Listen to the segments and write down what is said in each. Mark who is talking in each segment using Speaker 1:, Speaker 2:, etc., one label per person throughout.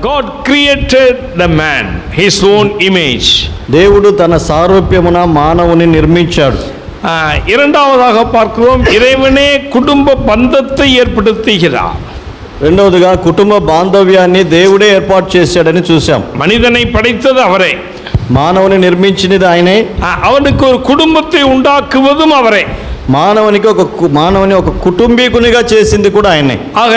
Speaker 1: God created the man, his own image.
Speaker 2: దేవుడు తన సారూప్యమున మానవుని నిర్మించాడు.
Speaker 1: இரண்டாவதாக பார்க்கிறோம், இறைவனே குடும்ப பந்தத்தை ஏற்படுத்துகிறார்.
Speaker 2: రెండవదిగా కుటుంబ బాంధవ్యాన్ని దేవుడే ఏర్పాటు చేశాడని చూసాం.
Speaker 1: மனிதனை படைத்தது அவரே,
Speaker 2: మానవుని నిర్మించినది ఆయనే,
Speaker 1: அவனுக்கு ஒரு குடும்பத்தை உண்டாக்குவதும் அவரே,
Speaker 2: మానవుని ఒక కుటుంబీకునిగా చేసింది కూడా ఆయనే.
Speaker 1: ஆக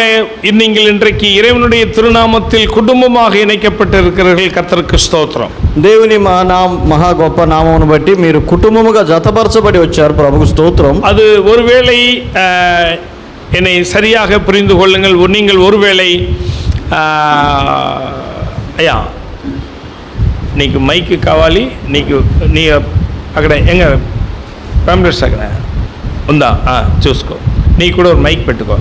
Speaker 1: நீங்கள் இன்றைக்கு இறைவனுடைய திருநாமத்தில் குடும்பமாக இணைக்கப்பட்டிருக்கிறீர்கள். கர்த்தருக்கு ஸ்தோத்திரம்.
Speaker 2: దేవుని మహా గొప్ప నామమును బట్టి మీరు కుటుంబముగా జతపరచబడి వచ్చారు. ప్రభుకు స్తోత్రం.
Speaker 1: அது ஒருவேளை என்னை சரியாக புரிந்து கொள்ளுங்கள். நீங்கள் ஒருவேளை అయ్యా నీకు మైక్ కావాలి, నీ అక్కడ ఎంగ ప్యాంప్లెట్స్ అక్కడ ఉందా చూసుకో. నీకు కూడా ఒక మైక్ పెట్టుకో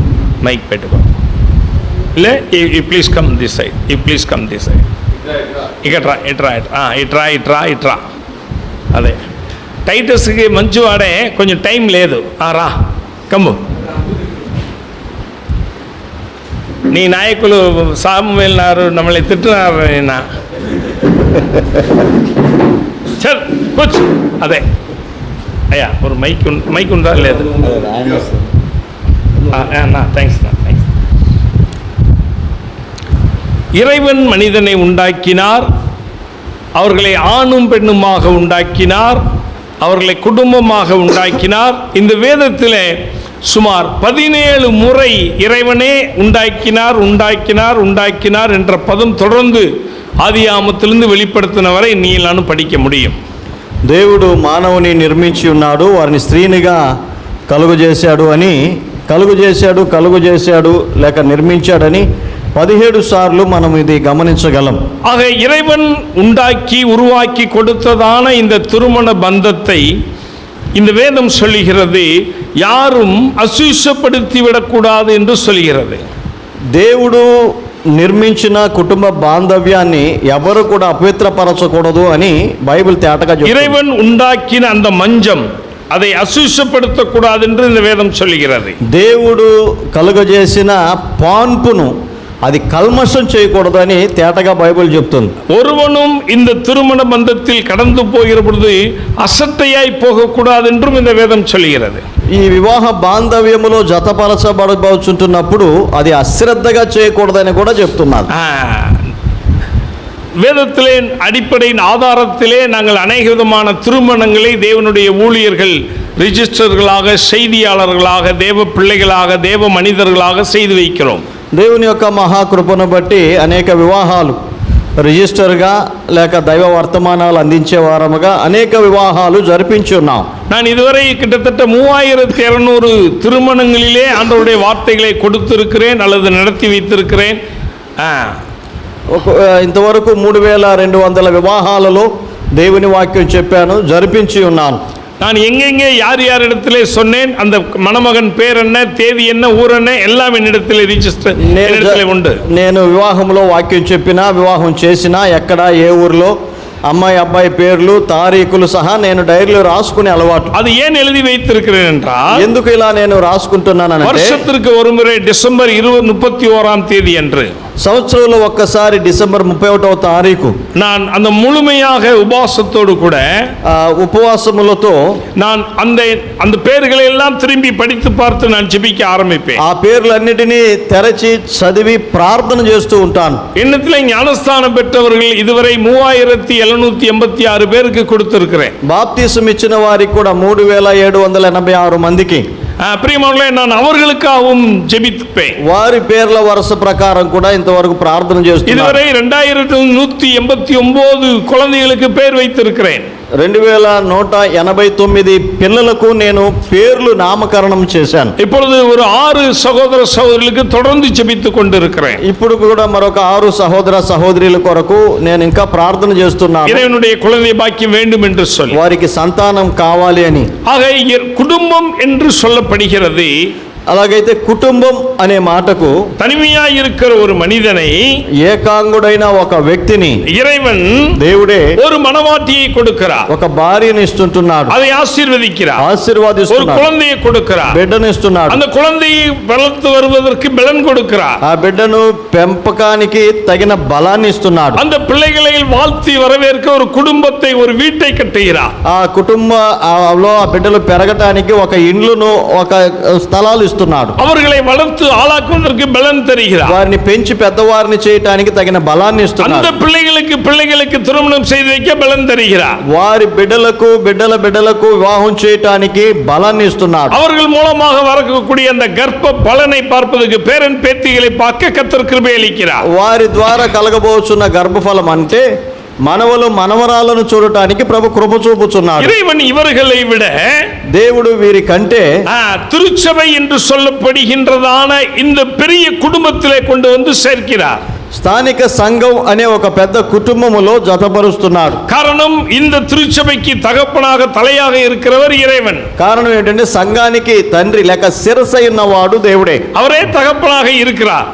Speaker 1: లే. ఈ ప్లీజ్ కమ్ దిస్ సైడ్, ఇట్రా. అదే టైటస్కి మంచి వాడే, కొంచెం టైం లేదు. రా కమ్ము. నీ నాయకులు సాము వెళ్ళినారు, మమ్మల్ని తిట్టున్నారు. నేను చల్ కూర్చో. అదే అయ్యా ஒரு மைக் ఉందా లేదు? థ్యాంక్స్. இறைவன் மனிதனை உண்டாக்கினார், அவர்களை ஆணும் பெண்ணுமாக உண்டாக்கினார், அவர்களை குடும்பமாக உண்டாக்கினார். இந்த வேதத்திலே சுமார் 17 முறை இறைவனே உண்டாக்கினார் என்ற பதம் தொடர்ந்து ఆదియామத்திலிருந்து வெளிப்படுத்தின వரை நீலாను படிக்க முடியும்.
Speaker 2: దేవుడు మానవుని నిర్మించి ఉన్నాడు, వారిని స్త్రీనిగా కలుగు చేశాడు లేక నిర్మించాడని 17 సార్లు మనం ఇది గమనించగలం.
Speaker 1: ஆக இறைவன் உருவாக்கி கொடுத்ததான இந்த திருமண பந்தத்தை இந்த வேதம் சொல்லுகிறது, யாரும் అసూయப்படுத்தி విడకూడదు என்று சொல்கிறது.
Speaker 2: దేవుడు నిర్మించిన కుటుంబ బాంధవ్యాన్ని ఎవరు కూడా అపవిత్రపరచకూడదు అని బైబిల్ తేటగా చెప్తుంది.
Speaker 1: இறைவன் உண்டாக்கின அந்த மஞ்சம் அதை అసూయப்படுத்தக்கூடாது என்று இந்த வேதம் சொல்லுகிறது.
Speaker 2: దేవుడు కలుగజేసిన పాన్పును అది కల్మషం చేయకూడదని తేటగా బైబిల్ చెప్తుంది.
Speaker 1: ஒருவனும் இந்த திருமண பந்தத்தில் கடந்து போகிற பொழுது அசட்டையாய் போகக்கூடாது என்றும் இந்த வேதம் சொல்லுகிறது.
Speaker 2: ఈ వివాహ బాంధవ్యములో జతపరచబడబోచుంటున్నప్పుడు అది అశ్రద్ధగా చేయకూడదని కూడా చెప్తున్నారు.
Speaker 1: வேதத்திலே அடிப்படையின் ஆதாரத்திலே நாங்கள் அநேக விதமான திருமணங்களை தேவனுடைய ஊழியர்கள் ரிஜிஸ்டர்களாக, செய்தியாளர்களாக, தேவ பிள்ளைகளாக, தேவ மனிதர்களாக செய்து வைக்கிறோம்.
Speaker 2: దేవుని యొక్క మహాకృపను బట్టి అనేక వివాహాలు రిజిస్టర్గా లేక దైవ వర్తమానాలు అందించే వారముగా అనేక వివాహాలు జరిపించి ఉన్నాం.
Speaker 1: நான் இதுவரை கிட்டத்தட்ட 3200 திருமணங்களிலே ஆண்டவருடைய வார்த்தைகளை கொடுத்திருக்கிறேன் அல்லது நடத்தி வைத்திருக்கிறேன்.
Speaker 2: ఇంతవరకు 3200 వివాహాలలో దేవుని వాక్యం చెప్పాను, జరిపించి ఉన్నాను.
Speaker 1: நான் எங்கெங்கே யார் இடத்திலே சொன்னேன், அந்த மணமகன் பேர் என்ன, தேதி என்ன, ஊர் என்ன, எல்லாம் என்னிடத்தில் రిజిస్టర్ உண்டு.
Speaker 2: నేను వివాహంలో వాక్యం చెప్పినా, వివాహం చేసినా, ఎక్కడ ఏ ఊర్లో అమ్మాయి అబ్బాయి పేర్లు తారీఖులు సహా నేను డైరీలో రాసుకునే అలవాటు.
Speaker 1: అది ఏన్ எழுதி வைத்திருக்கிறேன் என்றால்,
Speaker 2: ఎందుకు ఇలా నేను రాసుకుంటున్నానంటే,
Speaker 1: வருஷத்திற்கு ஒருமுறை டிசம்பர் 31ஆம் தேதி அன்று,
Speaker 2: సంవత్సరంలో ఒక్కసారి డిసెంబర్ 31వ తారీఖు
Speaker 1: நான் அந்த முழுமையாக உபவாசத்தோடு கூட
Speaker 2: ఉపవాసములతో
Speaker 1: நான் அந்த పేర్களை எல்லாம் திரும்பி படித்து பார்த்து நான் ஜெபிக்க ஆரம்பிப்பேன்.
Speaker 2: ఆ పేర్లన్నిటినీ తెరచి చదివి ప్రార్థన చేస్తూ ఉంటాను.
Speaker 1: ఎన్నతిలో జ్ఞానస్నానం பெற்றவர்கள் இதுவரை 3786 பேருக்கு கொடுத்திருக்கிறேன்.
Speaker 2: బాప్తిసం ఇచ్చిన వారికి కూడా 3786 మందికి.
Speaker 1: ప్రియమౌలే, நான் அவர்களுக்காகவும் ஜெபிப்பேன்.
Speaker 2: వారి పేర్ల వరుస ప్రకారం కూడా ఇంతవరకు ప్రార్థన చేస్తున్నాను.
Speaker 1: இதுவரை 2189 குழந்தைகளுக்கு பேர் வைத்திருக்கிறேன்.
Speaker 2: 2189 పిల్లలకు నేను పేర్లు నామకరణం చేశాను.
Speaker 1: இப்பொழுது ஒரு 6 సహోదర సహోదరులకు தொடர்ந்து ஜெபித்துக் கொண்டிருக்கிறேன்.
Speaker 2: ఇప్పుడు కూడా మరొక 6 సహోదర సహోదరుల కొరకు నేను ఇంకా ప్రార్థన చేస్తున్నాను.
Speaker 1: இறைவனுடைய குழந்தை பாக்கியம் வேண்டும் என்று சொல்லி,
Speaker 2: వారికి సంతానం కావాలి అని.
Speaker 1: ஆக குடும்பம் என்று சொல்லப்படுகிறது.
Speaker 2: అలాగైతే కుటుంబం అనే మాటకు
Speaker 1: தனிமையாய் இருக்கிற ஒரு மனிதனை
Speaker 2: ఏకాంగుడైన ఒక వ్యక్తిని
Speaker 1: இறைவன்
Speaker 2: దేవుడే
Speaker 1: ஒரு மனவாட்டியை கொடுக்கிறார்,
Speaker 2: ఒక భార్యని ఇస్తుంటున్నాడు,
Speaker 1: அதை ஆசீர்வதிக்கிறார். ஒரு
Speaker 2: ఆశీర్వాదిస్తున్నాడు,
Speaker 1: குழந்தையை கொடுக்கிறார்,
Speaker 2: బిడ్డను ఇస్తున్నాడు,
Speaker 1: அந்த குழந்தையை வளர்த்து வருவதற்கு பலன் கொடுக்கிறார்.
Speaker 2: ఆ బిడ్డను పెంపకానికి తగిన బలాన్ని ఇస్తున్నాడు,
Speaker 1: அந்த பிள்ளைகளை வாழ்த்தி வரவேற்க ஒரு குடும்பத்தை, ஒரு வீட்டை கட்டுகிறார்.
Speaker 2: ఆ కుటుంబంలో ఆ బిడ్డలు పెరగటానికి ఒక ఇండ్లును ఒక స్థలాలు ఇస్తున్నాడు,
Speaker 1: அவர்களை வளர்த்து ஆளாக்குவதற்கு பலன் தருகிறார்.
Speaker 2: వారిని పెంచి పెద్దవారిని చేయటానికి తగిన బలాన్ని
Speaker 1: அந்த
Speaker 2: ఇస్తున్నాడు,
Speaker 1: பிள்ளைகளுக்கு திருமணம் செய்து வைக்க பலன் தருகிறார்.
Speaker 2: వారి బిడ్డలకు వివాహం చేయటానికి బలాన్ని ఇస్తున్నాడు.
Speaker 1: அவர்கள் மூலமாக வரக்கூடிய அந்த கர்ப்ப பலனை பார்ப்பதற்கு பேரன் பேத்திகளை பார்க்க கர்த்தர் கிருபை அளிக்கிறார்.
Speaker 2: వారి ద్వారా కలగబోచున్న గర్భఫలం అంటే మనవలు మనవరాలను చూడటానికి ప్రభు కృప చూపుచున్నాడు.
Speaker 1: இறைவன் ఇవர்களை விட
Speaker 2: దేవుడు వీరి కంటే
Speaker 1: திருச்சபை என்று சொல்லப்படுகின்றதான இந்த பெரிய குடும்பத்திலே கொண்டு வந்து சேர்க்கிறார்.
Speaker 2: స్థానిక సంఘం అనే ఒక పెద్ద కుటుంబములో జతపరుస్తున్నాడు.
Speaker 1: కారణం இந்த திருச்சபைக்கு தகப்பனாக தலையாக இருக்கிறவர் இறைவன்.
Speaker 2: కారణం ఏంటంటే సంఘానికి తండ్రి లేక శిరసైనవాడు దేవుడే,
Speaker 1: அவரே தகப்பனாக இருக்கிறார்.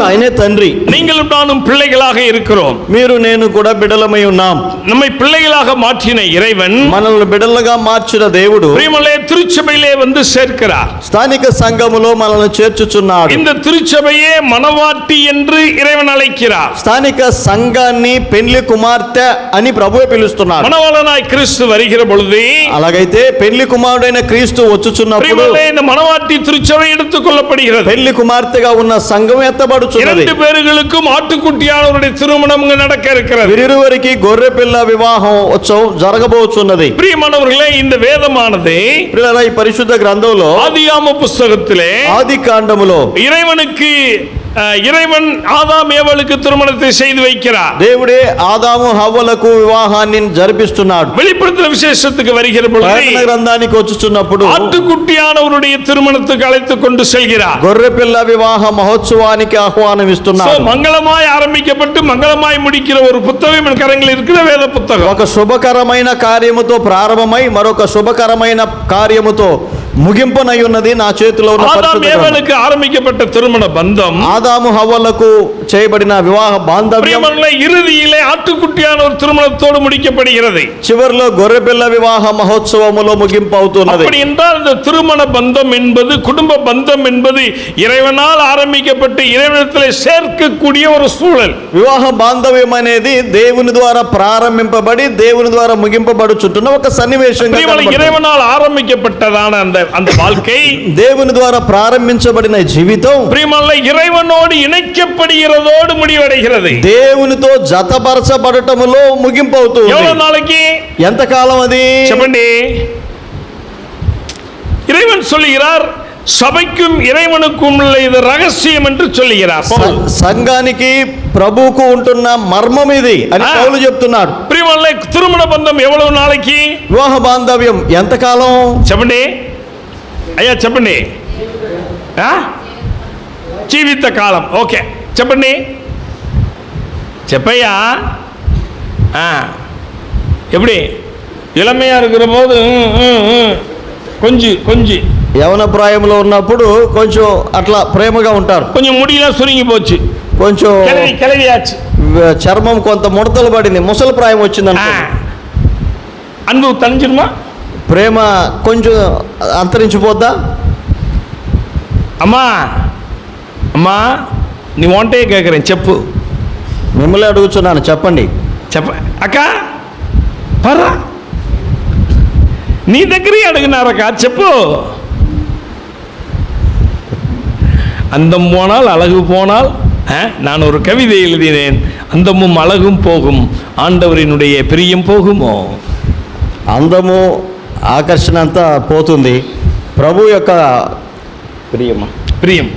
Speaker 2: ఆయనే తండ్రి.
Speaker 1: நீங்களும் நானும் பிள்ளைகளாக இருக்கிறோம்.
Speaker 2: మీరు నేను కూడా బిడ్డలమై ఉన్నాం.
Speaker 1: நம்மை பிள்ளைகளாக மாற்றின இறைவன்
Speaker 2: మనల్ని బిడ్డలుగా మార్చిన దేవుడు
Speaker 1: பிரியமலே திருச்சபையிலே வந்து சேர்க்கிறார்.
Speaker 2: స్థానిక సంఘములో మనల్ని చేర్చుచున్నాడు.
Speaker 1: இந்த திருச்சபையே மனவாட்டி என்று இறைவன் அழைக்கிறார்.
Speaker 2: స్థానిక సంఘాన్ని పెళ్లి కుమార్తె అని ప్రభువే పిలుస్తున్నాడు.
Speaker 1: மணவாளனாய் கிறிஸ்து வருகிற பொழுது,
Speaker 2: అలాగైతే పెళ్లి కుమారుడైన క్రీస్తు వచ్చుచున్నప్పుడు
Speaker 1: பிரியமலே இந்த மனவாட்டி திருச்சபை எடுத்துக் கொள்ளப்படுகிறது.
Speaker 2: పెళ్లి కుమార్తెగా ఉన్న సంఘం ఎత్తబడుచున్నది.
Speaker 1: இரண்டு பேர்களுக்கும் ஆட்டுக்குட்டியானவருடைய திருமணம் நடக்க இருக்கிறது.
Speaker 2: వీరిరువరికి గొర్రె పిల్ల వివాహం ఉత్సవం జరగబోచున్నది.
Speaker 1: பிரியமானவர்களே, இந்த வேதமானது
Speaker 2: పిల్లల ఈ పరిశుద్ధ గ్రంథంలో
Speaker 1: ஆதியாம புஸ்தகத்திலே
Speaker 2: ఆది కాండములో
Speaker 1: இறைவன் ஆதாம் ஏவாளுக்கு திருமணத்தை செய்து வைக்கிறார்.
Speaker 2: దేవుడే ఆదాము హవ్వలకు వివాహాన్ని జరిపిస్తున్నాడు.
Speaker 1: வெளிப்படுத்தின விசேஷத்துக்கு வருகிற பொழுது
Speaker 2: ప్రకటన గ్రంథానికి వచ్చుచున్నప్పుడు
Speaker 1: ஆட்டுக்குட்டியானவருடைய திருமணத்துக்கு அழைத்துக் கொண்டு செல்கிறார்.
Speaker 2: గొర్రె పిల్ల వివాహ మహోత్సవానికి ఆహ్వానం ఇస్తున్నాడు.
Speaker 1: மங்களமாய் ஆரம்பிக்கப்பட்டு மங்களமாய் முடிக்கிற ஒரு புத்தகம் என் கரங்களில் இருக்கிற வேத புத்தகம்.
Speaker 2: ఒక శుభకరమైన కార్యముతో ప్రారంభమై మరొక శుభకరమైన కార్యముతో ముగింపునై ఉన్నది నా చేతిలో ఉన్న
Speaker 1: ஆதாம்
Speaker 2: పరిశుద్ధ గ్రంథం.
Speaker 1: ஏவாளுக்கு ஆரம்பிக்கப்பட்ட திருமண பந்தம்
Speaker 2: ఆదాము హవ్వలకు చేయబడిన వివాహ బాంధవ్యం
Speaker 1: பிரியமானவர்களே, இறுதியிலே ஆட்டுக்குட்டியான ஒரு திருமணத்தோடு முடிக்கப்படுகிறது.
Speaker 2: చివరిలో గొర్రెపిల్ల వివాహ మహోత్సవములో ముగింపు అవుతున్నది.
Speaker 1: அப்படி என்றால் இந்த திருமண பந்தம் என்பது, குடும்ப பந்தம் என்பது இறைவனால் ஆரம்பிக்கப்பட்டு இறைவனத்திலே சேர்க்கக்கூடிய ஒரு சூழல்.
Speaker 2: వివాహ బాంధవ్యం అనేది దేవుని ద్వారా ప్రారంభింపబడి దేవుని ద్వారా ముగింపబడుచుంటున్న ఒక సన్నివేశంగా కనబడుతుంది.
Speaker 1: இறைவனால் ஆரம்பிக்கப்பட்டதான அந்த வாழ்க்கை,
Speaker 2: దేవుని ద్వారా ప్రారంభించబడిన జీవితం
Speaker 1: பிரியமான இறைவனோடு இணைக்கப்படுகிறதோடு முடிவடைகிறது.
Speaker 2: దేవునితో జతపరచబడటములో ముగింపు అవుతుంది.
Speaker 1: எவ்வளவு நாளைக்கு?
Speaker 2: ఎంత కాలం అది
Speaker 1: చెప్పండి. இறைவன் சொல்லுகிறார், சபைக்கும் இறைவனுக்கும் உள்ள இது ரகசியம் என்று சொல்லுகிறார்.
Speaker 2: సంఘానికి ప్రభువుకు ఉంటున్న మర్మం ఇది అని పౌలు చెప్తున్నాడు.
Speaker 1: பிரியமான திருமண பந்தம் எவ்வளவு நாளைக்கு?
Speaker 2: వివాహ బాంధవ్యం ఎంత కాలం
Speaker 1: చెప్పండి అయ్యా, చెప్పండి. జీవిత కాలం. ఓకే, చెప్పండి, చెప్పయ్యా. எப்படி இளமையா இருக்கிற போது கொஞ்சம்
Speaker 2: యవన ప్రాయంలో ఉన్నప్పుడు కొంచెం అట్లా ప్రేమగా ఉంటారు.
Speaker 1: కొంచెం முடியெல்லாம் சுருங்கி போச்சு,
Speaker 2: కొంచెం
Speaker 1: கிளவியாச்சு,
Speaker 2: చర్మం కొంత ముడతలు పడింది, ముసలి ప్రాయం వచ్చిందనుకో,
Speaker 1: అన్ను తనించుమా,
Speaker 2: ప్రేమ కొంచెం అంతరించిపోద్దా?
Speaker 1: అమ్మా అమ్మా నీ వంటే కేకరేం చెప్పు,
Speaker 2: మిమ్మల్ని అడుగుతున్నాను, చెప్పండి.
Speaker 1: అక్క పర్రా, நீ దగ్గరే అడిగినారక్క, చెప్పు. அந்தம் போனால் அழகு போனால், நான் ஒரு கவிதை எழுதினேன், அந்தமும் அழகும் போகும், ஆண்டவரினுடைய பிரியம் போகுமோ.
Speaker 2: అందము ఆకర్షణ అంతా పోతుంది, ప్రభు యొక్క
Speaker 1: ప్రియం,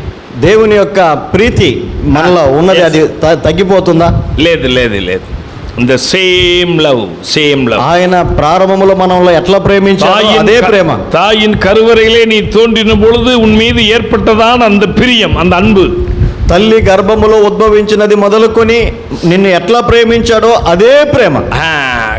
Speaker 2: దేవుని యొక్క ప్రీతి మనలో ఉన్నది, అది తగ్గిపోతుందా?
Speaker 1: లేదు లేదు లేదు. இந்த சேம் லவ்.
Speaker 2: ఆయన ప్రారంభంలో మనలో ఎట్లా ప్రేమించాడో అదే ప్రేమ.
Speaker 1: தாயின் கருவறையிலே நீ தோன்றின பொழுது உன் மீது ஏற்பட்டதான் அந்த பிரியம், அந்த அன்பு.
Speaker 2: తల్లి గర్భములో ఉద్భవించినది మొదలుకొని నిన్ను ఎట్లా ప్రేమించాడో అదే ప్రేమ.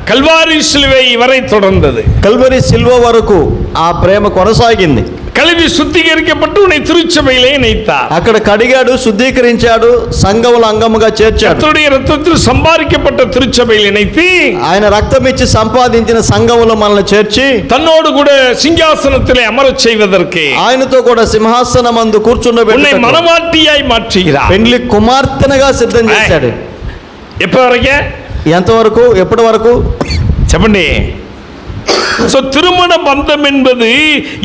Speaker 1: கல்வாரி சிலுவை வரை தொடர்ந்தது.
Speaker 2: కల్వరి సిల్వ వరకు ఆ ప్రేమ కొనసాగింది.
Speaker 1: கழுவி சுத்திகரிக்கப்பட்டு உன்னை திருச்சபையிலே இணைத்தார்.
Speaker 2: అక్కడ కడిగాడు, శుద్ధీకరించాడు, సంఘముల అంగముగా చేర్చాడు.
Speaker 1: கர்த்தருடைய இரத்தத்தில் சம்பாதிக்கப்பட்ட திருச்சபையில் இணைத்து
Speaker 2: ఆయన రక్తం ఇచ్చి సంపాదించిన సంఘములో మనల్ని చేర్చి
Speaker 1: தன்னோடு கூட சிங்காசனத்திலே அமரச் செய்வதற்கு
Speaker 2: ఆయనతో కూడా సింహాసనమందు
Speaker 1: உன்னை
Speaker 2: కూర్చుండబెట్టి
Speaker 1: மனவாட்டியாய் மாற்றுகிறார்.
Speaker 2: పెండ్లి కుమార్తెనగా సిద్ధం చేశాడు.
Speaker 1: எப்ப வரைக்கும்?
Speaker 2: ఎంతవరకు, ఎప్పటి వరకు?
Speaker 1: చెప్పండి. திருமண பந்தம் என்பது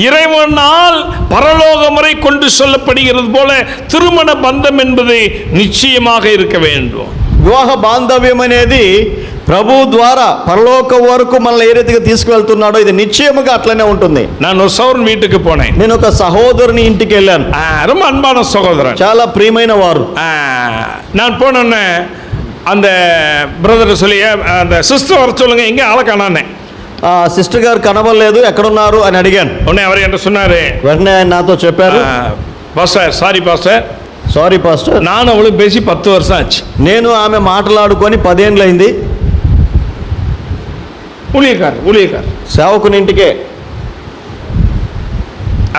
Speaker 1: இறைவனால் பரலோகம் வரை கொண்டு செல்லப்படுகிறது போல திருமண பந்தம் என்பது நிச்சயமாக இருக்க வேண்டும்.
Speaker 2: వివాహ బాంధవ్యం అనేది ప్రభు ద్వారా పరలోకం వరకు మనల్ని ఏ రీతిగా తీసుకువెళ్తున్నాడో ఇది నిశ్చయముగా అట్లనే ఉంటుంది.
Speaker 1: நான் ஒரு சகோதரன் வீட்டுக்கு போனேன்.
Speaker 2: నేను ఒక సహోదరుని ఇంటికి వెళ్ళాను.
Speaker 1: ரொம்ப அன்பான சகோதரன்,
Speaker 2: చాలా ప్రియమైన వారు.
Speaker 1: நான் போனோன்னே அந்த பிரதர் சொல்லி அந்த சிஸ்டர் வர சொல்லுங்க, எங்க ஆளை காணானே.
Speaker 2: ఆ సిస్టర్ గారు కనబడలేదు, ఎక్కడున్నారు అని అడిగాను.
Speaker 1: உடனே அவர் என்ன சொன்னாரு,
Speaker 2: వెంటనే ఆయన నాతో చెప్పారు,
Speaker 1: pastor sorry pastor,
Speaker 2: sorry pastor,
Speaker 1: நான் அவளும் பேசி 10 வருஷம் ஆச்சு.
Speaker 2: నేను ఆమె మాట్లాడుకొని 10 ఏళ్ళు అయింది.
Speaker 1: ஊழியக்கார்
Speaker 2: సేవకుని ఇంటికే.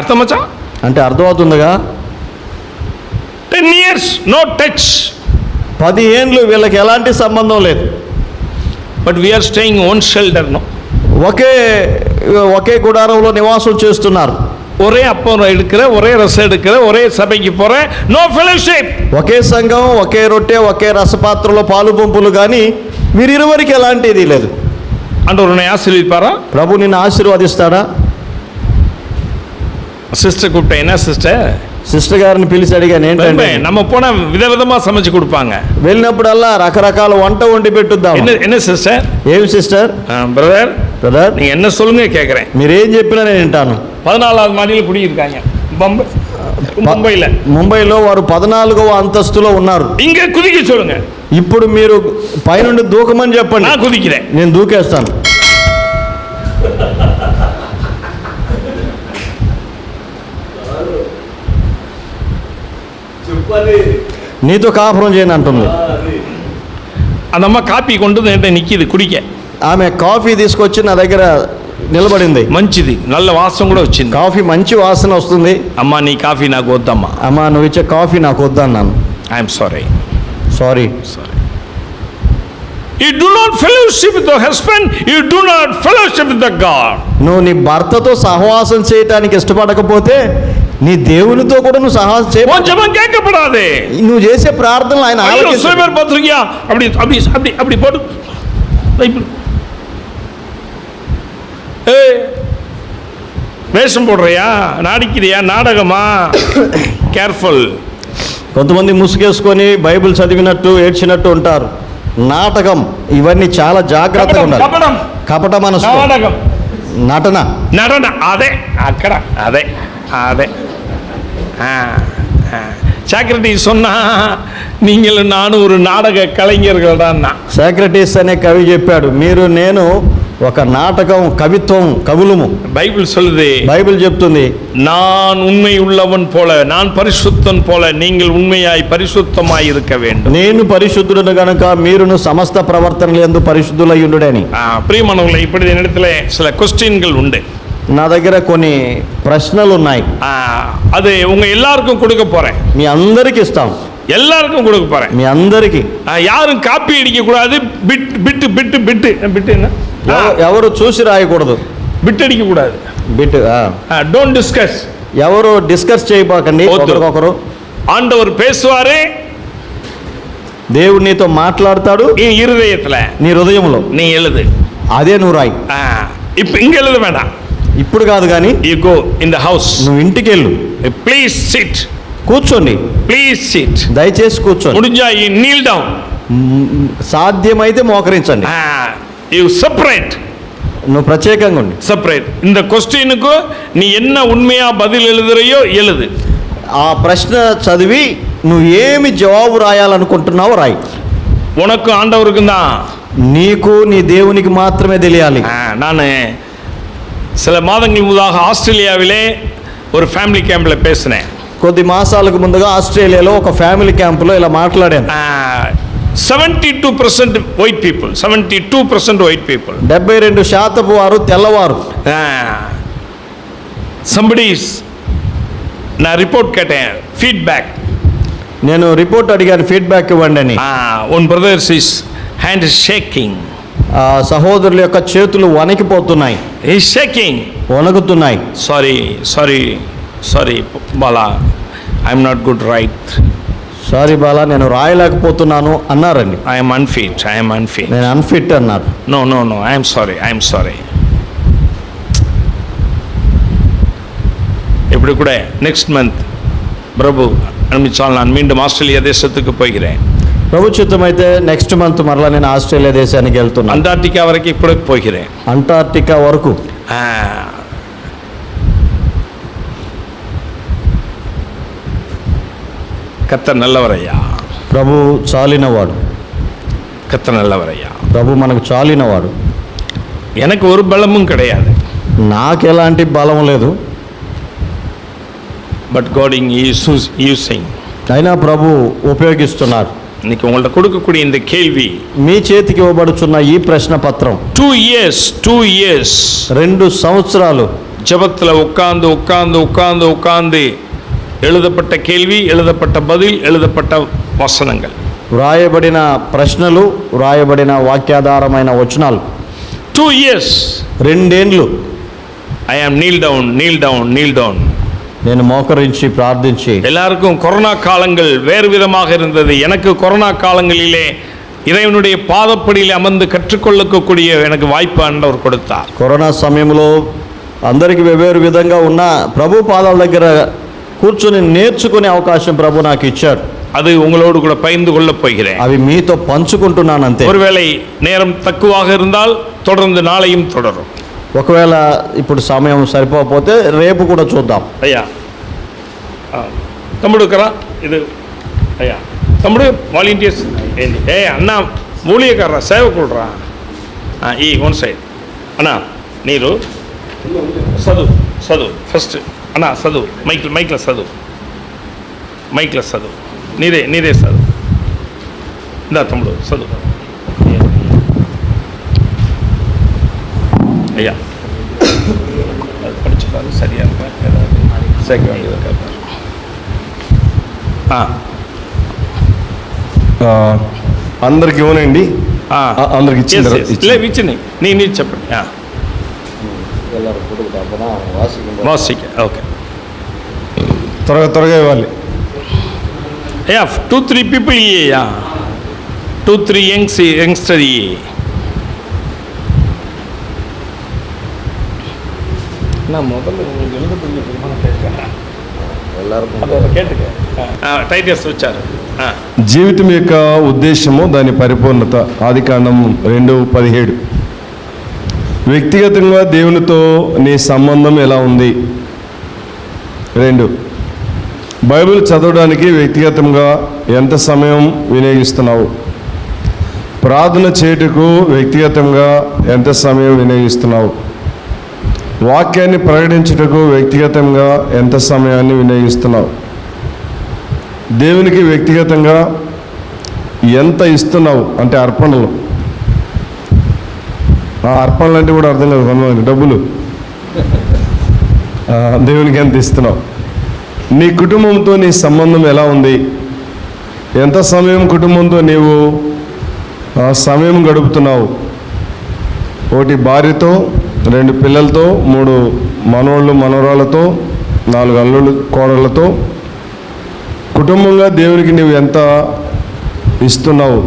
Speaker 1: అర్థమచ్చా?
Speaker 2: అంటే అర్థమవుతుందిగా.
Speaker 1: 10 years no touch.
Speaker 2: 10 ఏళ్ళు వీళ్ళకి ఎలాంటి సంబంధం లేదు.
Speaker 1: But we are staying own shelter. No,
Speaker 2: ఒకే గుడారంలో నివాసం చేస్తున్నారు.
Speaker 1: ஒரே அப்பம் எடுக்கிற, ஒரே ரசம் எடுக்கிற, ஒரே சபைக்கு போற, నో ఫెలోషిప్.
Speaker 2: ఒకే సంఘం, ఒకే రొట్టె, ఒకే రసపాత్రలో పాలు పంపులు, కానీ వీరిరువరికి ఎలాంటిది లేదు.
Speaker 1: ஆண்டவர் உன்னை ஆசீர்வதிப்பாரா?
Speaker 2: ప్రభు నిన్ను ఆశీర్వదిస్తాడా?
Speaker 1: சிஸ்டர் கூப்பிட்டேன். என்ன சிஸ்டர்?
Speaker 2: సిస్టర్ గారిని పిలిచి అడిగాను, ఏంటంటే
Speaker 1: நம்ம போனா விதவிதமா சமைச்சு கொடுப்பாங்க.
Speaker 2: వెళ్ళినప్పుడల్లా రకరకాల వంట వండి పెట్టుద్దాం.
Speaker 1: என்ன సిస్టర్?
Speaker 2: ఏమి సిస్టర్?
Speaker 1: బ్రదర్ நீங்க என்ன சொல்லுங்க கேக்குறேன்.
Speaker 2: మీరేం చెప్పినా నేను వింటాను.
Speaker 1: 14வது மாடியில் குடியிருக்காங்க
Speaker 2: ముంబైలో వారు 14వ అంతస్తులో ఉన్నారు.
Speaker 1: இங்க குதிக்க சொல்லுங்க.
Speaker 2: ఇప్పుడు మీరు పైనుండి దూకమని చెప్పండి.
Speaker 1: நான் குதிக்கிறேன்.
Speaker 2: నేను దూకేస్తాను. నీతో కాపురం చేయను అంటుంది.
Speaker 1: அந்த அம்மா காப்பி கொண்டு என்கிட்ட நிக்கிது குடிக்க.
Speaker 2: ఆమె కాఫీ తీసుకొచ్చి నా దగ్గర నిలబడింది.
Speaker 1: మంచిది, నల్ల వాసన కూడా వచ్చింది.
Speaker 2: కాఫీ మంచి వాసన వస్తుంది.
Speaker 1: అమ్మా నీ కాఫీ నాకు వద్దమ్మా.
Speaker 2: అమ్మా నువ్వు ఇచ్చే కాఫీ నాకు వద్దన్నాను.
Speaker 1: I'm sorry. You do not fellowship with the husband, you do not fellowship with the God.
Speaker 2: నువ్వు నీ భర్తతో సహవాసం చేయడానికి ఇష్టపడకపోతే నీ దేవునితో కూడా నువ్వు సహవాసం చేయ.
Speaker 1: జపం కేட்கப்படாது.
Speaker 2: నువ్వు చేసే ప్రార్థనలు ఆయన ఆలకించడు.
Speaker 1: சிலர் பாத்துக்கியா அப்படி அப்படி அப்படி அப்படி போடு. ஏய் வேஷம் போடுறியா, நாடிக்கிறியா, నాటకమా? కేర్ఫుల్.
Speaker 2: కొంతమంది ముసుగేసుకొని బైబిల్ చదివినట్టు ఏడ్చినట్టు ఉంటారు. నాటకం. ఇవన్నీ చాలా జాగ్రత్తగా ఉండాలి. కపట మనసు, నటన.
Speaker 1: అదే అక్కడ అదే అదే சாக்ரட்டிஸ் சொன்னா நீங்களும் நானும் ஒரு நாடக கலைஞர்கள் தான்.
Speaker 2: సాక్రటీస్ అనే కవి చెప్పాడు, మీరు నేను ఒక నాటకం, కవిత్వం, కవులము.
Speaker 1: బైబిల్ சொல்லுது,
Speaker 2: బైబిల్ చెప్తుంది,
Speaker 1: நான் உண்மை உள்ளவன் போல, நான் பரிசுத்தன் போல நீங்கள் உண்மையாய் பரிசுத்தமாய் இருக்க வேண்டும்.
Speaker 2: నేను పరిశుద్ధుడను గనుక మీరును సమస్త ప్రవర్తనలు యందు పరిశుద్ధులై ఉండుడని.
Speaker 1: ప్రియమానవులే, இப்படி என்னிடத்துல சில क्वेश्चनகள் உண்டு.
Speaker 2: నా దగ్గర కొన్ని ప్రశ్నలు ఉన్నాయి.
Speaker 1: அது உங்க எல்லாருக்கும் கொடுக்க போறேன்.
Speaker 2: మీ అందరికి ఇస్తాం.
Speaker 1: எல்லாருக்கும் கொடுக்க போறேன்.
Speaker 2: మీ అందరికి.
Speaker 1: யாரும் காப்பி அடிக்க கூடாது. Bit bit bit bit bit என்ன?
Speaker 2: ఎవరు చూసి రాయకూడదు.
Speaker 1: బిట్ అడిక కూడదు.
Speaker 2: Bit
Speaker 1: don't discuss.
Speaker 2: ఎవరు డిస్కస్ చేయబాకండి ఒకరికొకరు.
Speaker 1: ఆండவர் పేసువారే.
Speaker 2: దేవుడు నీతో మాట్లాడతాడు.
Speaker 1: నీ హృదయத்துல,
Speaker 2: నీ హృదయంలో
Speaker 1: నీ எழுது.
Speaker 2: అదే నువ్వు రాయి.
Speaker 1: ఇప్పుడు ఇంక எழுத வேண்டாம்.
Speaker 2: ఇప్పుడు కాదు కానీ
Speaker 1: you go in the house.
Speaker 2: నువ్వు ఇంటికి వెళ్ళు.
Speaker 1: Please sit.
Speaker 2: కూర్చోండి.
Speaker 1: Please sit.
Speaker 2: దయచేసి కూర్చోండి.
Speaker 1: ముడింజా యు నీల్ డౌన్.
Speaker 2: సాధ్యమైతే మోకరించండి.
Speaker 1: You separate.
Speaker 2: నువ్వు ప్రత్యేకంగా ఉండి
Speaker 1: సెపరేట్. இந்த క్వశ్చన్కు నీ என்ன ఉన్మయా బదులు எழுதுறையோ எழுது.
Speaker 2: ఆ ప్రశ్న చదివి నువ్వు ఏమి జవాబు రాయాలనుకుంటున్నావో రాయి.
Speaker 1: உனக்கு ஆண்டவருக்கும் தான்.
Speaker 2: నీకు నీ దేవునికి మాత్రమే తెలియాలి.
Speaker 1: நான் சில மாதங்கள் முன்னதாக ஆஸ்திரேலியாவிலே ஒரு ஃபேமிலி கேம்பில் பேசினேன்.
Speaker 2: కొద్ది మాసాలకు ముందుగా ఆస్ట్రేలియాలో ఒక ఫ్యామిలీ క్యాంపులో ఇలా మాట్లాడాను.
Speaker 1: 72% white people. 72% white people.
Speaker 2: 72% వారు తెల్లవారు.
Speaker 1: Somebody is నా రిపోర్ట్ కేటేన్ ఫీడ్బ్యాక్.
Speaker 2: నేను రిపోర్ట్ అడిగాను, ఫీడ్బ్యాక్ ఇవ్వండి అని.
Speaker 1: one brother's is hand is shaking.
Speaker 2: ఆ సహోదరుల యొక్క చేతులు వణికిపోతున్నాయి,
Speaker 1: He is shaking.
Speaker 2: వణుకుతున్నాయి.
Speaker 1: Sorry Bala, I am not good right.
Speaker 2: Sorry Bala, నేను రాయలేకపోతున్నాను అన్నారండి.
Speaker 1: I am unfit.
Speaker 2: నేను అన్ఫిట్ అన్నారు.
Speaker 1: No, I am sorry. ఇప్పుడు కూడా నెక్స్ట్ మంత్ ప్రభు అనిపించాలి, நான் மீண்டும் ஆஸ்திரேலியா தேசத்துக்கு போகிறேன்.
Speaker 2: ప్రభు చిత్తమైతే నెక్స్ట్ మంత్ మరలా నేను ఆస్ట్రేలియా దేశానికి వెళ్తున్నాను.
Speaker 1: అంటార్టికా వరకు ఇప్పుడు పోகிறேன்.
Speaker 2: అంటార్టికా వరకు.
Speaker 1: கர்த்தர் நல்லவரையா.
Speaker 2: ప్రభు చాలినవాడు.
Speaker 1: கர்த்தர் நல்லவரையா.
Speaker 2: ప్రభు మనకు చాలినవాడు.
Speaker 1: எனக்கு ஒரு பலமும் கிடையாது.
Speaker 2: నాకు ఎలాంటి బలం లేదు.
Speaker 1: But God is using.
Speaker 2: అయినా ప్రభు ఉపయోగిస్తున్నారు.
Speaker 1: இன்னைக்கு உங்கள்ட்ட கொடுக்கக்கூடிய இந்த கேள்வி,
Speaker 2: మీ చేతికి ఇవ్వబడుచున్న ఈ ప్రశ్న పత్రం
Speaker 1: 2 years
Speaker 2: 2 సంవత్సరాలు
Speaker 1: ஜெபத்துல உட்கார்ந்து எழுதப்பட்ட கேள்வி, எழுதப்பட்ட பதில், எழுதப்பட்ட వచనங்கள்,
Speaker 2: వ్రాయబడిన ప్రశ్నలు, వ్రాయబడిన వాక్యాధారమైన వచనాలు.
Speaker 1: 2 years
Speaker 2: 2 ఏండ్లు
Speaker 1: I am kneel down.
Speaker 2: నేను మోకరించి ప్రార్థించి.
Speaker 1: எல்லாருக்கும் கொரோனா காலங்கள் வேறு விதமாக இருந்தது. எனக்கு கொரோனா காலங்களிலே இறைவனுடைய பாதப்படியில் அமர்ந்து கற்றுக்கொள்ளக்கூடிய எனக்கு வாய்ப்பு ஆண்டவர் கொடுத்தார்.
Speaker 2: కరోనా సమయంలో అందరికి వెవ్వేరు విధంగా ఉన్న ప్రభు పాదాల దగ్గర కూర్చొని నేర్చుకునే అవకాశం ప్రభు నాకు ఇచ్చాడు.
Speaker 1: அது உங்களோடு கூட பகிர்ந்து கொள்ளப் போகிறேன்.
Speaker 2: అవి మీతో పంచుకుంటున్నాను అంతే.
Speaker 1: ஒருவேளை நேரம் తక్కువగా இருந்தால் தொடர்ந்து நாளையும் தொடரும்.
Speaker 2: ఒకవేళ ఇప్పుడు సమయం సరిపోకపోతే రేపు కూడా చూద్దాం.
Speaker 1: అయ్యా తమ్ముడు కరా ఇది అయ్యా తమ్ముడు వాలంటీర్స్ ఏంటి అన్న మూలియకర్రా సేవకుడురా ఈ వన్ సైడ్ అన్నా నీరు చదువు ఫస్ట్ అన్నా చదువు మైక్లో చదువు నీదే చదువు ఇందా తమ్ముడు చదువు ஐயா அது படிச்சுப்பாரு சரியா இருக்கா ஏதாவது சேர்க்க வேண்டியது இருக்கா?
Speaker 3: అందరికి ఇవ్వనండి, అందరికి ఇచ్చింది.
Speaker 1: నీ చెప్పండి. వాసిక ఓకే,
Speaker 3: త్వరగా ఇవ్వాలి.
Speaker 1: అయ్యా 2-3 పీపుల్ ఇయ్యా, 2-3 యంగ్స్టర్ ఇయ్యి. நான் முதல்ல உங்களுக்கு எழுதக்கூடிய பெருமானம் கேட்கிறேன். எல்லாருக்கும் கேட்டுக்க టైటిల్స్ వచ్చారు.
Speaker 3: జీవితం యొక్క ఉద్దేశము, దాని పరిపూర్ణత. ఆదికాండం 2:17. వ్యక్తిగతంగా దేవునితో నీ సంబంధం ఎలా ఉంది? 2. బైబిల్ చదవడానికి వ్యక్తిగతంగా ఎంత సమయం వినియోగిస్తున్నావు? ప్రార్థన చేయుటకు వ్యక్తిగతంగా ఎంత సమయం వినియోగిస్తున్నావు? వాక్యాన్ని ప్రకటించుటకు వ్యక్తిగతంగా ఎంత సమయాన్ని వినియోగిస్తున్నావు? దేవునికి వ్యక్తిగతంగా ఎంత ఇస్తున్నావు? అంటే అర్పణలు. అర్పణలు అంటే కూడా అర్థం కాదు కొంతమందికి, డబ్బులు. దేవునికి ఎంత ఇస్తున్నావు? నీ కుటుంబంతో నీ సంబంధం ఎలా ఉంది? ఎంత సమయం కుటుంబంతో నీవు సమయం గడుపుతున్నావు? 1 భార్యతో, 2 పిల్లలతో, 3 మనవళ్ళు మనవరాళ్ళతో, 4 అల్లుళ్ళు కోడళ్ళతో కుటుంబంగా దేవునికి నీవు ఎంత ఇస్తున్నావు?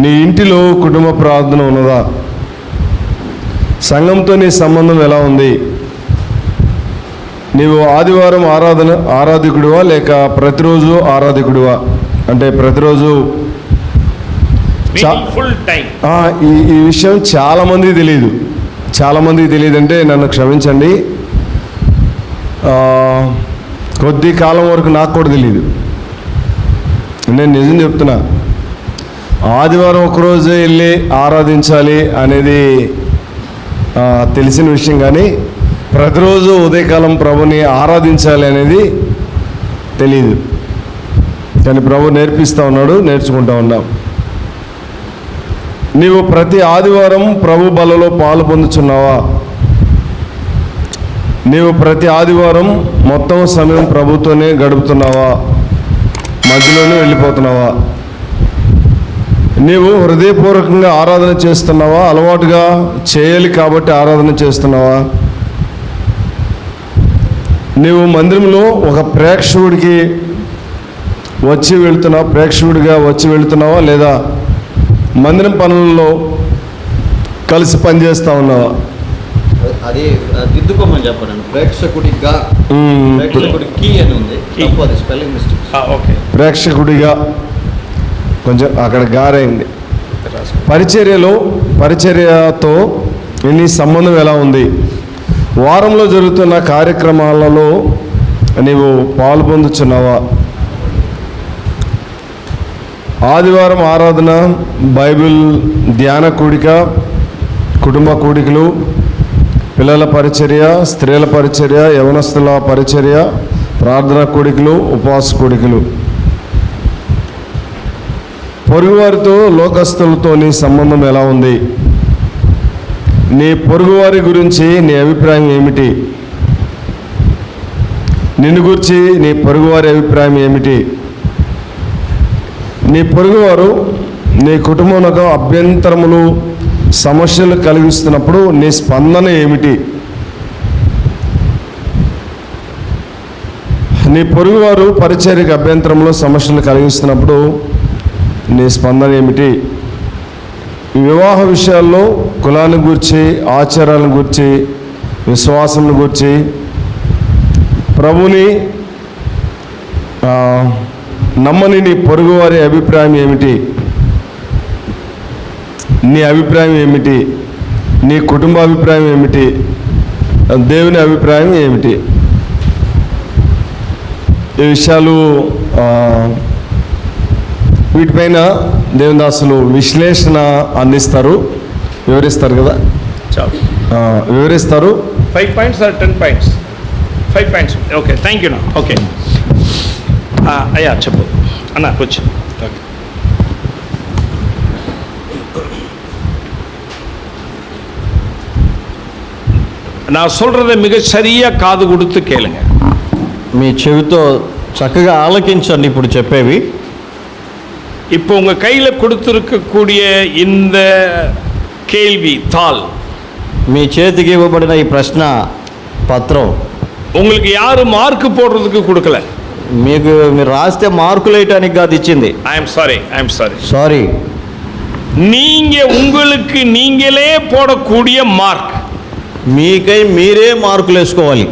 Speaker 3: నీ ఇంటిలో కుటుంబ ప్రార్థన ఉన్నదా? సంఘంతో నీ సంబంధం ఎలా ఉంది? నీవు ఆదివారం ఆరాధికుడివా లేక ప్రతిరోజు ఆరాధికుడివా? అంటే ప్రతిరోజు
Speaker 1: ఫుల్ టైం.
Speaker 3: ఈ విషయం చాలామందికి తెలియదు అంటే నన్ను క్షమించండి. కొద్ది కాలం వరకు నాకు కూడా తెలియదు. నేను నిజం చెప్తున్నా, ఆదివారం ఒకరోజే వెళ్ళి ఆరాధించాలి అనేది తెలిసిన విషయం, కానీ ప్రతిరోజు ఉదయకాలం ప్రభుని ఆరాధించాలి అనేది తెలియదు. కానీ ప్రభు నేర్పిస్తూ ఉన్నాడు, నేర్చుకుంటూ ఉన్నాం. నీవు ప్రతి ఆదివారం ప్రభు బలలో పాలు పొందుచున్నావా? నీవు ప్రతి ఆదివారం మొత్తం సమయం ప్రభుతోనే గడుపుతున్నావా? మధ్యలోనే వెళ్ళిపోతున్నావా? నీవు హృదయపూర్వకంగా ఆరాధన చేస్తున్నావా? అలవాటుగా చేయాలి కాబట్టి ఆరాధన చేస్తున్నావా? నీవు మందిరంలో ఒక ప్రేక్షకుడిగా వచ్చి వెళుతున్నావా, లేదా మందిరం పనులలో కలిసి పనిచేస్తూ ఉన్నావా?
Speaker 2: అది దిద్దుకోమని చెప్పండి. ప్రేక్షకుడికి అని ఉంది, అది స్పెల్లింగ్ మిస్టేక్.
Speaker 1: ఓకే,
Speaker 3: ప్రేక్షకుడిగా కొంచెం అక్కడ గారైంది. పరిచర్యతో నీ సంబంధం ఎలా ఉంది? వారంలో జరుగుతున్న కార్యక్రమాలలో నీవు పాలు పొందుచున్నావా? ఆదివారం ఆరాధన, బైబిల్ ధ్యాన కూడిక, కుటుంబ కూడికలు, పిల్లల పరిచర్య, స్త్రీల పరిచర్య, యవనస్తుల పరిచర్య, ప్రార్థన కూడికలు, ఉపవాస కూడికలు. పొరుగువారితో, లోకస్తులతో నీ సంబంధం ఎలా ఉంది? నీ పొరుగువారి గురించి నీ అభిప్రాయం ఏమిటి? నిన్ను గురించి నీ పొరుగువారి అభిప్రాయం ఏమిటి? నీ పొరుగువారు నీ కుటుంబంలో అభ్యంతరములు, సమస్యలు కలిగిస్తున్నప్పుడు నీ స్పందన ఏమిటి? నీ పొరుగువారు పరిచర్యకు అభ్యంతరంలో సమస్యలు కలిగిస్తున్నప్పుడు నీ స్పందన ఏమిటి? వివాహ విషయాల్లో కులాన్ని గూర్చి, ఆచారాలను గూర్చి, విశ్వాసం గూర్చి, ప్రభుని నమ్మని నీ పొరుగువారి అభిప్రాయం ఏమిటి? నీ అభిప్రాయం ఏమిటి? నీ కుటుంబ అభిప్రాయం ఏమిటి? దేవుని అభిప్రాయం ఏమిటి? ఈ విషయాలు వీటిపైన దేవదాసులు విశ్లేషణ అందిస్తారు, వివరిస్తారు కదా. వివరిస్తారు.
Speaker 1: 5 points or 10 points? 5 points. Okay, thank you. Okay అయ్యా చెప్పు అన్న, కూర్చో. ఓకే, நான் சொல்றதை மிக சரியா காது கொடுத்து கேளுங்க.
Speaker 2: మీ చెవితో చక్కగా ఆలకించండి ఇప్పుడు చెప్పేవి.
Speaker 1: இப்போ உங்க கையில கொடுத்திருக்கக்கூடிய இந்த கேள்வி தாள்,
Speaker 2: మీ చేతికి ఇవ్వబడిన ఈ ప్రశ్న పత్రం
Speaker 1: உங்களுக்கு யாரும் మార్క్ போடுறதுக்கு கொடுக்கல.
Speaker 2: మీరు రాస్తే మార్కులు వేయటానికి కాదు ఇచ్చింది.
Speaker 1: ஐఎమ్ సారీ.
Speaker 2: సారీ.
Speaker 1: நீங்க உங்களுக்கு நீங்களே போடக்கூடிய మార్క్,
Speaker 2: మీకై మీరే మార్కులు వేసుకోవాలి.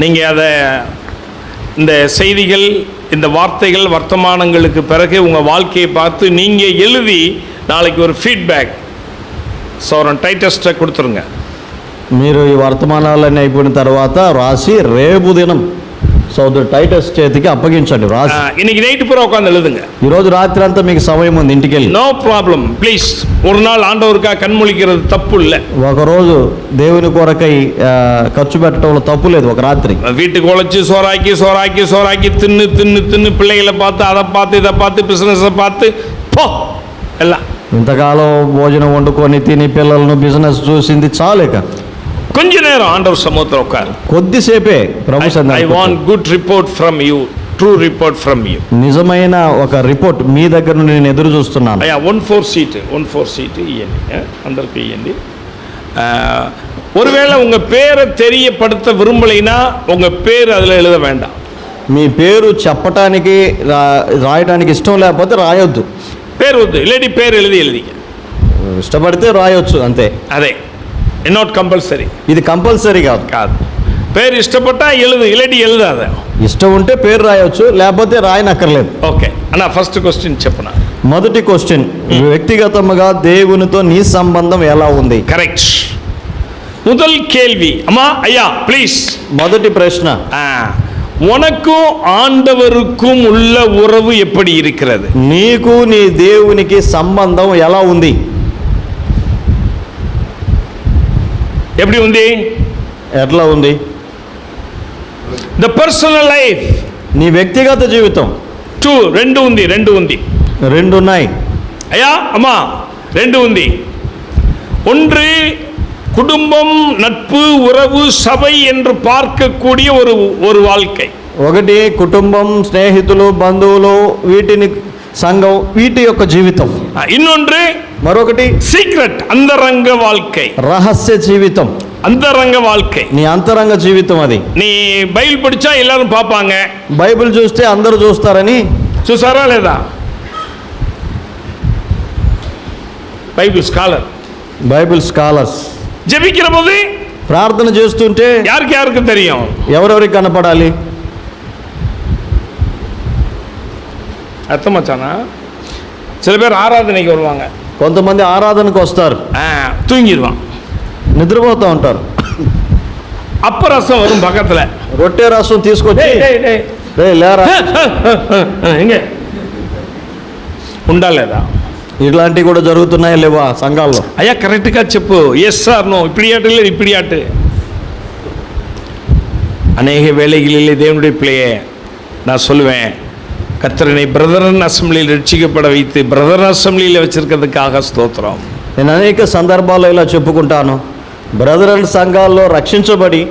Speaker 1: நீங்கள் அதை இந்த செய்திகள், இந்த வார்த்தைகள், வர்த்தமானங்களுக்கு பிறகு உங்கள் வாழ்க்கையை பார்த்து நீங்கள் எழுதி நாளைக்கு ஒரு ஃபீட்பேக் சௌரன் டைட்டஸ்ட்டை கொடுத்துருங்க.
Speaker 2: మీరు ఈ వర్తమానాలన్నీ అయిపోయిన తర్వాత రాసి రేపు దినం సోదరు టైటస్ చేతికి అప్పగించండి. రాసి
Speaker 1: இன்னைக்கு நைட்டு பூரா உட்காந்து எழுதுங்க.
Speaker 2: ఈరోజు రాత్రి అంతా మీకు సమయం ఉంది, ఇంటికి వెళ్ళి.
Speaker 1: No problem, please. ஒரு நாள் ఆండవరుగా కన్ములికిறது తప్పు இல்லை.
Speaker 2: ఒకరోజు దేవుని కొరకై ఖర్చు పెట్టడంలో తప్పు లేదు. ఒక రాత్రి
Speaker 1: வீட்டுக்கு உழைச்சி சோறாக்கி தின்னு பிள்ளைகளை பார்த்து அதை பார்த்து இதை பார்த்து பிசினஸை பார்த்து போ எல்லாம்.
Speaker 2: ఇంతకాలం భోజనం వండుకొని తిని పిల్లలను బిజినెస్ చూసింది చాలేక
Speaker 1: కొంచె నేరం ఆండవర్ సముద్రం ఉక్కారు.
Speaker 2: కొద్దిసేపే ప్రభు సన్నిధిలో.
Speaker 1: I want good report from you, true report from you.
Speaker 2: నిజమైన ఒక రిపోర్ట్ మీ దగ్గర నుండి నేను ఎదురు చూస్తున్నాను.
Speaker 1: 1/4 సీట్ ఇవ్వండి, అందరికి ఇవ్వండి. ஒருவேளை உங்கள் பேரை தெரியப்படுத்த விரும்பலைன்னா உங்கள் பேர் அதில் எழுத வேண்டாம்.
Speaker 2: మీ పేరు చెప్పటానికి రాయడానికి ఇష్టం లేకపోతే రాయొద్దు.
Speaker 1: పేరు వద్దు, ఇలాంటి పేరు எழுதிக்க.
Speaker 2: ఇష్టపడితే రాయొచ్చు అంతే.
Speaker 1: అదే, నాట్ కంపల్సరీ.
Speaker 2: ఇది కంపల్సరీ కాదు.
Speaker 1: పేరు ఇష్టపట్టా எழுது, ఇలాంటి எழுదాத.
Speaker 2: ఇష్టం ఉంటే పేరు రాయొచ్చు, లేకపోతే రాయనక్కర్లేదు.
Speaker 1: ఓకే అన్న, ఫస్ట్ క్వశ్చన్ చెప్పునా.
Speaker 2: మొదటి క్వశ్చన్, వ్యక్తిగతముగా దేవునితో నీ సంబంధం ఎలా ఉంది?
Speaker 1: కరెక్ట్. முதல் கேள்வி. அம்மா ஐயா ப்ளீஸ்.
Speaker 2: మొదటి ప్రశ్న,
Speaker 1: உனக்கும் ஆண்டவருக்கும் உள்ள உறவு எப்படி இருக்கிறது?
Speaker 2: నీకు నీ దేవునికి సంబంధం ఎలా ఉంది?
Speaker 1: எப்படி ఉంది?
Speaker 2: ఎట్లా ఉంది?
Speaker 1: The personal life,
Speaker 2: నీ వ్యక్తిగత జీవితం.
Speaker 1: 2 రెండు ఉంది.
Speaker 2: రెండు ఉన్నాయి.
Speaker 1: ஐயா அம்மா 2 ఉంది. ஒன்று குடும்பம், நட்பு, உறவு, சபை என்று பார்க்கக்கூடிய ஒரு வாழ்க்கை.
Speaker 2: ఒకటి కుటుంబం, స్నేహితులు, బంధువులు, వీటిని సంఘం, వీటి యొక్క జీవితం.
Speaker 1: இன்னொன்று
Speaker 2: మరొకటి
Speaker 1: సీక్రెట్, అంతరంగ வாழ்க்கை,
Speaker 2: రహస్య జీవితం,
Speaker 1: అంతరంగ வாழ்க்கை.
Speaker 2: నీ అంతరంగ జీవితం. అది
Speaker 1: నీ బైబిల్ படிச்சா எல்லாரும் பார்ப்பாங்க.
Speaker 2: బైబిల్ చూస్తే అందరూ చూస్తారని.
Speaker 1: చూసారా లేదా? బైబిల్ స్కాలర్,
Speaker 2: బైబిల్ స్కాలర్స్
Speaker 1: ஜெபிக்கிற போது
Speaker 2: ప్రార్థన చేస్తుంటే
Speaker 1: யாருக்கு தெரியும்?
Speaker 2: ఎవరెవరికి కనపడాలి?
Speaker 1: అర్థమచ్చానా? சில பேர் ஆராதனைக்கு வருவாங்க,
Speaker 2: కొంతమంది ఆరాధనకు వస్తారు,
Speaker 1: தூங்கிடுவான்,
Speaker 2: నిద్రపోతూ ఉంటారు.
Speaker 1: அப்பரசம் வரும் பக்கத்துல,
Speaker 2: రొట్టె రసం తీసుకొచ్చి "రేయ్ లేరా"
Speaker 1: எங்க ఉండా లేదా?
Speaker 2: ఇట్లాంటివి కూడా జరుగుతున్నాయా లేవా సంఘాల్లో?
Speaker 1: అయ్యా కరెక్ట్గా చెప్పు, ఎస్ ఆర్ నో, இப்படி ஆட்டு இல்லை இப்படி ஆட்டு. அநேக வேளைகளிலே தேவனுடைய பிள்ளையே நான் சொல்லுவேன், கர்த்தரனை பிரதரன் அசம்பிளியில் ரட்சிக்கப்பட வைத்து பிரதரன் அசம்பிளியில் வச்சிருக்கிறதுக்காக ஸ்தோத்திரம்.
Speaker 2: నేను అనేక సందర్భాల్లో ఇలా చెప్పుకుంటాను, బ్రదరన్ సంఘాల్లో రక్షించబడి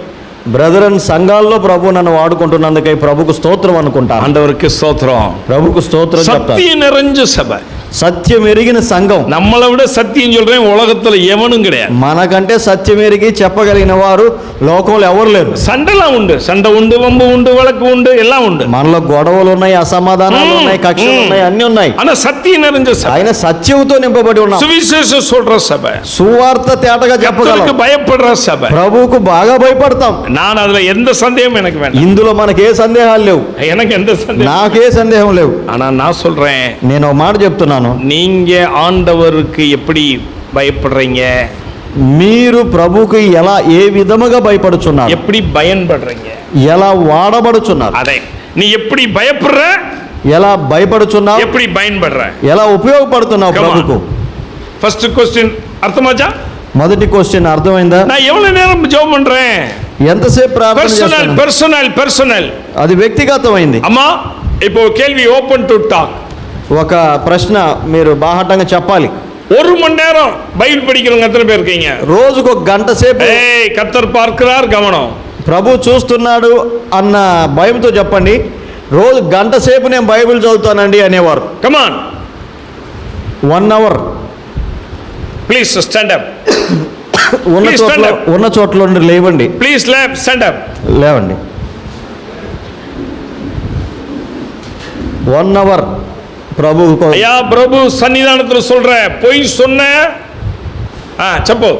Speaker 2: బ్రదరన్ సంఘాల్లో ప్రభు నన్ను వాడుకుంటున్నందుకై ప్రభుకు స్తోత్రం అనుకుంటాను.
Speaker 1: ஆண்டவருக்கு ஸ்தோத்திரம்.
Speaker 2: ప్రభుకు స్తోత్రం చెప్తాను.
Speaker 1: சத்தியம் நிறைஞ்ச சபை,
Speaker 2: సత్యం ఎరిగిన సంఘం.
Speaker 1: நம்மளை விட சத்தியம் சொல்றேன் உலகத்துல எவனும் கிடையாது.
Speaker 2: మనకంటే సత్యం ఎరిగి చెప్పగలిగిన వారు లోకంలో ఎవరు లేరు.
Speaker 1: சண்டைலாம் உண்டு, சண்டை உண்டு, வம்பு உண்டு, வழக்கு உண்டு, எல்லாம் உண்டு.
Speaker 2: మనలో గొడవలు ఉన్నాయి, అసమాధానాలు ఉన్నాయి, కక్షలు ఉన్నాయి, అన్ని ఉన్నాయి.
Speaker 1: ஆனா சத்தியம் நிறைஞ்ச சபை,
Speaker 2: ఆయన సత్యంతో నింపబడి ఉన్నాం.
Speaker 1: சுவிசேஷம் சொல்ற சபை,
Speaker 2: సువార్త తేటగా చెప్పగలం,
Speaker 1: கர்த்தருக்கு பயப்படுற சபை.
Speaker 2: ప్రభువుకు బాగా భయపడతాం.
Speaker 1: நான் அதுல எந்த சந்தேகமும் எனக்கு வேண்டாம்.
Speaker 2: ఇందులో మనకి ఏ సందేహాలు లేవు,
Speaker 1: எனக்கு எந்த சந்தேகம்,
Speaker 2: నాకే సందేహం లేవు.
Speaker 1: ஆனா நான் சொல்றேன்,
Speaker 2: నేను ఒక మాట చెప్తున్నాను,
Speaker 1: நீங்க ஆண்டவருக்கு எப்படி பயப்படுறீங்க,
Speaker 2: మీరు ప్రభువుకి ఎలా ఏ విధముగా భయపడుచున్నారు,
Speaker 1: எப்படி பயன்படுறீங்க,
Speaker 2: ఎలా వాడబడుచున్నారు,
Speaker 1: அதே நீ எப்படி பயப்படுற,
Speaker 2: ఎలా భయపడుచున్నావు,
Speaker 1: எப்படி பயன்படுற.
Speaker 2: ఎలా ఉపయోగపడుతున్నావు
Speaker 1: Come on.
Speaker 2: ప్రభుకు.
Speaker 1: ஃபர்ஸ்ட் கொஸ்டின் அர்த்தமாச்சா?
Speaker 2: మొదటి క్వశ్చన్ అర్థమైందా?
Speaker 1: நான் எவ்வளவு நேரம் ஜெபம் பண்றேன்?
Speaker 2: ఎంతసేపు ప్రార్థన
Speaker 1: பர்சனல்
Speaker 2: చేస్తాను?
Speaker 1: Personal personal.
Speaker 2: అది వ్యక్తిగతమైంది.
Speaker 1: அம்மா இப்போ கேள்வி ஓபன் டு டாக்.
Speaker 2: ఒక ప్రశ్న మీరు బాహటంగా చెప్పాలి.
Speaker 1: 1 மணி நேரம் பைபிள் படிக்கிறவங்க எத்தனை பேர் இருக்கீங்க?
Speaker 2: రోజుకు ఒక గంట సేపు
Speaker 1: ஏய் கர்த்தர் பார்க்கிறார், கவனம்.
Speaker 2: ప్రభు చూస్తున్నాడు అన్న భయంతో చెప్పండి. రోజు గంట సేపు నేను బైబిల్ చదువుతానండి అనేవారు.
Speaker 1: Come on
Speaker 2: 1 hour.
Speaker 1: Please stand up.
Speaker 2: ఉన్న చోట్ల నుండి లేవండి.
Speaker 1: Please stand up.
Speaker 2: లేవండి. 1 అవర్ ప్రభు.
Speaker 1: ஐயா பிரபு சன்னிதானத்துல சொல்ற, பொய் சொன்ன చెప్పు.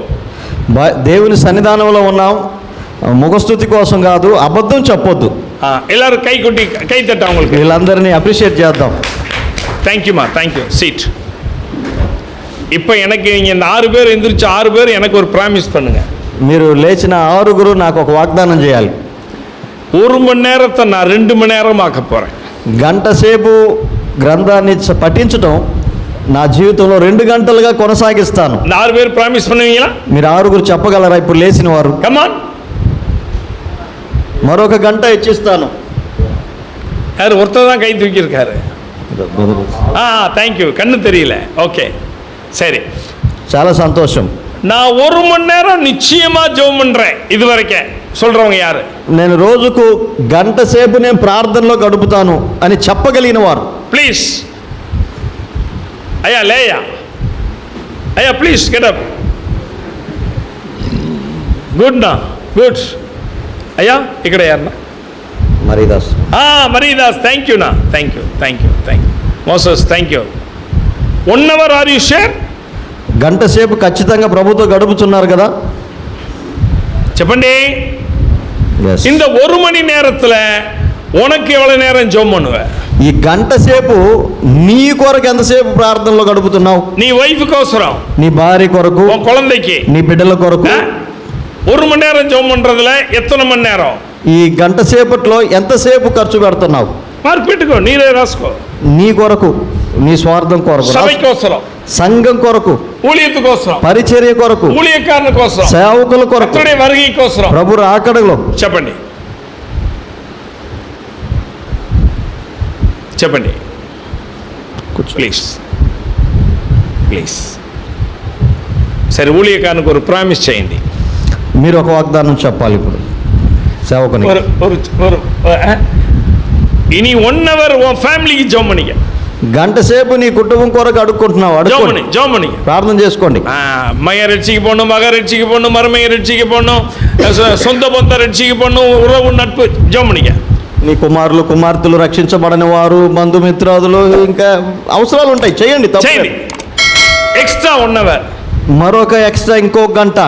Speaker 2: దేవుని సన్నిధానంలో ఉన్నాం, ముఖస్తుతి కోసం కాదు, అబద్ధం చెప్పొద్దు.
Speaker 1: எல்லாரும் கை கொட்டி கை தட்ட அவங்களுக்கு.
Speaker 2: వీళ్ళందరినీ అప్రిషియేట్ చేద్దాం.
Speaker 1: தேங்க்யூமா, தேங்க்யூ. சீட். இப்போ எனக்கு நீங்கள் இந்த 6 பேர் எந்திரிச்சு 6 பேர் எனக்கு ஒரு ப்ராமிஸ் பண்ணுங்க.
Speaker 2: మీరు లేచిన 6గురు నాకు ఒక వాగ్దానం చేయాలి.
Speaker 1: 1 மணி நேரத்தை நான் 2 மணி நேரம் ஆக்க போகிறேன்.
Speaker 2: గంట సేపు గ్రంథాన్ని పఠించడం నా జీవితంలో 2 గంటలుగా కొనసాగిస్తాను.
Speaker 1: இந்த 6 பேர் ப்ராமிஸ் பண்ணுவீங்களா?
Speaker 2: మీరు 6గురు చెప్పగలరా ఇప్పుడు లేచిన వారు?
Speaker 1: கமான்.
Speaker 2: మరొక గంట ఇచ్చిస్తాను.
Speaker 1: யார் ஒருத்தர் தான் கை தூக்கியிருக்காரு. தேங்க்யூ. கண்ணு தெரியல. ஓகே சரி,
Speaker 2: చాలా సంతోషం.
Speaker 1: நான் 1 மணி நேரம் நிச்சயமா ஜெபம் பண்றேன் இது வரைக்கும் சொல்றவங்க யாரு?
Speaker 2: నేను రోజుకు గంట సేపు నేను ప్రార్థనలో గడుపుతాను అని చెప్పగలిగిన వారు
Speaker 1: ప్లీజ్. అయ్యా లేయా, అయ్యా ప్లీజ్ గెట్ అప్. గుడ్ నా గుడ్. అయ్యా ఇక్కడ యారన్నా?
Speaker 2: మరీదాస్.
Speaker 1: మరీదాస్, థ్యాంక్ యూ నా, thank you, thank you, thank you. Moses, thank you. 1 hour are you sure?
Speaker 2: గంట సేపు ఖచ్చితంగా ప్రభుతో గడుపుతున్నారు కదా?
Speaker 1: చెప్పండి. இந்த 1 மணி நேரத்துல உனக்கு எவ்வளவு நேரம் ஜெபம் பண்ணுவ?
Speaker 2: ఈ గంట సేపు నీ కొరకు ఎంతసేపు ప్రార్థనలో గడుపుతున్నావు?
Speaker 1: నీ వైఫ్ కోసరం,
Speaker 2: నీ భార్య కొరకు,
Speaker 1: உன் குழந்தைக்கு,
Speaker 2: నీ బిడ్డల కొరకు.
Speaker 1: 1 மணி நேரம் ஜெபம் பண்றதுல எத்தனை மணி நேரம்?
Speaker 2: ఈ గంట సేపట్లో ఎంతసేపు ఖర్చు పెడుతున్నావు?
Speaker 1: మార్క్ పెట్టుకో, నీరే రాసుకో.
Speaker 2: నీ కొరకు, నీ స్వార్థం కొరకు,
Speaker 1: సభ కోసరం,
Speaker 2: సంఘం కొరకు,
Speaker 1: ஊழியத்து కోసరం,
Speaker 2: పరిచర్య కొరకు,
Speaker 1: ஊழியக்காரన కోసరం,
Speaker 2: సేవకుల కొరకు,
Speaker 1: కర్తరుడి வருகை కోసరం.
Speaker 2: ప్రభు రాకడలో
Speaker 1: చెప్పండి. చెప్పండి ప్లీజ్ ప్లీజ్. సరే, ఊழிయకానికి ఒక ప్రామిస్ చేయండి.
Speaker 2: మీరు ఒక వాగ్దానం చెప్పాలి ఇప్పుడు సేవకుని.
Speaker 1: இனி 1 hour உன் ஃபேமிலிக்கு ஜெபம் பண்ணிக்க.
Speaker 2: గంట సేపు నీ కుటుంబం కొరకు అడుక్కుంటున్నావు, అడుక్కోండి,
Speaker 1: ஜெபம் பண்ணிக்க,
Speaker 2: ప్రార్థన చేసుకోండి.
Speaker 1: மைய ரட்சிக்கு போகணும், மக ரட்சிக்கு போகணும், மருமையை ரட்சிக்கு போகணும், சொந்த பந்த ரட்சிக்கு போகணும், உறவு நட்பு ஜெபம் பண்ணிக்க.
Speaker 2: నీ కుమారులు కుమార్తెలు రక్షించబడని వారు, బంధుమిత్రాదులు, ఇంకా అవసరాలు ఉంటాయి, చేయండి.
Speaker 1: చేయండి. ఎక్స్ట్రా 1 hour,
Speaker 2: మరొక ఎక్స్ట్రా ఇంకో గంట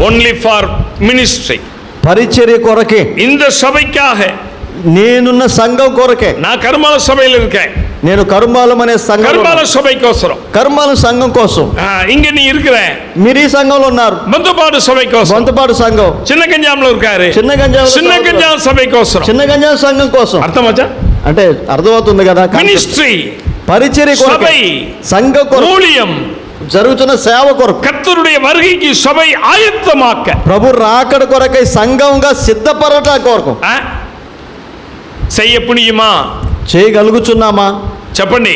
Speaker 1: ఓన్లీ ఫార్ మినిస్ట్రీ,
Speaker 2: పరిచర్య కొరకే,
Speaker 1: இந்த சபைக்காக.
Speaker 2: నేనున్న సంఘం కొరకే.
Speaker 1: நான் கர்மால சபையில் இருக்கேன்.
Speaker 2: నేను కర్మాలం అనే సంఘం,
Speaker 1: கர்மால சபைக்கோசரம்,
Speaker 2: కర్మాల సంఘం కోసం.
Speaker 1: இங்க நீ இருக்கிற,
Speaker 2: మీరు ఈ సంఘంలో ఉన్నారు.
Speaker 1: బంతుపాడు సభైకోసం,
Speaker 2: బంతుపాడు సంఘం,
Speaker 1: చిన్న గంజాంలో இருக்காரு,
Speaker 2: చిన్న
Speaker 1: గంజాం సభైకోసం,
Speaker 2: చిన్న గంజాం సంఘం కోసం.
Speaker 1: అర్థమచ్చా?
Speaker 2: అంటే అర్థమవుతుంది కదా.
Speaker 1: మినిస్ట్రీ,
Speaker 2: పరిచర్య కొరకు,
Speaker 1: సభై,
Speaker 2: సంఘం కొరకు,
Speaker 1: ఊழிయం,
Speaker 2: జరుగుతున్న సేవ కొరకు,
Speaker 1: కర్తరుடைய வருகைக்கு సభை ఆయత్తమాక,
Speaker 2: ప్రభు రాకడ కొరకై సంఘంగా సిద్ధపడట కొరకు
Speaker 1: செய்ய புனியுமா?
Speaker 2: చేయగలుగుచున్నామా?
Speaker 1: చెప్పండి.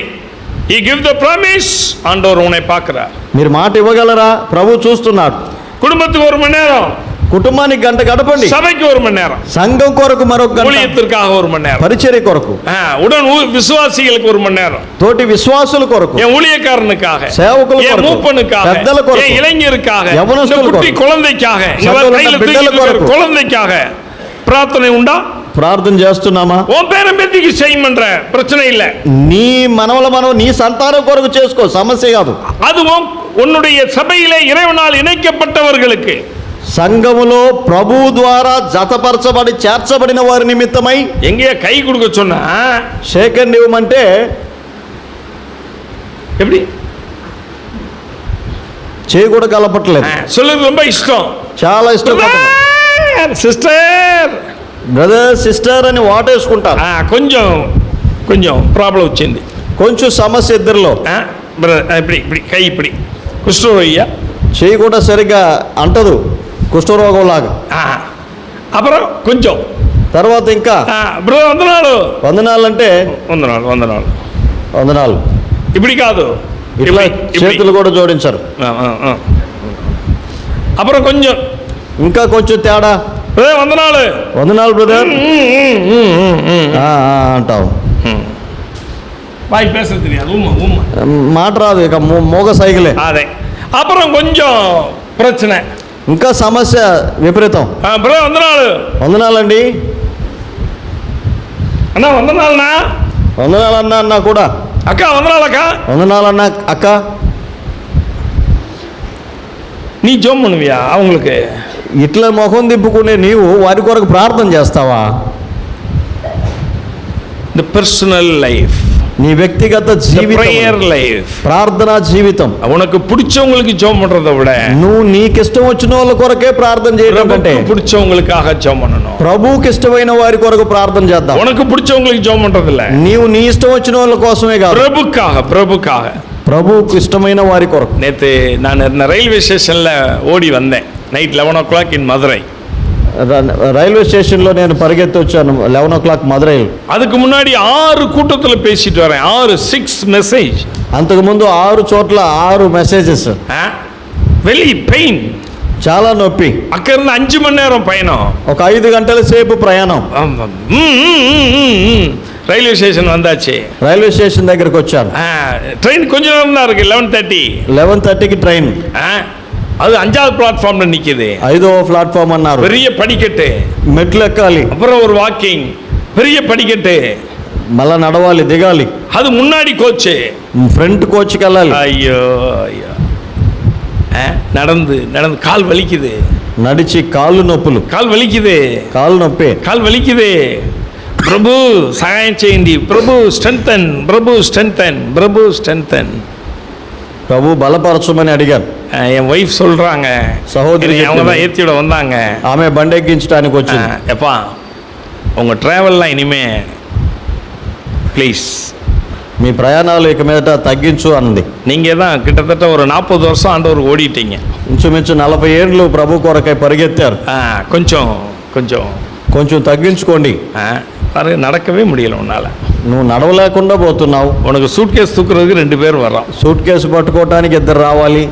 Speaker 1: ఈ గివ్ ద ప్రామిస్, ఆండోర్ உன்னை பார்க்கிறார்.
Speaker 2: మీరు మాట ఇవ్వగలరా? ప్రభు చూస్తున్నాడు.
Speaker 1: కుటుంబத்துக்கு 1 மணி நேரம்,
Speaker 2: కుటుంబానికి గంట గడపండి.
Speaker 1: సభைக்கு 1 மணி நேரம்,
Speaker 2: సంఘం కొరకు మరొక గంట,
Speaker 1: ஊழியத்திற்காக 1 மணி நேரம்,
Speaker 2: పరిచర్య కొరకు,
Speaker 1: உடன் விசுவாசிகளுக்கு 1 மணி நேரம்,
Speaker 2: తోటి విశ్వాసుల కొరకు,
Speaker 1: என் ஊழியக்காரனுக்காக,
Speaker 2: సేవకుల
Speaker 1: என்
Speaker 2: కొరకు,
Speaker 1: மூப்பனுக்காக,
Speaker 2: పెద్దల కొరకు,
Speaker 1: என் இளைஞருக்காக,
Speaker 2: యవనస్తుల
Speaker 1: இந்த குட்டி
Speaker 2: కొరకు,
Speaker 1: குழந்தைக்காக,
Speaker 2: சகோதரன்
Speaker 1: கையில
Speaker 2: బిడ్డల
Speaker 1: தூக்கிட்டு இருக்கிற
Speaker 2: కొరకు
Speaker 1: குழந்தைக்காக பிரார்த்தனை உண்டா?
Speaker 2: ప్రార్థన చేస్తున్నామా?
Speaker 1: உன் பேரன் பேத்திக்கு செய்யமன்ற பிரச்சனை இல்ல.
Speaker 2: నీ మనవల నీ సంతానం కొరకు చేసుకో, సమస్య కాదు.
Speaker 1: அதுவும் உன்னுடைய சபையிலே இறைவனால் இணைக்கப்பட்டவர்களுக்கு,
Speaker 2: సంఘములో ప్రభు ద్వారా జతపరచబడి చేర్చబడిన వారి నిమిత్తమై.
Speaker 1: எங்கேயா கை கொடுக்க சொன்னா
Speaker 2: షేకండ్ ఇవ్వమంటే
Speaker 1: எப்படி
Speaker 2: చేయి కూడా కలపట్లేదు.
Speaker 1: சொல்லுறது ரொம்ப ఇష్టం,
Speaker 2: చాలా ఇష్టం.
Speaker 1: సిస్టర్,
Speaker 2: బ్రదర్, సిస్టర్ అని వాటేసుకుంటారు.
Speaker 1: కొంచెం కొంచెం ప్రాబ్లం వచ్చింది,
Speaker 2: కొంచెం సమస్య ఇద్దరిలో.
Speaker 1: இப்படி இப்படி கை இப்படி குஷ்டரோகியா,
Speaker 2: చేయి కూడా సరిగ్గా అంటదు, కుష్ఠరోగం లాగా.
Speaker 1: அப்புறம் కొంచెం
Speaker 2: తర్వాత ఇంకా
Speaker 1: బ్రో వందనాలు,
Speaker 2: వందనాలు అంటే
Speaker 1: వందనాలు వందనాలు
Speaker 2: వందనాలు
Speaker 1: இப்படி కాదు,
Speaker 2: ఇట్లా చేతులు కూడా జోడించారు.
Speaker 1: அப்புறம் కొంచెం
Speaker 2: ఇంకా కొంచెం తేడా,
Speaker 1: వందనాలు
Speaker 2: వందనాలు బ్రదర్ అంటావు.
Speaker 1: வாய் பேச தெரியாது,
Speaker 2: మాట రాదు, ఇక మోగ సైకిలే.
Speaker 1: అదే. அப்புறம் కొంచెం ప్రశ్న,
Speaker 2: ఇంకా సమస్య విపరీతం.
Speaker 1: బ్రో వందనాలు,
Speaker 2: వందనాలండి
Speaker 1: అన్నా, వందనాలన్నా,
Speaker 2: వందనాలన్నా అన్నా కూడా,
Speaker 1: అక్క వందనాలక్క,
Speaker 2: వందనాలన్నా అక్క.
Speaker 1: நீ ஜெபம் பண்ணுவியா அவங்களுக்கு?
Speaker 2: ఇట్లా ముఖం తిప్పుకునే నీవు వారి కొరకు ప్రార్థన చేస్తావా?
Speaker 1: ది పర్సనల్ లైఫ్,
Speaker 2: నీ వ్యక్తిగత జీవితం,
Speaker 1: ప్రేయర్ లైఫ్,
Speaker 2: ప్రార్థనా జీవితం.
Speaker 1: உனக்கு பிடிச்சவங்களுக்கு ஜெபம் பண்றதை விட
Speaker 2: నువ్వు నీకు ఇష్టం వచ్చిన వాళ్ళ కొరకే ప్రార్థన చేయడం కంటే
Speaker 1: பிடிச்சவங்களுக்காக ஜெபம் பண்ணணும்.
Speaker 2: ప్రభువుకి ఇష్టమైన వారి కొరకు ప్రార్థన చేద్దాం.
Speaker 1: உனக்கு பிடிச்சவங்களுக்கு ஜெபம் பண்றது இல்ல,
Speaker 2: నీవు నీ ఇష్టం వచ్చిన వాళ్ళ కోసమే కాదు,
Speaker 1: பிரபுக்காக
Speaker 2: ప్రభువుకు ఇష్టమైన వారి కొరకు.
Speaker 1: நேற்று நான் ரயில்வே ஸ்டேஷன்ல ஓடி வந்தேன், night 11 o'clock in Madurai.
Speaker 2: Railway స్టేషన్లో నేను పరిగెత్తి వచ్చాను 11 o'clock మదురై.
Speaker 1: அதுக்கு முன்னாடி 6 கூட்டத்தில் பேசிட்டு வரேன், 6 மெசேஜ்.
Speaker 2: అంతకుముందు 6 చోట్ల 6 మెసేజెస్.
Speaker 1: வெளி பெயின்,
Speaker 2: చాలా నొప్పి.
Speaker 1: అక్కడ இருந்து 5 மணி நேரம் பயணம்,
Speaker 2: ఒక 5 గంటల సేపు ప్రయాణం.
Speaker 1: రైల్వే స్టేషన్ வந்தாச்சு,
Speaker 2: రైల్వే స్టేషన్ దగ్గరికి వచ్చాను.
Speaker 1: ட்ரெயின் கொஞ்ச நேரம் தான் இருக்கு,
Speaker 2: 11:30కి ట్రైన్.
Speaker 1: அது 5வது பிளாட்ஃபார்ம்ல நிக்குது,
Speaker 2: 5వ ప్లాట్ఫామ్ అన్నారు.
Speaker 1: பெரிய படிக்கட்டு,
Speaker 2: మెట్లు ఎక్కాలి,
Speaker 1: அப்புறம் ஒரு வாக்கிங், பெரிய படிக்கட்டு,
Speaker 2: మళ్ళా నడవాలి, దిగాలి.
Speaker 1: அது முன்னாடி கோச்சு,
Speaker 2: ఫ్రంట్ కోచ్కి వెళ్ళాలి.
Speaker 1: ஐயோ ஐயோ, நடந்து நடந்து கால் வலிக்குது,
Speaker 2: నడిచి కాళ్ళు నొప్పులు,
Speaker 1: కాల్ వలికిదే,
Speaker 2: కాళ్ళు నొప్పి,
Speaker 1: కాల్ వలికిదే. ప్రభు సహాయం చేయండి, ప్రభు స్ట్రెంగ్తన్, ప్రభు స్ట్రెంగ్తన్, ప్రభు స్ట్రెంగ్తన్.
Speaker 2: ప్రభు బలపరచమని అడిగాను.
Speaker 1: என் ஒய்ஃப் சொல்றாங்க,
Speaker 2: సహోదరి
Speaker 1: அவங்க தான் ஏத்தி விட வந்தாங்க,
Speaker 2: ఆమె బండెక్కించడానికి వచ్చింది.
Speaker 1: எப்பா உங்க டிராவல்லாம் இனிமே ப்ளீஸ்
Speaker 2: మీ ప్రయాణాలు ఇక మీదట తగ్గించు అన్నది.
Speaker 1: நீங்கள் தான் கிட்டத்தட்ட ஒரு 40 வருஷம் ஆண்டவர் ஓடிட்டீங்க,
Speaker 2: ఇంచుమించు 40 ఏళ్ళు ప్రభు కొరకై పరిగెత్తారు.
Speaker 1: கொஞ்சம் கொஞ்சம்
Speaker 2: కొంచెం తగ్గించుకోండి.
Speaker 1: பாருங்க, நடக்கவே முடியல உன்னால.
Speaker 2: నువ్వు నడవలేకుండా పోతున్నావు.
Speaker 1: உனக்கு சூட்கேஸ் தூக்குறதுக்கு 2 பேர் வர்றான்.
Speaker 2: సూట్ కేసు పట్టుకోవటానికి 2 రావాలి.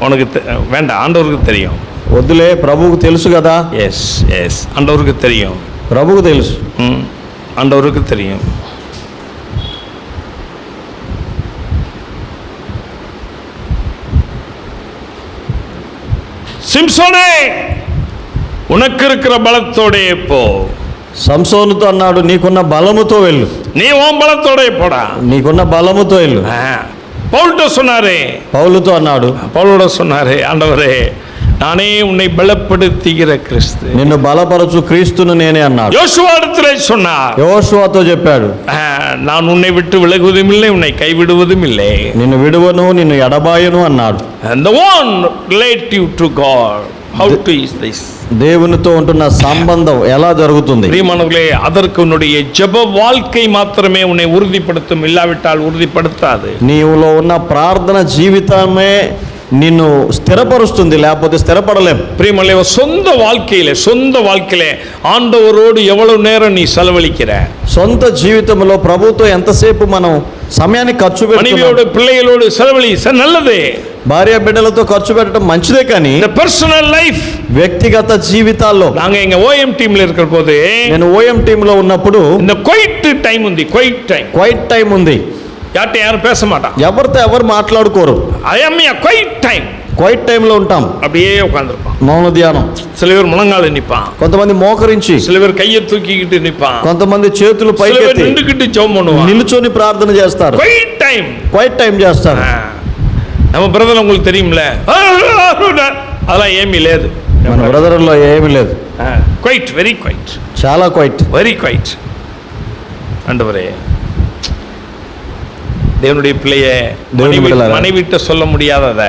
Speaker 1: உனக்கு வேண்டாம், ஆண்டவருக்கு தெரியும்.
Speaker 2: వద్దులే, ప్రభువుకు తెలుసు కదా.
Speaker 1: எஸ் எஸ், ஆண்டவருக்கு தெரியும்.
Speaker 2: ప్రభువుకు తెలుసు.
Speaker 1: ஆண்டவருக்கு தெரியும். சிம்சோனே, உனக்கு இருக்கிற பலத்தோடே போ.
Speaker 2: సంసోనుతో అన్నాడు, నీకున్న బలముతో వెళ్ళు.
Speaker 1: நீ உன் பலத்தோடே போடா.
Speaker 2: నీకున్న బలముతో వెళ్ళు.
Speaker 1: பவுல்ட்ட சொன்னாரே,
Speaker 2: పౌలుతో అన్నాడు,
Speaker 1: பவுலோட சொன்னாரே, ஆண்டவரே நானே உன்னை பலப்படுத்துகிற கிறிஸ்து,
Speaker 2: నిన్ను బలపరచు క్రీస్తును నేనే అన్నాడు.
Speaker 1: யோசுவாவிடத்திலே சொன்னார்,
Speaker 2: యోషువతో చెప్పాడు,
Speaker 1: நான் உன்னை விட்டு விலகுவதும் இல்லை, உன்னை கைவிடுவதும் இல்லை,
Speaker 2: నిన్ను విడువను, నిన్ను ఎడబాయను అన్నాడు.
Speaker 1: And the one relative to God, how to is this?
Speaker 2: దేవునితో ఉంటున్న సంబంధం ఎలా జరుగుతుంది?
Speaker 1: பிரியமானவர்களே, அதற்கு உன்னுடைய ஜெப வாழ்க்கை மாத்திரமே உன்னை உறுதிப்படுத்தும், இல்லாவிட்டால் உறுதிப்படுத்தாது.
Speaker 2: నీవులో ఉన్న ప్రార్థన జీవితమే నిన్ను స్థిరపరుస్తుంది, లేకపోతే స్థిరపడలేం.
Speaker 1: பிரியமானவர்களே, சொந்த வாழ்க்கையிலே ஆண்டவரோடு எவ்வளவு நேரம் நீ செலவழிக்கிற?
Speaker 2: సొంత జీవితంలో ప్రభుతో ఎంతసేపు మనం సమయాన్ని ఖర్చు
Speaker 1: மனைவியோடு
Speaker 2: పెడుతున్నాం?
Speaker 1: பிள்ளைகளோடு செலவழி நல்லது.
Speaker 2: భార్య బిడ్డలతో ఖర్చు పెట్టడం మంచిదే, కానీ
Speaker 1: இந்த பர்சனல் லைஃப்,
Speaker 2: వ్యక్తిగత జీవితాల్లో,
Speaker 1: நாங்க எங்க ஓஎம் டீம்ல இருக்கிற போது
Speaker 2: నేను ఓఎం టీంలో ఉన్నప్పుడు
Speaker 1: இந்த குவைட் டைம் ఉంది, குவைட் டைம்,
Speaker 2: క్వైట్ టైం ఉంది.
Speaker 1: யார்ட்ட யாரும் பேச மாட்டான்,
Speaker 2: ఎవరితో ఎవరు మాట్లాడుకోరు.
Speaker 1: ஐஎம்யா குவைட் டைம்,
Speaker 2: క్వైట్ టైంలో ఉంటాం.
Speaker 1: அப்படியே உட்கார்ந்துருப்பான்.
Speaker 2: మౌన ధ్యానం.
Speaker 1: சில பேர் முழங்கால நிப்பான்,
Speaker 2: కొంతమంది మోకరించి,
Speaker 1: சில பேர் கையை தூக்கிக்கிட்டு நிப்பான்,
Speaker 2: కొంతమంది చేతులు
Speaker 1: சில பேர்
Speaker 2: పైకెత్తి
Speaker 1: நின்றுக்கிட்டு ஜெபம் பண்ணுவான்.
Speaker 2: నిలుచొని ప్రార్థన చేస్తారు.
Speaker 1: குவைட் டைம்,
Speaker 2: క్వైట్ టైం చేస్తారు.
Speaker 1: நம்ம பிரதர் உங்களுக்கு தெரியும்ல, அதெல்லாம் ஏமி లేదు.
Speaker 2: మన బ్రదర్లో ఏమీ లేదు,
Speaker 1: குவைட், வெரி குவைட்,
Speaker 2: చాలా క్వైట్.
Speaker 1: Very quiet. ஆண்டவரே, தேவனுடைய பிள்ளையே,
Speaker 2: தேவனுடைய பிள்ளைகளே,
Speaker 1: மனைவிட்ட சொல்ல முடியாதத,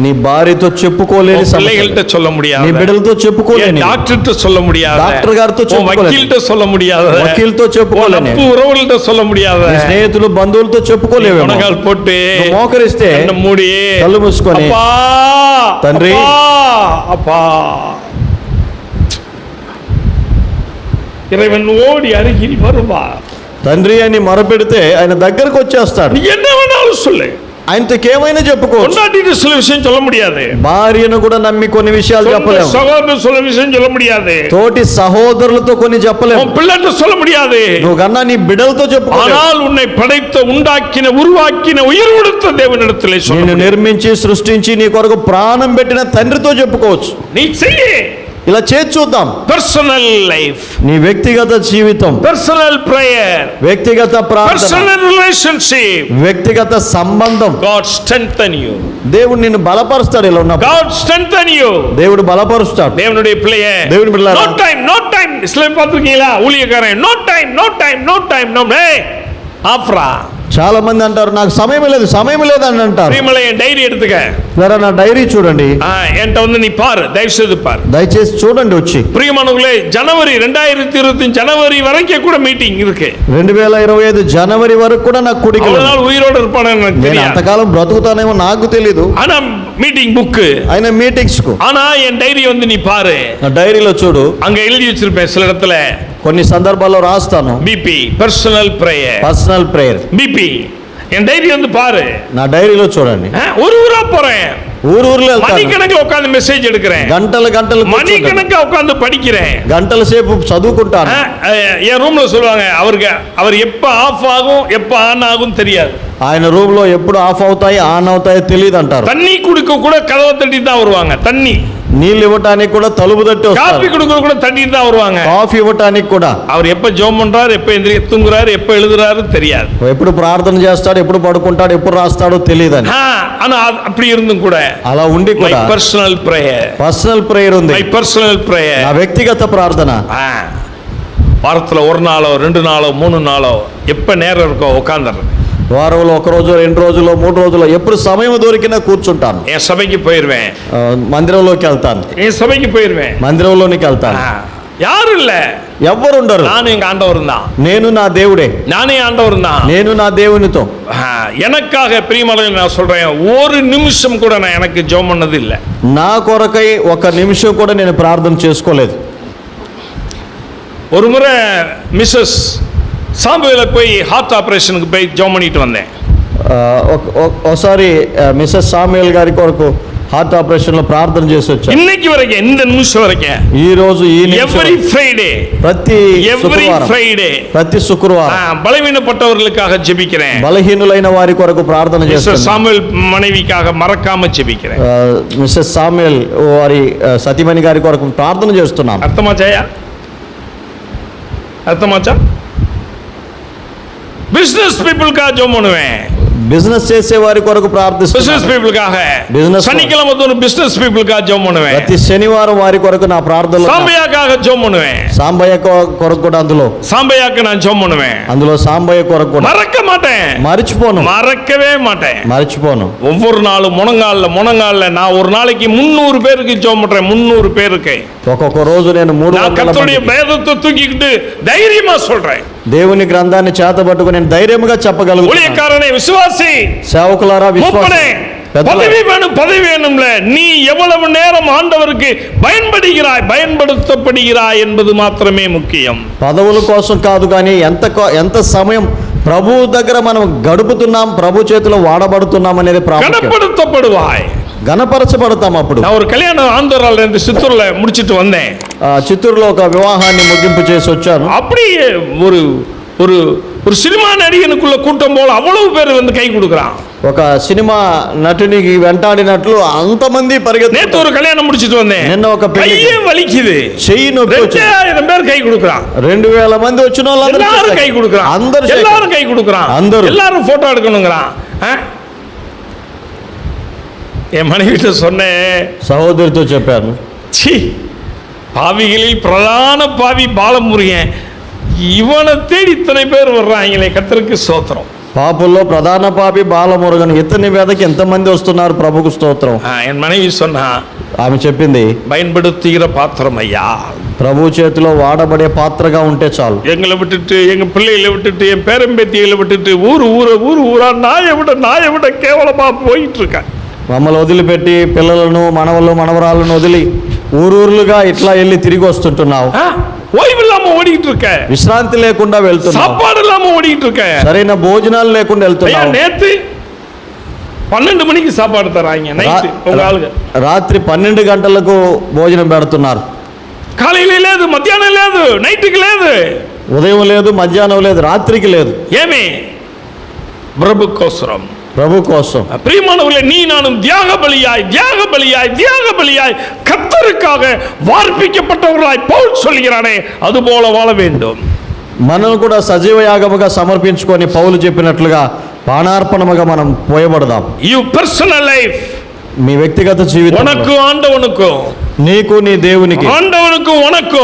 Speaker 2: నీ భార్యతో చెప్పుకోలేని సమస్యలు,
Speaker 1: பிள்ளைகள்கிட்ட சொல்ல முடியாத,
Speaker 2: నీ బిడ్డలతో చెప్పుకోలేని,
Speaker 1: டாக்டர்கிட்ட சொல்ல முடியாத,
Speaker 2: డాక్టర్ గారితో చెప్పుకోలేని,
Speaker 1: வக்கீல்கிட்ட சொல்ல முடியாத,
Speaker 2: వకీల్తో చెప్పుకోలేని,
Speaker 1: அப்பு உறவுகள்கிட்ட சொல்ல முடியாத,
Speaker 2: నీ స్నేహితులు బంధువులతో చెప్పుకోలేవు.
Speaker 1: முழங்கால் போட்டு
Speaker 2: మోకరిస్తే
Speaker 1: கண்ணை மூடி
Speaker 2: కళ్ళు మూసుకొని,
Speaker 1: அப்பா
Speaker 2: తండ్రి,
Speaker 1: அப்பா, இறைவன் ஓடி அருகில் வருவா.
Speaker 2: తండ్రి అని మొరపెడితే ఆయన దగ్గరకు వచ్చేస్తాడు.
Speaker 1: நீ என்ன வேணாலும் சொல்லு,
Speaker 2: ఆయనతో ఏమైనా చెప్పుకోవచ్చు.
Speaker 1: பொண்டாட்டிட்டு சில விஷயம் சொல்ல முடியாது,
Speaker 2: భార్యను కూడా నమ్మి కొన్ని విషయాలు చెప్పలేము,
Speaker 1: சகோதரன் சில விஷயம் சொல்ல முடியாது,
Speaker 2: తోటి సహోదరులతో కొన్ని చెప్పలేము,
Speaker 1: உன் பிள்ளைகிட்ட சொல்ல முடியாது.
Speaker 2: నువ్వు కన్నా నీ బిడ్డలతో చెప్పుకోలేవు.
Speaker 1: ஆனால் உன்னை படைத்த, உண்டாக்கின, உருவாக்கின, உயிர் கொடுத்த தேவனிடத்திலே சொல்ல
Speaker 2: నిన్ను
Speaker 1: முடியும்.
Speaker 2: నిర్మించి సృష్టించి నీ కొరకు ప్రాణం పెట్టిన తండ్రితో చెప్పుకోవచ్చు.
Speaker 1: நீ செய்ய
Speaker 2: ఇలా చేసి చూద్దాం.
Speaker 1: పర్సనల్ లైఫ్,
Speaker 2: నీ వ్యక్తిగత జీవితం,
Speaker 1: పర్సనల్ ప్రేయర్,
Speaker 2: వ్యక్తిగత ప్రార్థన,
Speaker 1: పర్సనల్ రిలేషన్షిప్,
Speaker 2: వ్యక్తిగత సంబంధం.
Speaker 1: గాడ్ స్ట్రెంగ్తన్ యు,
Speaker 2: దేవుడు నిన్ను బలపరుస్తాడు. ఇలా ఉన్నప్పుడు
Speaker 1: గాడ్ స్ట్రెంగ్తన్ యు,
Speaker 2: దేవుడు బలపరుస్తాడు.
Speaker 1: தேவனுடைய பிள்ளையே,
Speaker 2: దేవుని బిడ్డలారా,
Speaker 1: நோ டைம் இஸ்லாம் பாத்துக்கீங்களா? ஊழியக்காரன் நோ டைம், ஏய் ஆஃப்ரா.
Speaker 2: చాలా మంది అంటారు, నాకు సమయం లేదు అని అంటారు.
Speaker 1: ప్రియమల என் டைரி எடுத்துக்க,
Speaker 2: వేరే నా డైరీ చూడండి,
Speaker 1: என்கிட்ட வந்து நீ பாரு, தயவு செய்து பாரு,
Speaker 2: దయచేసి చూడండి వచ్చి.
Speaker 1: பிரியமானவர்களே, ஜனவரி 2025 ஜனவரி வரைக்கும் கூட மீட்டிங் இருக்கு.
Speaker 2: 2025 జనవరి వరకు కూడా నాకు కుడికి
Speaker 1: அவ்வளவு நாள் உயிரோடு இருப்பானு எனக்கு
Speaker 2: నేను
Speaker 1: தெரியாது,
Speaker 2: అంతకాలం బ్రతుకుతానేమో నాకు తెలీదు.
Speaker 1: ஆனா மீட்டிங் புக்கு,
Speaker 2: ఆయన మీటింగ్స్ కు
Speaker 1: ஆனா என் டைரி வந்து நீ பாரு,
Speaker 2: నా డైరీలో చూడు.
Speaker 1: அங்க எழுதி வச்சிருப்பேன் சில இடத்துல,
Speaker 2: కొన్ని సందర్భాల్లో రాస్తాను,
Speaker 1: PP, personal prayer,
Speaker 2: personal prayer.
Speaker 1: PP. என் டைரி வந்து பாரு,
Speaker 2: నా డైరీలో చూడండి.
Speaker 1: ஒரு ஊரா போறேன்,
Speaker 2: ఊరు వెళ్తాను,
Speaker 1: மணிக்கணக்கில் உட்கார்ந்து மெசேஜ் எடுக்கிறேன்,
Speaker 2: గంటలు కూర్చుంటాను.
Speaker 1: மணிக்கணக்கா உட்கார்ந்து படிக்கிறேன்,
Speaker 2: గంటల సేపు చదువుకుంటాను.
Speaker 1: என் ரூம்ல சொல்லுவாங்க, அவர் எப்ப ஆஃப் ஆகும் எப்ப ஆன் ஆகும் தெரியாது,
Speaker 2: ఆయన రూమ్ లో ఎప్పుడు ఆఫ్ అవుతాయి ఆన్ అవుతాయో తెలియదు అంటారు.
Speaker 1: தண்ணி குடிக்க கூட கதவை தட்டி தான் வருவாங்க, தண்ணி,
Speaker 2: నీళ్ళు ఇవ్వటానికి కూడా తలుపు తట్టి
Speaker 1: காபி
Speaker 2: వస్తారు,
Speaker 1: குடுக்க கூட தட்டி தான் வருவாங்க.
Speaker 2: కాఫీ ఇవ్వటానికి కూడా.
Speaker 1: அவர் எப்ப ஜெபம் பண்றாரு, எப்ப தூங்குறாரு, எப்ப எழுதுறாரு தெரியாது,
Speaker 2: ఎప్పుడు ప్రార్థన చేస్తాడు, ఎప్పుడు పడుకుంటాడు, ఎప్పుడు రాస్తాడో తెలియదని.
Speaker 1: ஆனா அப்படி இருந்தும் கூட
Speaker 2: అలా ఉండి
Speaker 1: my
Speaker 2: కూడా
Speaker 1: personal prayer,
Speaker 2: పర్సనల్ ప్రేయర్ ఉంది,
Speaker 1: my personal prayer.
Speaker 2: నా వ్యక్తిగత ప్రార్థన.
Speaker 1: வாரத்துல ஒரு நாளோ 2 நாளோ 3 நாளோ எப்ப நேரம் இருக்கோ உட்கார்ந்துறது.
Speaker 2: వారంలో 1 రోజు 2 రోజులు 3 రోజులు ఎప్పుడు సమయం దొరికినా కూర్చుంటాను.
Speaker 1: என் సభకి போயிருவேன்,
Speaker 2: మందిరంలోకి వెళ్తాను,
Speaker 1: என் సభకి போயிருவேன்,
Speaker 2: మందిరంలోనికి వెళ్తాను.
Speaker 1: யாரும் இல்ல,
Speaker 2: ఎవ్వరు ఉండరు,
Speaker 1: நானும் எங்க ஆண்டவரும் தான்,
Speaker 2: నేను నా దేవుడే,
Speaker 1: நானே ஆண்டவரும் தான்.
Speaker 2: నేను నా దేవునితో.
Speaker 1: எனக்காக பிரியமானவர்களே நான் சொல்றேன், ஒரு நிமிஷம் கூட நான் எனக்கு ஜெபம் பண்ணது இல்ல.
Speaker 2: నా కొరకై 1 నిమిషం కూడా నేను ప్రార్థన చేసుకోలేదు.
Speaker 1: ஒரு முறை மிஸ்ஸஸ் சாம்புவேல போய் ஹார்ட் ஆபரேஷனுக்கு போய் ஜெபம் பண்ணிட்டு வந்தேன்.
Speaker 2: ఒకసారి మిస్సెస్ సామ్యుయల్ గారి కొరకు హార్ట్ ఆపరేషన్ లో ప్రార్థన చేసి వచ్చాను.
Speaker 1: இன்னைக்கு வரைக்கும் இந்த நிமிஷம் வரைக்கும்
Speaker 2: ఈ రోజు ఈ
Speaker 1: ఎవ్రీ ఫ్రైడే
Speaker 2: ప్రతి శుక్రవారం
Speaker 1: பலவீனப்பட்டவர்களுக்காக ஜெபிக்கிறேன்.
Speaker 2: బలహీనులైన వారి కొరకు ప్రార్థన చేస్తాను.
Speaker 1: సాముయేల్ మனைవిக்காக మరకామ జెబిக்கிறேன்.
Speaker 2: మిస్సెస్ సామ్యుయల్ వారి సతీమణి గారి కొరకు ప్రార్థన చేస్తున్నాను.
Speaker 1: అర్థమాచాయా? అర్థమాచా? బిజినెస్ పీపుల్ కా జో మనమే
Speaker 2: బిజినెస్ చేసే వారి కొరకు ప్రార్థిస్తున్నాను.
Speaker 1: బిజినెస్ పీపుల్ కా హై శనికిలమ దోను బిజినెస్ పీపుల్ కా జో మనమే
Speaker 2: ప్రతి శనివారం వారి కొరకు నా ప్రార్థనలు.
Speaker 1: సాంబయ్యకాக జో మనమే సాంబయ్య
Speaker 2: కొరకు కూడా
Speaker 1: సాంబయ్యకు నా జో మనమే
Speaker 2: సాంబయ్య కొరకు కూడా
Speaker 1: మరக்க மாட்டேன். மறக்கவே மாட்டேன்.
Speaker 2: மறச்சுపోను.
Speaker 1: ஒவ்வொரு நாளும் முனங்கால்ல நான் ஒரு நாளைக்கு 300 பேருக்கு ஜெபம் பண்றேன். 300 பேருக்கு
Speaker 2: ఒక్కొక్క రోజు నేను 300
Speaker 1: கர்த்தருடைய வேதத்தை தூக்கிக்கிட்டு தைரியமா சொல்றேன்.
Speaker 2: దేవుని గ్రంథాన్ని చేతబట్టుకుని నేను ధైర్యంగా చెప్పగలను.
Speaker 1: ஊழியக்காரனே விசுவாசி
Speaker 2: సేవకులారా విశ్వాసి
Speaker 1: பதவி வேணும்ல, நீ எவ்வளவு நேரம் ஆண்டவருக்கு பயன்படுத்தப்படுகிறாய் என்பது மாத்திரமே முக்கியம்.
Speaker 2: పదవుల కోసం కాదు కానీ ఎంత సమయం ప్రభు దగ్గర మనం గడుపుతున్నాం, ప్రభు చేతిలో వాడబడుతున్నాం అనేది
Speaker 1: கனப்படுத்தப்படுவாய்,
Speaker 2: గణపరచబడతాం. అప్పుడు
Speaker 1: நான் ஒரு கல்யாணம் ஆந்திரால இருந்து சித்தூர்ல முடிச்சிட்டு வந்தேன்.
Speaker 2: చిత్తూరులో ఒక వివాహాన్ని ముగింపు చేసి వచ్చాను.
Speaker 1: அப்படியே ஒரு ஒரு ஒரு சினிமா நடிகனுக்குள்ள கூட்டம் போல அவ்வளவு பேர் வந்து கை கொடுக்குறான்.
Speaker 2: ఒక సినిమా నటునికి వెంటాడినట్లు అంతమంది పరిగెత్తుతారు.
Speaker 1: நேத்து ஒரு கல்யாணம் முடிச்சிட்டு வந்தேன்.
Speaker 2: నిన్న ఒక
Speaker 1: கையே வலிக்குது,
Speaker 2: చెయ్యి నొప్పి వచ్చింది.
Speaker 1: 2000 பேர் కై கொடுக்குறான்.
Speaker 2: 2000 మంది వచ్చిన వాళ్ళందరూ
Speaker 1: எல்லாரும் கை கொடுக்குறான். எல்லாரும் கை கொடுக்குறான். எல்லாரும் போட்டோ எடுக்கணும்ங்கறான். என் மனைவிட்ட சொன்னேன்,
Speaker 2: సహోదరితో చెప్పాను,
Speaker 1: சி பாவிகளில் பிரதான பாவி பாலமுருகன், இவனை தேடி இத்தனை பேர் வர்றாங்களே, கர்த்தருக்கு ஸ்தோத்திரம்.
Speaker 2: పాపుల్లో ప్రధాన పాపి బాలమురుగన్, ఇతని మీదకి ఎంతమంది వస్తున్నారు, ప్రభుకు స్తోత్రం.
Speaker 1: என் மனைவி சொன்னா,
Speaker 2: ఆమె చెప్పింది,
Speaker 1: பயன்படுத்துகிற பாத்திரம் ஐயா,
Speaker 2: ప్రభు చేతిలో వాడబడే పాత్రగా ఉంటే చాలు.
Speaker 1: எங்களை விட்டுட்டு, எங்க பிள்ளைகளை விட்டுட்டு, என் பேரம்பேத்திகளை விட்டுட்டு ஊரா நாயை விட கேவலமா போயிட்டு இருக்கேன்.
Speaker 2: మమ్మల్ని వదిలిపెట్టి పిల్లలను మనవరాలను వదిలి ఊరూరులుగా ఇట్లా వెళ్ళి తిరిగి వస్తుంటున్నావు.
Speaker 1: ஓய்வில்லாம ஓடிட்டு இருக்க,
Speaker 2: విశ్రాంతి లేకుండా వెళ్తున్నావు,
Speaker 1: சாப்பாடு இல்லாம ஓடிட்டு இருக்க,
Speaker 2: సరైన భోజనాలు లేకుండా వెళ్తున్నావు.
Speaker 1: நேத்து 12 மணிக்கு சாப்பாடு தராங்க, நைட் உங்க ஆளுங்க
Speaker 2: రాత్రి 12 గంటలకు భోజనం పెడుతున్నారు.
Speaker 1: కాலையில లేదు, మధ్యాహ్నం లేదు, నైట్కి లేదు,
Speaker 2: ఉదయం లేదు, మధ్యాహ్నం లేదు, రాత్రికి లేదు.
Speaker 1: ఏమి? ప్రభు కోసం. பிரியமானவர்களே, நீ நானும் தியாக பலியாய் கர்த்தருக்காக வார்ப்பிக்கப்பட்டவர்களாய் பவுல் சொல்கிறானே, அதுபோல வாழ வேண்டும்.
Speaker 2: మనల్ని కూడా సజీవ యాగముగా సమర్పించుకొని పౌలు చెప్పినట్లుగా పానార్పణముగా మనం పోయబడదాం.
Speaker 1: యు పర్సనల్ లైఫ్,
Speaker 2: మీ వ్యక్తిగత జీవితం,
Speaker 1: ఉనకు ఆండవనుకు,
Speaker 2: నీకు నీ దేవునికి,
Speaker 1: ఆండవనుకు ఉనకు,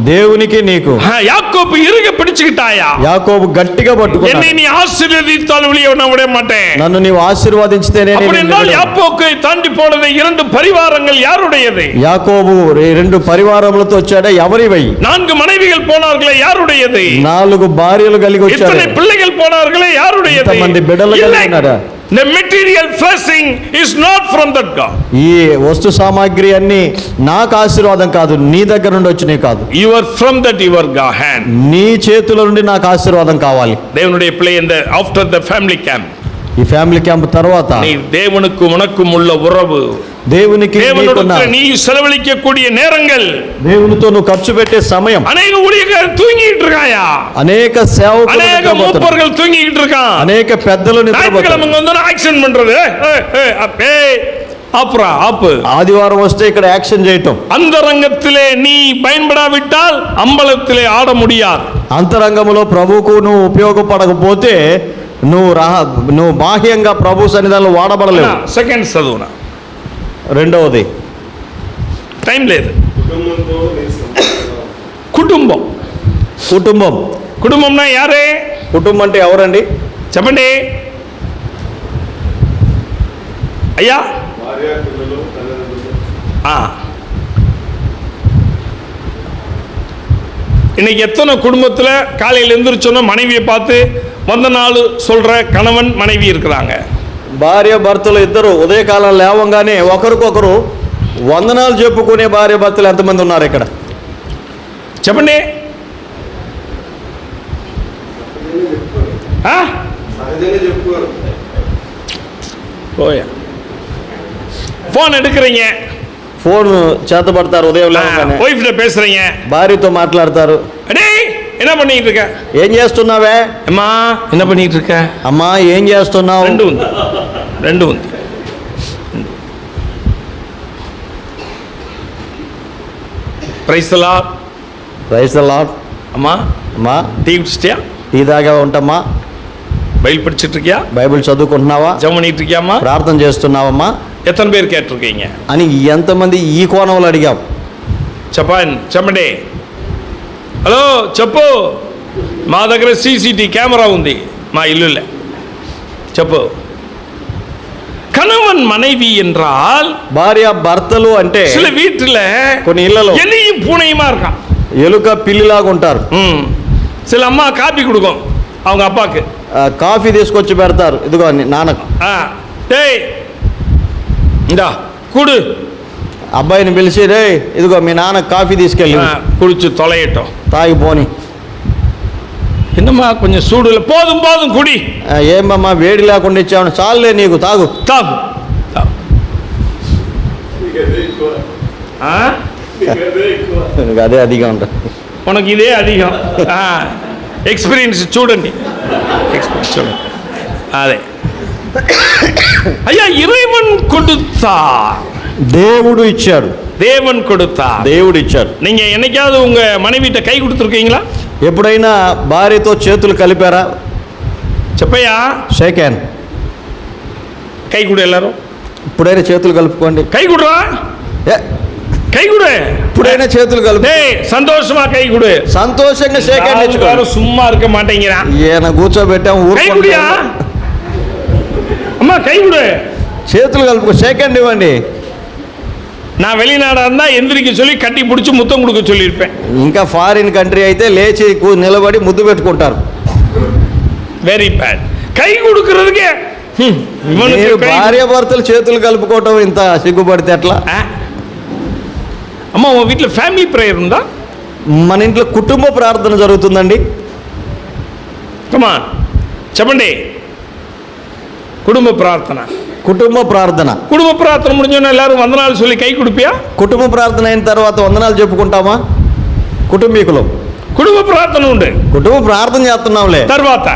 Speaker 2: దేవునికి నీకు.
Speaker 1: యాకోబు ఇరుగ పిడిచికిటాయా,
Speaker 2: యాకోబు గట్టిగా పట్టుకున్నాడు.
Speaker 1: என்னை நீ ஆசீர்வதித்தால் வெளியே நான் விட மாட்டேன்.
Speaker 2: నన్ను నీవు ఆశీర్వదించితేనే నేను.
Speaker 1: அப்படினால் యాకోబుவை தாண்டி போனது 2 பரிவாரங்கள் யாருடையது?
Speaker 2: యాకోబు 2 పరివారములతో వచ్చాడే, ఎవరివై?
Speaker 1: 4 மனைவிகள் போனார்களே, யாருடையது?
Speaker 2: 4 భార్యలు కలిగి వచ్చారు.
Speaker 1: ఇతని పిల్లలు పోనాர்களே, యారుடையது?
Speaker 2: ఇంతమంది బిడ్డలు కలిగి ఉన్నారా?
Speaker 1: The material blessing is not from that God.
Speaker 2: ఈ వస్తు సామాగ్రి అన్ని నాకు ఆశీర్వాదం కాదు, నీ దగ్గర నుండి వచ్చినవి కాదు.
Speaker 1: You are from that your hand.
Speaker 2: నీ చేతుల నుండి నాకు ఆశీర్వాదం కావాలి.
Speaker 1: దేవునుடைய play in the after the family camp.
Speaker 2: ఈ ఫ్యామిలీ క్యాంప్ తర్వాత
Speaker 1: నీ దేవునికి ఉనக்கும் ఉள்ள ఉறவு,
Speaker 2: దేవునికి
Speaker 1: நீ செலவழிக்கக்கூடிய நேரங்கள்,
Speaker 2: దేవునితో నువ్వు ఖర్చు పెట్టే సమయం.
Speaker 1: అనేక ஊழியர்கள் தூங்கிட்டு இருக்காயா,
Speaker 2: అనేక సేవకులు,
Speaker 1: అనేక மூப்பர்கள் தூங்கிட்டு இருக்கான்,
Speaker 2: అనేక పెద్దలు
Speaker 1: నిద్రపోతున్నారు. வந்து యాక్షన్ பண்றது,
Speaker 2: ఆదివారం వస్తే ఇక్కడ యాక్షన్ చేయటం.
Speaker 1: అంతరంగத்திலே நீ பயன்படாவிட்டால் அம்பலத்திலே ஆட முடியாது.
Speaker 2: అంతరంగములో ప్రభువుకు నువ్వు ఉపయోగపడకపోతే నువ్వు బాహ్యంగా ప్రభు సన్నిధానంలో వాడబడలేవు.
Speaker 1: సెకండ్ చదువునా,
Speaker 2: రెండవది
Speaker 1: టైం లేదు. కుటుంబం. కుటుంబంనా యారే?
Speaker 2: కుటుంబం అంటే ఎవరండి
Speaker 1: చెప్పండి ஐயா. இன்னைக்கு எத்தனை குடும்பத்தில் காலையில் எந்திரிச்சோன்னா மனைவியை பார்த்து வந்த நாள் சொல்ற கணவன் மனைவி இருக்கிறாங்க.
Speaker 2: భార్య భర్తలు ఇద్దరు ఉదయకాలం లేవంగానే ఒకరికొకరు వందనాలు చెప్పుకునే భార్య భర్తలు ఎంతమంది ఉన్నారు ఇక్కడ?
Speaker 1: చెప్పండి. ఆ? పోயா ఫోన్ எடுக்கிறீங்க,
Speaker 2: ఫోన్ చేతపడతారు ఉదయం లేవగానే.
Speaker 1: ஒய்ஃப்ட பேசுறீங்க,
Speaker 2: భార్యతో మాట్లాడతారు.
Speaker 1: அடே என்ன பண்ணிட்டு இருக்க?
Speaker 2: ఏం చేస్తున్నావే?
Speaker 1: அம்மா என்ன பண்ணிட்டு இருக்க?
Speaker 2: అమ్మా ఏం చేస్తున్నావు?
Speaker 1: ரெண்டு ఉంది, ரெண்டு ఉంది. Praise the Lord.
Speaker 2: Praise the Lord.
Speaker 1: அம்மா
Speaker 2: అమ్మా
Speaker 1: டீ குடிச்சிட்டியா?
Speaker 2: టీ తాగా ఉంటామా?
Speaker 1: பைபிள் படிச்சிட்டு இருக்கியா?
Speaker 2: బైబిల్ చదువుకుంటున్నావా?
Speaker 1: ஜெபம் பண்ணிட்டு இருக்கியாம்மா?
Speaker 2: ప్రార్థన చేస్తున్నావమ్మా
Speaker 1: எத்தனை பேர் கேட்டிருக்கீங்க?
Speaker 2: అని ఎంతమంది ఈ కోణంలో అడిగాం.
Speaker 1: చెప్పండి చెప్పండి. హలో చెప్పు. మా దగ్గర సీసీటీ కెమెరా ఉంది మా ఇల్లులో. చెప్పు. கணவன் மனைவி என்றால்
Speaker 2: భార్య భర్తలు అంటే
Speaker 1: சில வீட்டுல
Speaker 2: కొన్ని ఇళ్లలో
Speaker 1: எலியும் பூனையுமா இருக்கான்.
Speaker 2: ఎలుక పిల్లిలాగా ఉంటారు.
Speaker 1: சில அம்மா காப்பி கொடுக்கும் அவங்க அப்பாக்கு.
Speaker 2: కాఫీ తీసుకొచ్చి పెడతారు, ఇదిగో నాన్నకు.
Speaker 1: டேய் இந்தா குடு.
Speaker 2: అబ్బాయిని పిలిచి, రే ఇదిగో మీ నాన్న కాఫీ తీసుకెళ్ళి
Speaker 1: குடிச்சு தொலையட்டும்.
Speaker 2: తాగిపోని.
Speaker 1: என்னம்மா கொஞ்சம் சூடுல போதும் போதும் குடி.
Speaker 2: ఏమమ్మా వేడి లేకుండా ఇచ్చావు, చాలులే నీకు, తాగు.
Speaker 1: தாகு
Speaker 2: అదే అదిగా ఉంటుంది.
Speaker 1: உனக்கு இதே அதிகம். எக்ஸ்பீரியன்ஸ் చూడండి, எக்ஸ்பீரியன்ஸ் చూడండి. అదే ஐயா இறைவன் கொடுத்தார்,
Speaker 2: దేవుడు ఇచ్చాడు.
Speaker 1: தேவன் கொடுத்தார்.
Speaker 2: దేవుడు ఇచ్చాడు.
Speaker 1: நீங்க என்னைக்காவது உங்க மனைவிட்ட கை கொடுத்துருக்கீங்களா?
Speaker 2: ఎప్పుడైనా భార్యతో చేతులు కలిపారా?
Speaker 1: చెప్పయ్యా
Speaker 2: షేక్ హ్యాండ్.
Speaker 1: கை கொடு எல்லாரும்.
Speaker 2: ఇప్పుడైనా చేతులు కలుపుకోండి.
Speaker 1: கை கொடுறா, கை கொடு.
Speaker 2: ఇప్పుడైనా చేతులు కలుపు.
Speaker 1: டேய் சந்தோஷமா கை கொடு.
Speaker 2: సంతోషంగా షేక్ హ్యాండ్ ఇచ్చుకో.
Speaker 1: சும்மா இருக்க மாட்டேங்கிறான்.
Speaker 2: ఈయన కూర్చోబెట్టాం,
Speaker 1: கை குடியா அம்மா, கை கொடு.
Speaker 2: చేతులు కలుపుకో, షేక్ హ్యాండ్ ఇవ్వండి.
Speaker 1: நான் வெளிநாடா இருந்தா எந்திரிக்க சொல்லி கட்டி பிடிச்சி முத்தம் கொடுக்க சொல்லியிருப்பேன்.
Speaker 2: ఇంకా ఫారిన్ కంట్రీ అయితే లేచి నిలబడి ముద్దు పెట్టుకుంటారు.
Speaker 1: Very bad. కై கொடுக்கிறதுக்கு
Speaker 2: మీరు భార్య భర్తలు చేతులు కలుపుకోవటం ఇంత సిగ్గుపడితే ఎట్లా?
Speaker 1: అమ్మ ఉన్ వీట్లో ఫ్యామిలీ ప్రేయర్ ఉందా?
Speaker 2: మన ఇంట్లో కుటుంబ ప్రార్థన జరుగుతుందండి.
Speaker 1: కమాన్ చెప్పండి. కుటుంబ ప్రార్థన.
Speaker 2: కుటుంబ ప్రార్థన.
Speaker 1: కుటుంబ ప్రార్థన முடிஞ்சோன்னா எல்லாரும் వందనాలు சொல்லி కై கொடுப்பியா?
Speaker 2: కుటుంబ ప్రార్థన అయిన తర్వాత వందనాలు చెప్పుకుంటామా? కుటుంబీకులు
Speaker 1: కుటుంబ ప్రార్థన ఉండే
Speaker 2: కుటుంబ ప్రార్థన చేస్తున్నాంలే.
Speaker 1: తర్వాత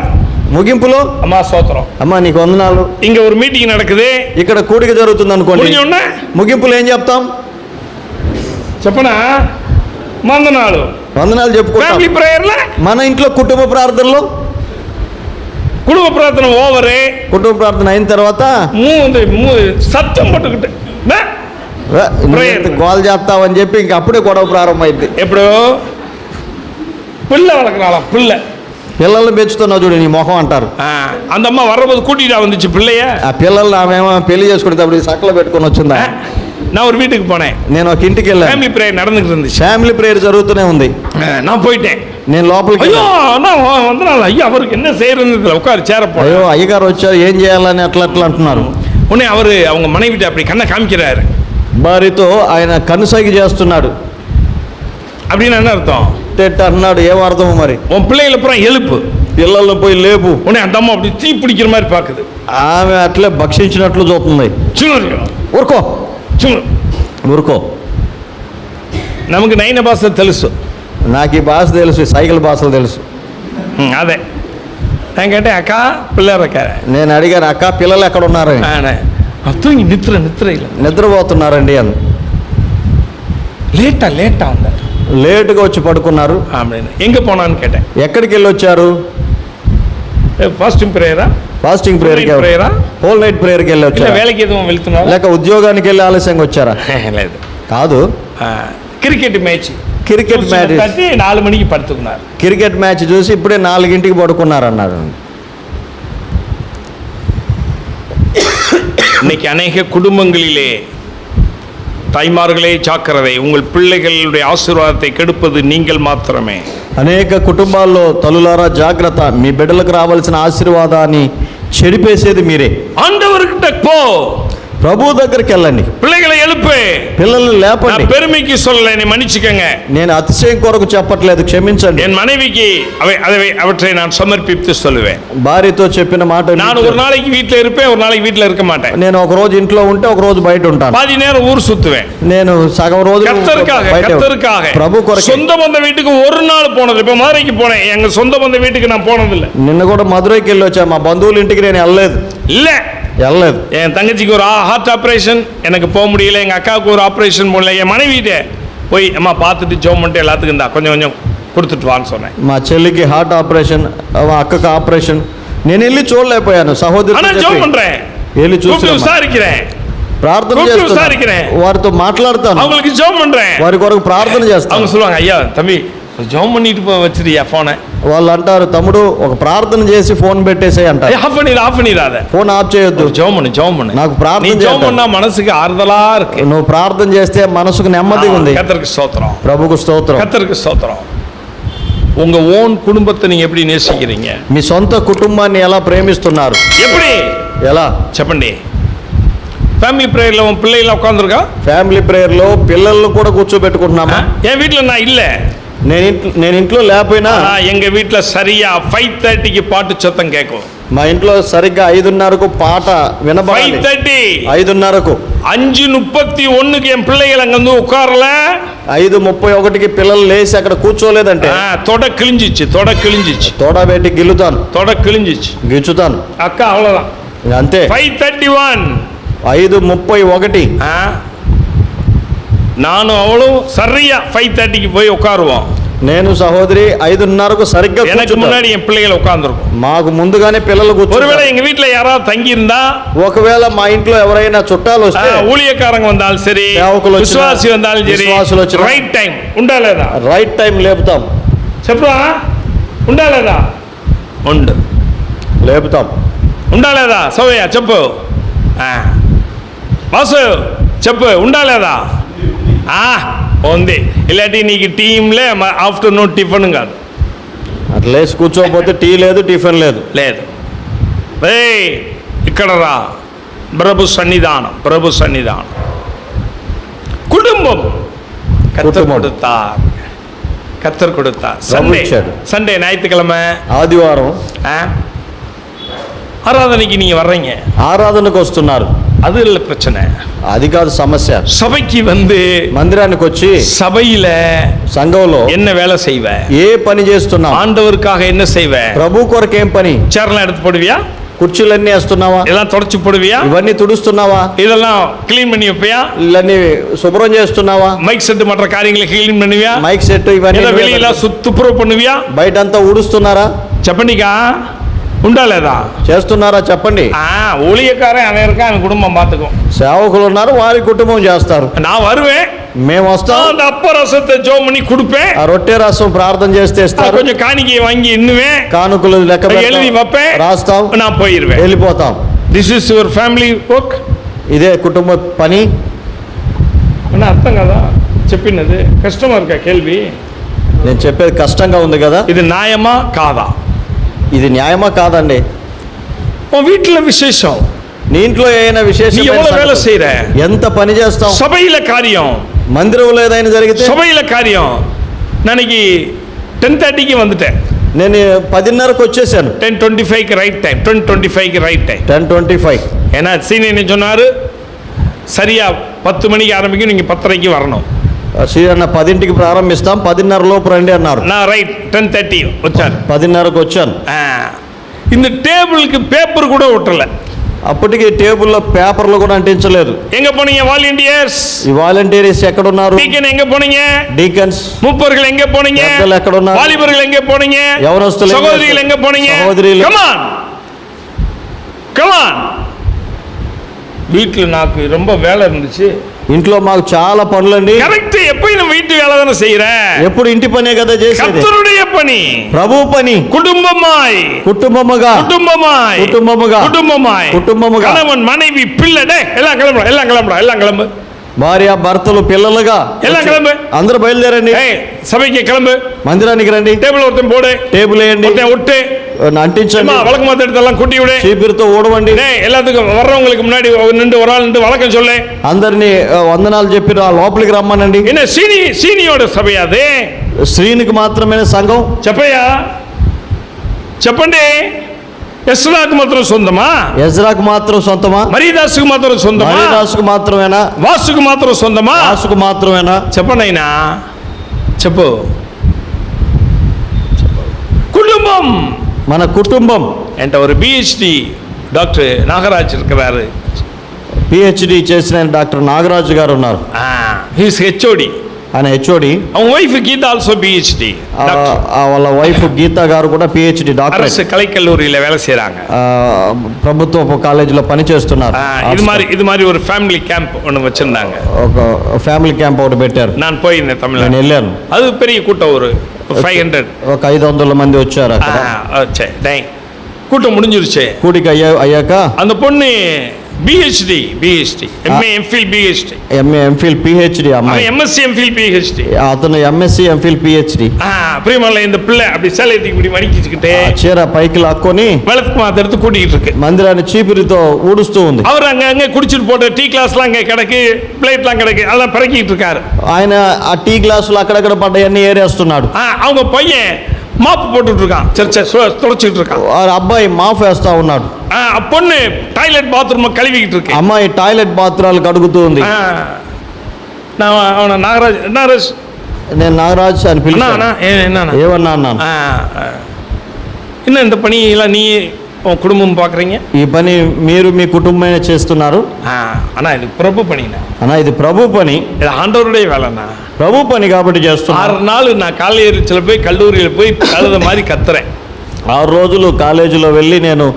Speaker 2: ముగింపులో
Speaker 1: అమ్మా స్తోత్రం,
Speaker 2: అమ్మా నీకు వందనాలు.
Speaker 1: ఇంక ஒரு మీటింగ్ நடக்குது,
Speaker 2: ఇక్కడ కూడిక జరుగుతుంది అనుకోండి.
Speaker 1: முடிஞ்சோன்னா
Speaker 2: ముగింపులో ఏం చెప్తాం?
Speaker 1: చెప్పనా? వందనాలు.
Speaker 2: వందనాలు చెప్పుకుంటాం.
Speaker 1: ఫ్యామిలీ ప్రేయర్ల
Speaker 2: మన ఇంట్లో కుటుంబ ప్రార్థనలో
Speaker 1: குடும்ப பிரார்த்தனை ஓவரு.
Speaker 2: కుటుంబ ప్రార్థన అయిన తర్వాత
Speaker 1: సత్యం పట్టుకుంటే
Speaker 2: గోల్ చేస్తావని చెప్పి ఇంక అప్పుడే గొడవ ప్రారంభమైంది.
Speaker 1: ఎప్పుడు పిల్ల వளர்க்கறாளா పిల్ల,
Speaker 2: పిల్లల్ని పెంచుతున్నావు చూడు నీ మొహం అంటారు.
Speaker 1: அந்த అమ్మ வரபோது கூட்டிட்டு வந்துச்சு பிள்ளைய.
Speaker 2: ఆ పిల్లల్ని ఆమెమో పెళ్లి చేసుకునేటప్పుడు సకల పెట్టుకొని వచ్చిందా?
Speaker 1: நான் ஒரு வீட்டுக்கு போனேன்,
Speaker 2: నేను ఒక ఇంటికి వెళ్ళాను.
Speaker 1: ఫ్యామిలీ ప్రేయర్ நடந்துட்டு இருந்துச்சு.
Speaker 2: ఫ్యామిలీ ప్రేయర్ జరుగుతూనే ఉంది.
Speaker 1: நான் போயிட்டேன்.
Speaker 2: నేను లోపలికి
Speaker 1: ஐயோ நான் வந்தனால ஐயா அவருக்கு என்ன செய்யறதுல உட்காரு சேர போறேன்.
Speaker 2: అయ్యో అయ్యగారు వచ్చారు, ఏం చేయాలని అట్లా అట్లా అంటున్నారు.
Speaker 1: உடனே அவங்க மனைவிட்ட அப்படி கண்ணை காமிக்கிறாரு.
Speaker 2: భార్యతో ఆయన కనుసైగ చేస్తున్నాడు.
Speaker 1: அப்படின்னு என்ன அர்த்தம்?
Speaker 2: అన్నాడు. ఏం అర్థం మరి?
Speaker 1: உன் பிள்ளைகளை புறம் எழுப்பு,
Speaker 2: పిల్లల్ని పోయి లేపు.
Speaker 1: உடனே அந்த అమ్మ அப்படி தீ பிடிக்கிற மாதிரி பாக்குது.
Speaker 2: ఆమె అట్లే భక్షించినట్లు చూస్తుంది. ఊరుకో ఊరుకో.
Speaker 1: நமக்கு నైన భాష తెలుసు,
Speaker 2: నాకు ఈ భాష తెలుసు, సైకిల్ భాషలు తెలుసు.
Speaker 1: అదే నేను கேட்டே అక్క పిల్లలు இருக்காரு.
Speaker 2: నేను అడిగాను, అక్క పిల్లలు ఎక్కడ ఉన్నారు?
Speaker 1: தூங்கி నిద్ర இல்லை,
Speaker 2: నిద్రపోతున్నారండి అని.
Speaker 1: లేటా ఉందట,
Speaker 2: లేటుగా వచ్చి పడుకున్నారు.
Speaker 1: எங்க போனான்னு கேட்டேன்.
Speaker 2: ఎక్కడికి వెళ్ళి వచ్చారు?
Speaker 1: ఫాస్టింగ్ ప్రేయరా?
Speaker 2: ఫాస్టింగ్ ప్రేయర్, హోల్ నైట్ ప్రేయర్కి వెళ్ళి వచ్చారు.
Speaker 1: వేళకి ఏదో వెళ్తున్నారు,
Speaker 2: లేక ఉద్యోగానికి వెళ్ళి ఆలస్యంగా వచ్చారా?
Speaker 1: లేదు,
Speaker 2: కాదు.
Speaker 1: క్రికెట్ మ్యాచ్ 4 மணிக்கு పడుతున్నారు.
Speaker 2: క్రికెట్ మ్యాచ్ చూసి ఇప్పుడే 4ంటికి పడుకున్నారు అన్నారు.
Speaker 1: இன்னைக்கு அநேக குடும்பங்களிலே தாய்மார்களே ஜாக்கிரதை, உங்கள் பிள்ளைகளுடைய ஆசீர்வாதத்தை கெடுப்பது நீங்கள் మాత్రమే.
Speaker 2: అనేక కుటుంబాల్లో తల్లులారా జాగ్రత్త, మీ బిడ్డలకు రావాల్సిన ఆశీర్వాదాన్ని చెడిపేసేది మీరే.
Speaker 1: ఆండవర్கிட்ட పో,
Speaker 2: ప్రభు దగ్గరికి వెళ్ళండి,
Speaker 1: பிள்ளைகளை எழுப்பு.
Speaker 2: పిల్లల్ని లేపండి.
Speaker 1: நான் பெருமைக்கு சொல்லல, என்னை மன்னிச்சுக்கங்க.
Speaker 2: నేను అతిశయం కొరకు చెప్పట్లేదు, క్షమించండి.
Speaker 1: என் மனைவிக்கு அவற்றை நான் சமர்ப்பித்து சொல்லுவேன்.
Speaker 2: భార్యతో చెప్పిన మాట
Speaker 1: நான் ஒரு நாளைக்கு வீட்டுல இருப்பேன், ஒரு நாளைக்கு வீட்டுல இருக்க மாட்டேன்.
Speaker 2: నేను ఒక రోజు ఇంట్లో ఉంటే ఒక రోజు బయట ఉంటాను.
Speaker 1: பாதி நேரம் ஊர் சுத்துவேன்.
Speaker 2: నేను సగం రోజు
Speaker 1: கர்த்தருக்காக
Speaker 2: ప్రభు కొరకు.
Speaker 1: சொந்த பந்த வீட்டுக்கு ஒரு நாள் போனது. இப்ப மதுரைக்கு போனேன், எங்க சொந்த பந்த வீட்டுக்கு நான் போனதில்லை.
Speaker 2: నిన్న కూడా మధురైకి వెళ్ళి వచ్చా, మా బంధువుల ఇంటికి నేను వెళ్ళలేదు. వెళ్ళలేదు.
Speaker 1: என் தங்கச்சிக்கு ஒரு ஹார்ட் ஆப்ரேஷன், எனக்கு போக முடியல. எங்க அக்காவுக்கு ஒரு ஆப்ரேஷன் போடல. என் மனைவிட்ட போய் அம்மா பார்த்துட்டு ஜோம் பண்ணிட்டு எல்லாத்துக்கும் தான் கொஞ்சம் கொஞ்சம் கொடுத்துட்டு வான்னு சொன்னேன்.
Speaker 2: మా చెల్లికి హార్ట్ ఆపరేషన్, మా అక్కకి ఆపరేషన్. నేను వెళ్ళి చూడలేకపోయాను. సహోదరు
Speaker 1: ஜோம் பண்றேன்,
Speaker 2: వెళ్ళి చూసి
Speaker 1: విசாరిக்கிறேன்,
Speaker 2: ప్రార్థన చేస్తాను, వారితో మాట్లాడతాను,
Speaker 1: அவங்களுக்கு ஜோம் பண்றேன்,
Speaker 2: వారి కొరకు ప్రార్థన చేస్తాను.
Speaker 1: அவங்க சொல்லுவாங்க, ஐயா தம்பி ஜோம் பண்ணிட்டு வச்சிருக்கியா போனை.
Speaker 2: వాళ్ళు అంటారు, తమ్ముడు ఒక ప్రార్థన చేసి ఫోన్ పెట్టేసే అంటారు.
Speaker 1: ஆஃப் பண்ணிடாத,
Speaker 2: ఫోన్ ఆఫ్ చేయొద్దు,
Speaker 1: ஜோம் பண்ணு.
Speaker 2: నాకు ప్రార్థన
Speaker 1: ஜோம் பண்ணா మనసుக்கு ஆறுதலா இருக்கு.
Speaker 2: నువ్వు ప్రార్థన చేస్తే మనసుకు నెమ్మదిగా ఉంది.
Speaker 1: கர்த்தருக்கு ஸ்தோத்திரம்,
Speaker 2: ప్రభుకు స్తోత్రం.
Speaker 1: கர்த்தருக்கு ஸ்தோத்திரம். உங்க ஓன் குடும்பத்தை நீங்க எப்படி நேசிக்கிறீங்க?
Speaker 2: మీ సొంత కుటుంబాన్ని ఎలా ప్రేమిస్తున్నారు?
Speaker 1: எப்படி?
Speaker 2: ఎలా
Speaker 1: చెప్పండి. ఫ్యామిలీ ప్రేయర్లో உன் பிள்ளைகள உட்காந்துருக்கா?
Speaker 2: ఫ్యామిలీ ప్రేయర్ లో పిల్లల్ని కూడా కూర్చోబెట్టుకుంటున్నామా?
Speaker 1: என் வீட்டுல நான் இல்ல,
Speaker 2: నేను ఇంట్లో లేకపోయినా
Speaker 1: எங்க வீட்டுல சரியா 5:30க்கு பாட்டு சத்தம் கேட்கும்.
Speaker 2: మా ఇంట్లో సరిగ్గా 5:30కు పాట వినబడాలి.
Speaker 1: 5:30
Speaker 2: 5:30కు.
Speaker 1: 5:31க்கு என் பிள்ளைகள் அங்க வந்து உட்காரல.
Speaker 2: 5:31కి పిల్లలు లేచి అక్కడ కూర్చోలేదంటే
Speaker 1: தொட கிழிஞ்சிச்சு.
Speaker 2: తోడ పెట్టి గిల్లుతాను, గిచ్చుతాను.
Speaker 1: அக்கா அவ்வளவுதான்,
Speaker 2: అంతే.
Speaker 1: 5:31
Speaker 2: 5:31
Speaker 1: நானும் அவளும் சரியா 5:30க்கு போய் உட்காருவோம்.
Speaker 2: నేను సహోదరి 5:30కు సరిగ్గా
Speaker 1: எனக்கு முன்னாடி என் பிள்ளைகள் உட்கார்ந்துருக்கும்.
Speaker 2: మాకు ముందుగానే పిల్లలు కూర్చుంటారు.
Speaker 1: ஒருவேளை எங்க வீட்டுல யாராவது தங்கி இருந்தா,
Speaker 2: ఒకవేళ మా ఇంట్లో ఎవరైనా చుట్టాలు వస్తే,
Speaker 1: ஊழியக்காரங்க வந்தாலும் சரி, விசுவாசி வந்தாலும் சரி, ரைட் டைம் ఉండా లేదా?
Speaker 2: రైట్ టైం లేపుతాం.
Speaker 1: చెప్పురా, ఉండా లేదా? ఉండు,
Speaker 2: లేపుతాం.
Speaker 1: ఉండా లేదా? సోయా చెప్పు. వాసు చెప్పు, ఉండా లేదా? ఉంది. ఇలాంటి నీకు టీంలే ఆఫ్టర్నూన్ టిఫిన్ కాదు.
Speaker 2: అట్లా లేచి కూర్చోకపోతే టీ లేదు, టిఫిన్ లేదు.
Speaker 1: ఇక్కడ రా, ప్రభు సన్నిధానం. కుటుంబం கர்த்தர் கொடுத்தார். சண்டே ஞாயிற்றுக்கிழமை,
Speaker 2: ఆదివారం
Speaker 1: ஆராதனைக்கு நீங்க வர்றீங்க,
Speaker 2: ఆరాధనకు వస్తున్నారు,
Speaker 1: அது இல்ல பிரச்சனை,
Speaker 2: అది కాదు సమస్య.
Speaker 1: சபைக்கு வந்து
Speaker 2: మందిరానికి వచ్చి
Speaker 1: சபையில
Speaker 2: సంఘంలో
Speaker 1: என்ன வேலை செய்வ?
Speaker 2: ఏ పని చేస్తున్నావు?
Speaker 1: ஆண்டவருக்காக என்ன செய்வ?
Speaker 2: ప్రభు కొరకు ఏం పని?
Speaker 1: சேர்லாம் எடுத்து போடுவியா?
Speaker 2: కుర్చీలన్నీ వేస్తున్నావా?
Speaker 1: இதெல்லாம் தொடச்சு போடுவியா?
Speaker 2: ఇవన్నీ తుడుస్తున్నావా?
Speaker 1: இதெல்லாம் கிளீன் பண்ணி வைப்பியா?
Speaker 2: ఇవన్నీ శుభ్రం చేస్తున్నావా?
Speaker 1: மைக் செட் மற்ற காரியங்களை கிளீன் பண்ணுவியா?
Speaker 2: మైక్ సెట్ ఇవన్నీ
Speaker 1: வெளியில சுத்துப்புறம் பண்ணுவியா?
Speaker 2: బయటంతా ఊడుస్తున్నారా?
Speaker 1: చెప్పండికా, ఉండా లేదా?
Speaker 2: చేస్తున్నారా? చెప్పండి.
Speaker 1: ஊழியக்காரன் அனைவருக்கும் அவன் குடும்பம் பார்த்துக்கும்.
Speaker 2: సేవకులు ఉన్నారు, వారి కుటుంబం చేస్తారు.
Speaker 1: நான் வருவேன்,
Speaker 2: మేము వస్తాం,
Speaker 1: அந்த அப்ப రసத்தை జోం பண்ணி கொடுப்பேன்,
Speaker 2: ఆ రొట్టె రసం ప్రార్థన చేస్తే ఇస్తారు,
Speaker 1: కొంచెం కాணிకை வாங்கி இன்னுவேன்,
Speaker 2: కానుకలు లెక్క
Speaker 1: எழுதி வைப்பேன்,
Speaker 2: రాస్తాం,
Speaker 1: நான் போயிருவேன்,
Speaker 2: వెళ్ళిపోతాం.
Speaker 1: This is your family work.
Speaker 2: ఇదే కుటుంబ పని.
Speaker 1: అర్థం కదా చెప్పినది? కష్టమా இருக்கா కేள்வி?
Speaker 2: నేను చెప్పేది కష్టంగా ఉంది కదా.
Speaker 1: ఇది న్యాయమా కాదా?
Speaker 2: ఇది న్యాయమా కాదండి.
Speaker 1: వీటిలో విశేషం,
Speaker 2: నీ ఇంట్లో ఏదైనా విశేషం, ఎంత పని చేస్తాం?
Speaker 1: సభైల కార్యం,
Speaker 2: మందిరంలో ఏదైనా జరిగితే
Speaker 1: సభైల కార్యం. నానికి 10:30కి வந்துட்டேன்,
Speaker 2: నేను 10:30కు వచ్చేసాను.
Speaker 1: 10:25కి రైట్ టైం, 10:25కి రైట్ టైం.
Speaker 2: 10:25
Speaker 1: ஏன்னா சீனியர் சொன்னாரு, சரியா 10 மணிக்கு ஆரம்பிக்கும், நீங்க 10:30க்கு வரணும்.
Speaker 2: శ్రీరన్న 10ంటికి ప్రారంభిస్తాం, 10:30 లోపు రండి అన్నారు.
Speaker 1: నా రైట్ 10:30 వచ్చాను,
Speaker 2: 10:30కు వచ్చాను.
Speaker 1: இந்த டேபிளுக்கு பேப்பர் கூட ஒட்டல.
Speaker 2: అప్పటికి టేబుల్లో పేపర్లు కూడా అంటించలేదు.
Speaker 1: எங்க போனீங்க வாலண்டியர்ஸ்?
Speaker 2: ఈ వాలంటీర్స్ ఎక్కడ ఉన్నారు?
Speaker 1: డీకన్ எங்க போனீங்க?
Speaker 2: డీకన్స్.
Speaker 1: மூப்பர்கள் எங்க போனீங்க?
Speaker 2: పెద్దలు ఎక్కడ ఉన్నారు?
Speaker 1: వాలిబர்கள் எங்க போனீங்க?
Speaker 2: యవనస్తులు,
Speaker 1: సహోదరులు எங்க போனீங்க?
Speaker 2: సహోదరులు,
Speaker 1: come on. வீட்டில் నాకు ரொம்ப வேலை இருந்துச்சு,
Speaker 2: ఇంట్లో మాకు చాలా పనులండి.
Speaker 1: కరెక్ట్. ఎప్పుడు నువ్వు వీటి వేళ செய்யற,
Speaker 2: ఎప్పుడు ఇంటి పనే కదా చేసేది.
Speaker 1: కర్తరుடைய పని,
Speaker 2: ప్రభు పని.
Speaker 1: కుటుంబమాయ్,
Speaker 2: కుటుంబముగా,
Speaker 1: కుటుంబమాయ్,
Speaker 2: కుటుంబముగా,
Speaker 1: కుటుంబమాయ్,
Speaker 2: కుటుంబముగా,
Speaker 1: కணவன் மனைவி பிள்ளை எல்லாம் கிளம்புறா, எல்லாம் கிளம்பு.
Speaker 2: భార్య భర్తలు పిల్లలుగా
Speaker 1: எல்லாம் கிளம்பு,
Speaker 2: అందరూ బయలుదేరండి.
Speaker 1: సభకి கிளம்பு,
Speaker 2: మందిరానికి రండి.
Speaker 1: టేబుల్ ஒருத்தன் போடு,
Speaker 2: టేబుల్ వేయండి,
Speaker 1: ஒருத்தன் ஒட்டு,
Speaker 2: అంటించండి,
Speaker 1: வழக்கு மாத்த எடுத்தெல்லாம் கூட்டி விடு,
Speaker 2: చీపిరితో ఊడవండి,
Speaker 1: எல்லாத்துக்கும் வர்றவங்களுக்கு முன்னாடி நின்று ஒரு ஆள் நின்று வழக்கம் சொல்லு,
Speaker 2: అందరినీ వందనాలు చెప్పి లోపలికి రమ్మనండి.
Speaker 1: என்ன சீனியோட సభயாது,
Speaker 2: శ్రీనికి మాత్రమే సంఘం
Speaker 1: చెప్పయ్యా చెప్పండి. ఎస్రాకు మాత్రం సొంతమా,
Speaker 2: ఎజ్రాకు మాత్రం సొంతమా,
Speaker 1: మరీదాసుకు మాత్రం సొంతమా,
Speaker 2: మరీదాసుకు మాత్రమేనా,
Speaker 1: వాసుకు మాత్రం సొంతమా,
Speaker 2: వాసుకు మాత్రమేనా?
Speaker 1: చెప్పండి అయినా చెప్పు. குடும்பம்,
Speaker 2: మన కుటుంబం.
Speaker 1: என்கிட்ட ஒரு பிஹெச்டி டாக்டர் நாகராஜ் இருக்கிறாரு,
Speaker 2: పిహెచ్డి చేసిన డాక్టర్ నాగరాజు గారు ఉన్నారు.
Speaker 1: ஹிஸ் ஹெச்ஓடி,
Speaker 2: ఆయన హెచ్ఓడి.
Speaker 1: அவங்க వైஃப் கீதா ஆல்சோ பிஹெச்டி,
Speaker 2: వాళ్ళ వైఫ్ గీతా గారు కూడా పిహెచ్డి డాక్టర్,
Speaker 1: அரசு கலைக்கல்லூரியில் வேலை செய்கிறாங்க,
Speaker 2: ప్రభుత్వ కాలేజీలో పనిచేస్తున్నారు.
Speaker 1: இது மாதிரி ஒரு ஃபேமிலி கேம்ப் ஒன்று வச்சிருந்தாங்க,
Speaker 2: ఒక ఫ్యామిలీ క్యాంప్ ఒకటి పెట్టారు.
Speaker 1: நான் పోయింది తమిళ,
Speaker 2: నేను వెళ్ళాను.
Speaker 1: அது பெரிய கூட்டம், ஒரு 500
Speaker 2: ఒక 500 మంది వచ్చారు అక్కడ.
Speaker 1: கூட்டம் முடிஞ்சிருச்சு.
Speaker 2: కూడికి అయ్యాక
Speaker 1: அந்த பொண்ணு PhD MA MPhil PhD,
Speaker 2: MA MPhil PhD అమ్మాయి,
Speaker 1: எம்எஸ்சி எம்ஃபில் பிஹெச்டி,
Speaker 2: అతను ఎంఎస్సి ఎంఫిల్ పిహెచ్డి.
Speaker 1: பிரியமல்ல இந்த பிள்ளை அப்படி சேலையத்துக்கு இப்படி மடிக்கிச்சுக்கிட்டு
Speaker 2: చీర పైకి లాక్కొని
Speaker 1: வளர்த்து மாத்த எடுத்து கூட்டிகிட்டு இருக்கு.
Speaker 2: మందిరాన్ని చీపిరితో ఊడుస్తూ ఉంది.
Speaker 1: அவர் அங்க குடிச்சிட்டு போட்ட டீ கிளாஸ்லாம் அங்கே கிடக்கு, பிளேட்லாம் கிடக்கு, அதெல்லாம் பிறக்கிட்டு இருக்காரு.
Speaker 2: ఆయన ఆ టీ గ్లాసులు అక్కడక్కడ పడ్డాయన్నీ ఏరేస్తున్నాడు.
Speaker 1: அவங்க பையன் மாப்பு போட்டுட்டு இருக்கான், சர்ச்சை துடைச்சிட்டு இருக்கான்.
Speaker 2: అబ్బాయి మాఫ్ వేస్తా ఉన్నాడు.
Speaker 1: பொண்ணு டாய்லெட் பாத்ரூம் கழுவிக்கிட்டு இருக்கு.
Speaker 2: అమ్మాయి టాయిలెట్ బాత్రూమ్లు కడుగుతూ ఉంది.
Speaker 1: நான் அவனை நாகராஜ்
Speaker 2: నేను నాగరాజ్ అని పిలిచాను. ఏమన్నా అన్నాను,
Speaker 1: என்ன இந்த பணியெல்லாம் நீ உன் குடும்பம் பார்க்குறீங்க,
Speaker 2: ఈ పని మీరు మీ కుటుంబమే చేస్తున్నారు.
Speaker 1: அண்ணா இது பிரபு பணிண்ணா,
Speaker 2: అన్నా ఇది ప్రభు పని,
Speaker 1: இது ஆண்டவருடைய வேலைண்ணா,
Speaker 2: ప్రభు పని కాబట్టి చేస్తున్నా.
Speaker 1: 6 நாள் நான் காலேஜில் போய் கல்லூரியில் போய் கழுத மாதிரி கத்துறேன்.
Speaker 2: 6 రోజులు కాలేజీలో వెళ్ళి నేను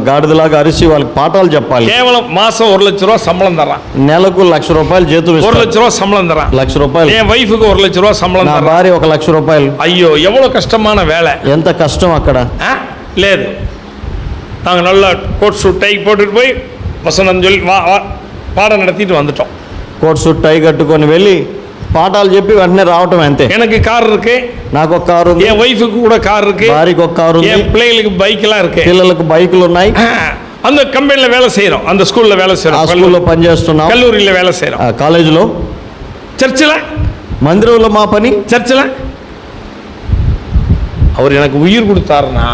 Speaker 2: గాడిదలాగా అరిసి వాళ్ళకి పాఠాలు చెప్పాలి.
Speaker 1: కేవలం మాసం 1 లక్ష రూపాయలు சம்பளம் தரான்,
Speaker 2: నెలకు 1 లక్ష రూపాయలు జీతం
Speaker 1: 1 లక్ష రూపాయలు சம்பளம் தரான்,
Speaker 2: 1 లక్ష రూపాయలు.
Speaker 1: என் వైఫுக்கு 1 లక్ష రూపాయలు சம்பளம்
Speaker 2: నా
Speaker 1: தரான்.
Speaker 2: భార్య 1 లక్ష రూపాయలు.
Speaker 1: ஐயோ எவ்வளோ கஷ்டமான வேலை,
Speaker 2: ఎంత కష్టం అక్కడ.
Speaker 1: లేదు நாங்கள் நல்லா கோட் சூட் டை போட்டுட்டு போய் வசனம் சொல்லி பாடம் நடத்திட்டு வந்துட்டோம்.
Speaker 2: కోట్ సూట్ టై కట్టుకొని వెళ్ళి పాఠాలు చెప్పి వెంటనే రావటం అంతే.
Speaker 1: எனக்கு கார் இருக்கு,
Speaker 2: నాకు ఒక కారు ఉంది,
Speaker 1: என் వైఫுக்கு கூட கார் இருக்கு,
Speaker 2: భార్యకి ఒక కారు ఉంది,
Speaker 1: என் பிள்ளைகளுக்கு பைக்லாம் இருக்கு,
Speaker 2: పిల్లలకు బైకులు ఉన్నాయి.
Speaker 1: அந்த கம்பெனியில் வேலை செய்கிறோம், அந்த ஸ்கூலில் வேலை
Speaker 2: ఆ
Speaker 1: செய்கிறோம்,
Speaker 2: స్కూల్లో పనిచేస్తున్నాం,
Speaker 1: கல்லூரியில் வேலை செய்கிறோம்,
Speaker 2: కాలేజీలో,
Speaker 1: சர்ச்சில்,
Speaker 2: మందిరంలో మా పని.
Speaker 1: சர்ச்சில் அவர் எனக்கு உயிர் கொடுத்தாருனா,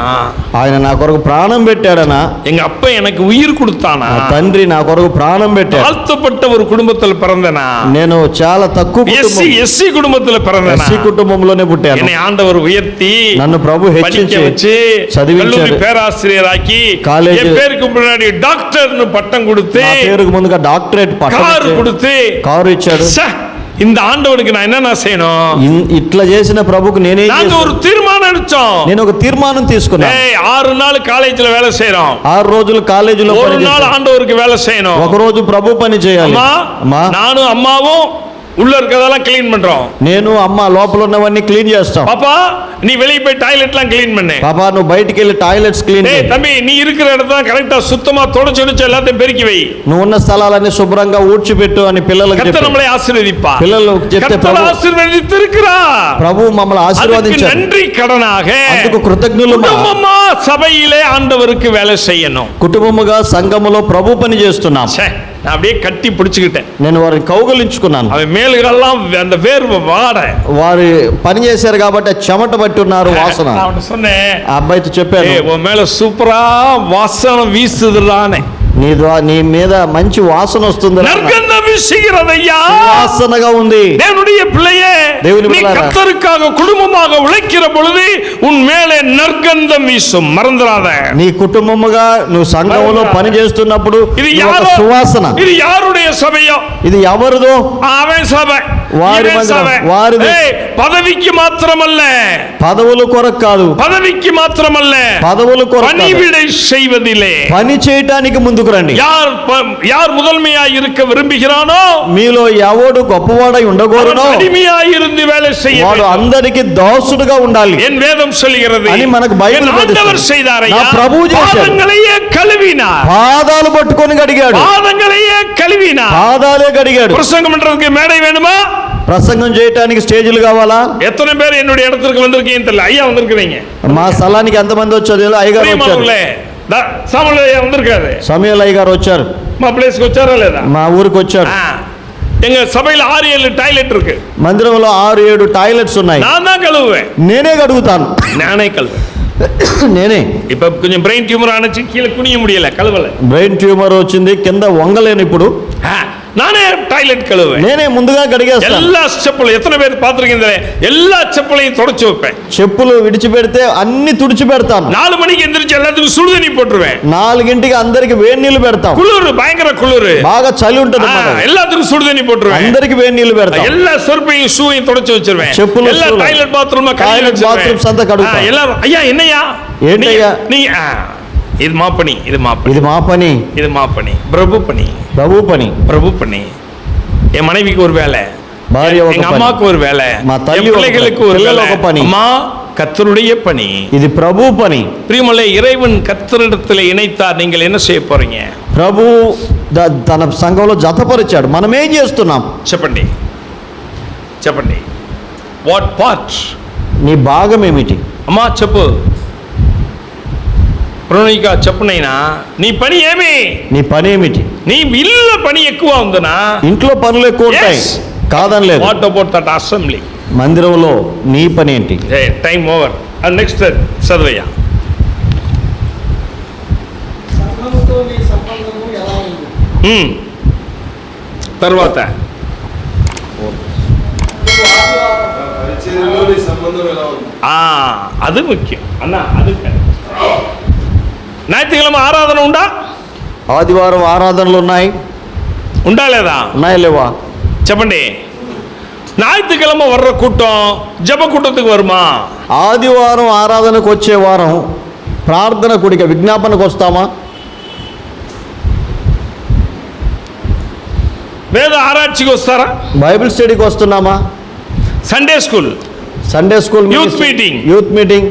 Speaker 2: ఆయన నా కొరకు ప్రాణం పెట్టాడనా,
Speaker 1: எங்க அப்பா எனக்கு உயிர் கொடுத்தானா,
Speaker 2: నా తండ్రి నా కొరకు ప్రాణం పెట్టాడు.
Speaker 1: தாழ்த்தப்பட்ட ஒரு குடும்பத்தில் பிறந்தனா,
Speaker 2: నేను చాలా తక్కువ కుటుంబం,
Speaker 1: எஸ்சி కుటుంబத்தில் பிறந்தனா,
Speaker 2: ఎస్సీ కుటుంబంలోనే పుట్టాను.
Speaker 1: என்னை ఆండவர் ఉయర్తి
Speaker 2: నన్ను ప్రభు హెచ్చించి
Speaker 1: வச்சு
Speaker 2: చదివించాడు,
Speaker 1: பேராசிரியராக்கி
Speaker 2: కాలేజీ
Speaker 1: என் பேருக்கு முன்னாடி டாக்டர்னு பட்டம் கொடுத்து,
Speaker 2: నా పేరుకు ముందుగా డాక్టరేట్
Speaker 1: கார்
Speaker 2: పట్టం
Speaker 1: கொடுத்து,
Speaker 2: కారు ఇచ్చాడు.
Speaker 1: இந்த ఆండవருக்கு நான் என்ன செய்யணும்,
Speaker 2: ఇట్లా చేసిన ప్రభుకు నేనే
Speaker 1: நாங்க ஒரு தீர்மானம் எடுத்தோம்.
Speaker 2: నేను ఒక తీర్మానం తీసుకున్నాను.
Speaker 1: 6 நாள் కాలేజీలో வேலை செய்யறோம்,
Speaker 2: 6 రోజులు కాలేజీలో
Speaker 1: ஒரு நாள் ஆண்டவருக்கு வேலை செய்யணும்,
Speaker 2: ఒక రోజు ప్రభు పని చేయాలి.
Speaker 1: அம்மா நானும் அம்மாவும் உள்ள இருக்கதெல்லாம் கிளீன் பண்றோம்,
Speaker 2: నేను అమ్మ లోపల ఉన్నవన్నీ క్లీన్ చేస్తాం.
Speaker 1: பாப்பா நீ வெளியே போய் டாய்லெட்லாம் கிளீன் பண்ணு,
Speaker 2: పాపా నువ్వు బయటికి వెళ్ళి టాయిలెట్స్ క్లీన్ చేయి.
Speaker 1: தம்பி நீ இருக்கிற இடத்த கரெக்டா சுத்தமா தொடச்சு எல்லாத்தையும் பெருக்கி வை,
Speaker 2: నువ్వు ఉన్న స్థలాలన్నీ శుభ్రంగా ఊడ్చిపెట్టు అని పిల్లలకు
Speaker 1: கர்த்தர்
Speaker 2: చెప్పు.
Speaker 1: நம்மளை ஆசீர்வதிப்பா,
Speaker 2: పిల్లలు చెప్తే
Speaker 1: கர்த்தர் ஆசீர்வதித்திருக்கிறார்,
Speaker 2: ప్రభు మమ్మల్ని
Speaker 1: அதுக்கு
Speaker 2: ఆశీర్వదించాడు.
Speaker 1: நன்றி கடனாக
Speaker 2: అందుకు కృతజ్ఞులు.
Speaker 1: குடும்பமா சபையிலே ஆண்டவருக்கு வேலை செய்யணும்.
Speaker 2: కుటుంబముగా సంఘములో ప్రభు పని చేస్తున్నాం.
Speaker 1: நான் அப்படியே கட்டி பிடிச்சுக்கிட்டேன்,
Speaker 2: నేను వారిని కౌగలించుకున్నాను.
Speaker 1: அவன் மேல்களெல்லாம் அந்த வேர்வை வாட,
Speaker 2: వారు పని చేశారు కాబట్టి చెమట పట్టి ఉన్నారు, వాసన.
Speaker 1: நான் அவன்கிட்ட சொன்னேன்,
Speaker 2: ఆ అబ్బాయితో చెప్పాను,
Speaker 1: உன் மேல சூப்பரா வாசனம் வீசுதுடானே,
Speaker 2: నీ మీద మంచి వాసన వస్తుంది,
Speaker 1: நற்கந்தம் வீசுகிறதையா,
Speaker 2: వాసనగా ఉంది.
Speaker 1: தேவனுடைய பிள்ளையே,
Speaker 2: దేవుని
Speaker 1: நீ
Speaker 2: பிள்ளையா,
Speaker 1: கர்த்தருக்காக குடும்பமாக உழைக்கிற பொழுது உன் மேலே நற்கந்தம் வீசும், மறந்துடாத.
Speaker 2: నీ కుటుంబముగా నువ్వు సంఘములో పని చేస్తున్నప్పుడు
Speaker 1: இது
Speaker 2: ఇది ఒక
Speaker 1: யாரோ,
Speaker 2: సువాసన.
Speaker 1: இது யாருடைய சபையோ,
Speaker 2: ఇది ఎవరిదో,
Speaker 1: அவன் சபை,
Speaker 2: వారి
Speaker 1: இவன்
Speaker 2: మందిరం,
Speaker 1: சபை.
Speaker 2: వారిది.
Speaker 1: ஏய், பதவிக்கு மாத்திரமல்ல,
Speaker 2: పదవుల కొరకు కాదు,
Speaker 1: பதவிக்கு மாத்திரமல்ல,
Speaker 2: పదవుల కొరకు కాదు,
Speaker 1: பணிவிடை செய்வதிலே
Speaker 2: పని చేయటానికి ముందుకు రండి.
Speaker 1: யார் முதன்மையாய் இருக்க விரும்புகிறானோ,
Speaker 2: మీలో ఎవడు గొప్పవాడై ఉండగోరునో
Speaker 1: அடிமையாய் இருந்து வேலை செய்ய
Speaker 2: వాడు అందరికి దాసుడుగా ఉండాలి
Speaker 1: என் வேதம் சொல்கிறது.
Speaker 2: అని మనకు బైబిల్
Speaker 1: என் ஆண்டவர் செய்தாரையா,
Speaker 2: నా ప్రభువు చేశాడు.
Speaker 1: பாதங்களையே கழுவினார்,
Speaker 2: పాదాలు పట్టుకొని కడిగాడు,
Speaker 1: பாதங்களையே கழுவினார்.
Speaker 2: పాదాలే కడిగాడు.
Speaker 1: பிரசங்கம் பண்றதுக்கு மேடை வேணுமா,
Speaker 2: ప్రసంగం చేయటానికి స్టేజీలు కావాలా?
Speaker 1: எத்தனை பேர் என்னுடைய இடத்திற்கு வந்திருக்கீங்கன்னு தெரியல. ஐயா வந்திருக்கிறீங்க.
Speaker 2: మా స్థలానికి ఎంతమంది వచ్చారు? అయ్యగారు వచ్చారు.
Speaker 1: సాములు అయ్యా வந்திருக்காரு.
Speaker 2: సమయాలు అయ్యగారు వచ్చారు.
Speaker 1: మా ప్లేస్కి వచ్చారా లేదా?
Speaker 2: మా ఊరికి వచ్చారు.
Speaker 1: எங்க சபையில் 6-7 டாய்லெட் இருக்கு.
Speaker 2: మందిరంలో 6-7 టాయిలెట్స్ ఉన్నాయి.
Speaker 1: நான் தான் கழுவுவேன்.
Speaker 2: నేనే కడుగుతాను.
Speaker 1: நானே கழுவேன்.
Speaker 2: నేనే.
Speaker 1: இப்ப கொஞ்சம் பிரெயின் டியூமர் ஆனச்சு, கீழே குனிய முடியல, கழுவல.
Speaker 2: బ్రెయిన్ ట్యూమర్ వచ్చింది, కింద వంగలేను ఇప్పుడు.
Speaker 1: நானே டாய்லெட் கழுவுவேன்.
Speaker 2: నేనే ముందుగా కడిగేస్తాను.
Speaker 1: எல்லா చెప్పులు, ఎత్తన పేరు పాత్రకింద எல்லா చెప్పులైயும் தொடச்சு வைப்பேன்.
Speaker 2: చెప్పులు విడిచిపెడితే అన్ని తుడిచి పెడతాను.
Speaker 1: 4 மணிக்கு எந்திரிச்சு எல்லாத்துக்கும் சுடுதண்ணி போட்டுருவேன்.
Speaker 2: 4ంటికి అందరికి వేడి నీళ్లు పెడతాం.
Speaker 1: குளிர், பயங்கர குளிர்,
Speaker 2: బాగా చలి ఉంటుంది.
Speaker 1: எல்லாத்துக்கும் சுடுதண்ணி போட்டுருவேன்.
Speaker 2: అందరికి వేడి నీళ్లు పెడతాం.
Speaker 1: எல்லா செருப்பையும் ஷூவையும் தொடச்சு வச்சிருவேன்.
Speaker 2: చెప్పులు,
Speaker 1: எல்லா டாய்லెట్ బాత్రూమ్
Speaker 2: బాత్రూమ్స్ అంతా కడుగుతాం.
Speaker 1: எல்லாரும் ஐயா என்னையா
Speaker 2: ఏంటయ్యా
Speaker 1: நீ இது మా పని, ఇది మా పని,
Speaker 2: ఇది మా పని,
Speaker 1: ఇది మా పని, ప్రభు పని,
Speaker 2: ప్రభు పని,
Speaker 1: ప్రభు పని. என் மனைவிக்கு ஒரு வேலை,
Speaker 2: భార్య ఒక
Speaker 1: எங்க
Speaker 2: పని,
Speaker 1: அம்மாவுக்கு ஒரு வேலை,
Speaker 2: మా తల్లి
Speaker 1: என்
Speaker 2: ఒక
Speaker 1: பிள்ளைகளுக்கு ஒரு
Speaker 2: పిల్లలు
Speaker 1: வேலை.
Speaker 2: ఒక పని.
Speaker 1: அம்மா கர்த்தருடைய பணி,
Speaker 2: ఇది ప్రభు పని.
Speaker 1: பிரியமலே, இறைவன் கர்த்தரிடத்தில் இணைத்தார். நீங்கள் என்ன செய்ய போறீங்க?
Speaker 2: ప్రభు తన సంఘంలో జతపరిచాడు. మనం ఏం చేస్తున్నాం?
Speaker 1: చెప్పండి, చెప్పండి. What part?
Speaker 2: నీ భాగం ఏమిటి?
Speaker 1: అమ్మా చెప్పు. ప్రణయిక చెప్పునైనా నీ పని ఏమి?
Speaker 2: నీ పని ఏమిటి?
Speaker 1: నీ ఇల్లు పని ఎక్కువ ఉందనా?
Speaker 2: ఇంట్లో పనులు ఎక్కువ ఉంటాయి, కాదని లేదు.
Speaker 1: What about that assembly?
Speaker 2: మందిరంలో నీ పని ఏంటి?
Speaker 1: Time over. నెక్స్ట్ చదవయ్యా. తర్వాత அது ముఖ్యం అన్న. అది ஞாயிற்றுக்கிழமை ஆராதனை உண்டா?
Speaker 2: ఆదివారం ఆరాధనలు ఉన్నాయి.
Speaker 1: ఉండా లేదా?
Speaker 2: ఉన్నాయా లేవా?
Speaker 1: చెప్పండి. ஞாயிற்றுக்கிழமை வர்ற கூட்டம் ஜப கூட்டத்துக்கு வருமா?
Speaker 2: ఆదివారం ఆరాధనకు వచ్చే వారం ప్రార్థన కూడిక విజ్ఞాపనకు వస్తామా?
Speaker 1: వేద ఆరాய்ச்சிకి వస్తారా?
Speaker 2: బైబిల్ స్టడీకి వస్తున్నామా?
Speaker 1: Sunday school,
Speaker 2: Sunday school,
Speaker 1: youth meeting,
Speaker 2: youth meeting,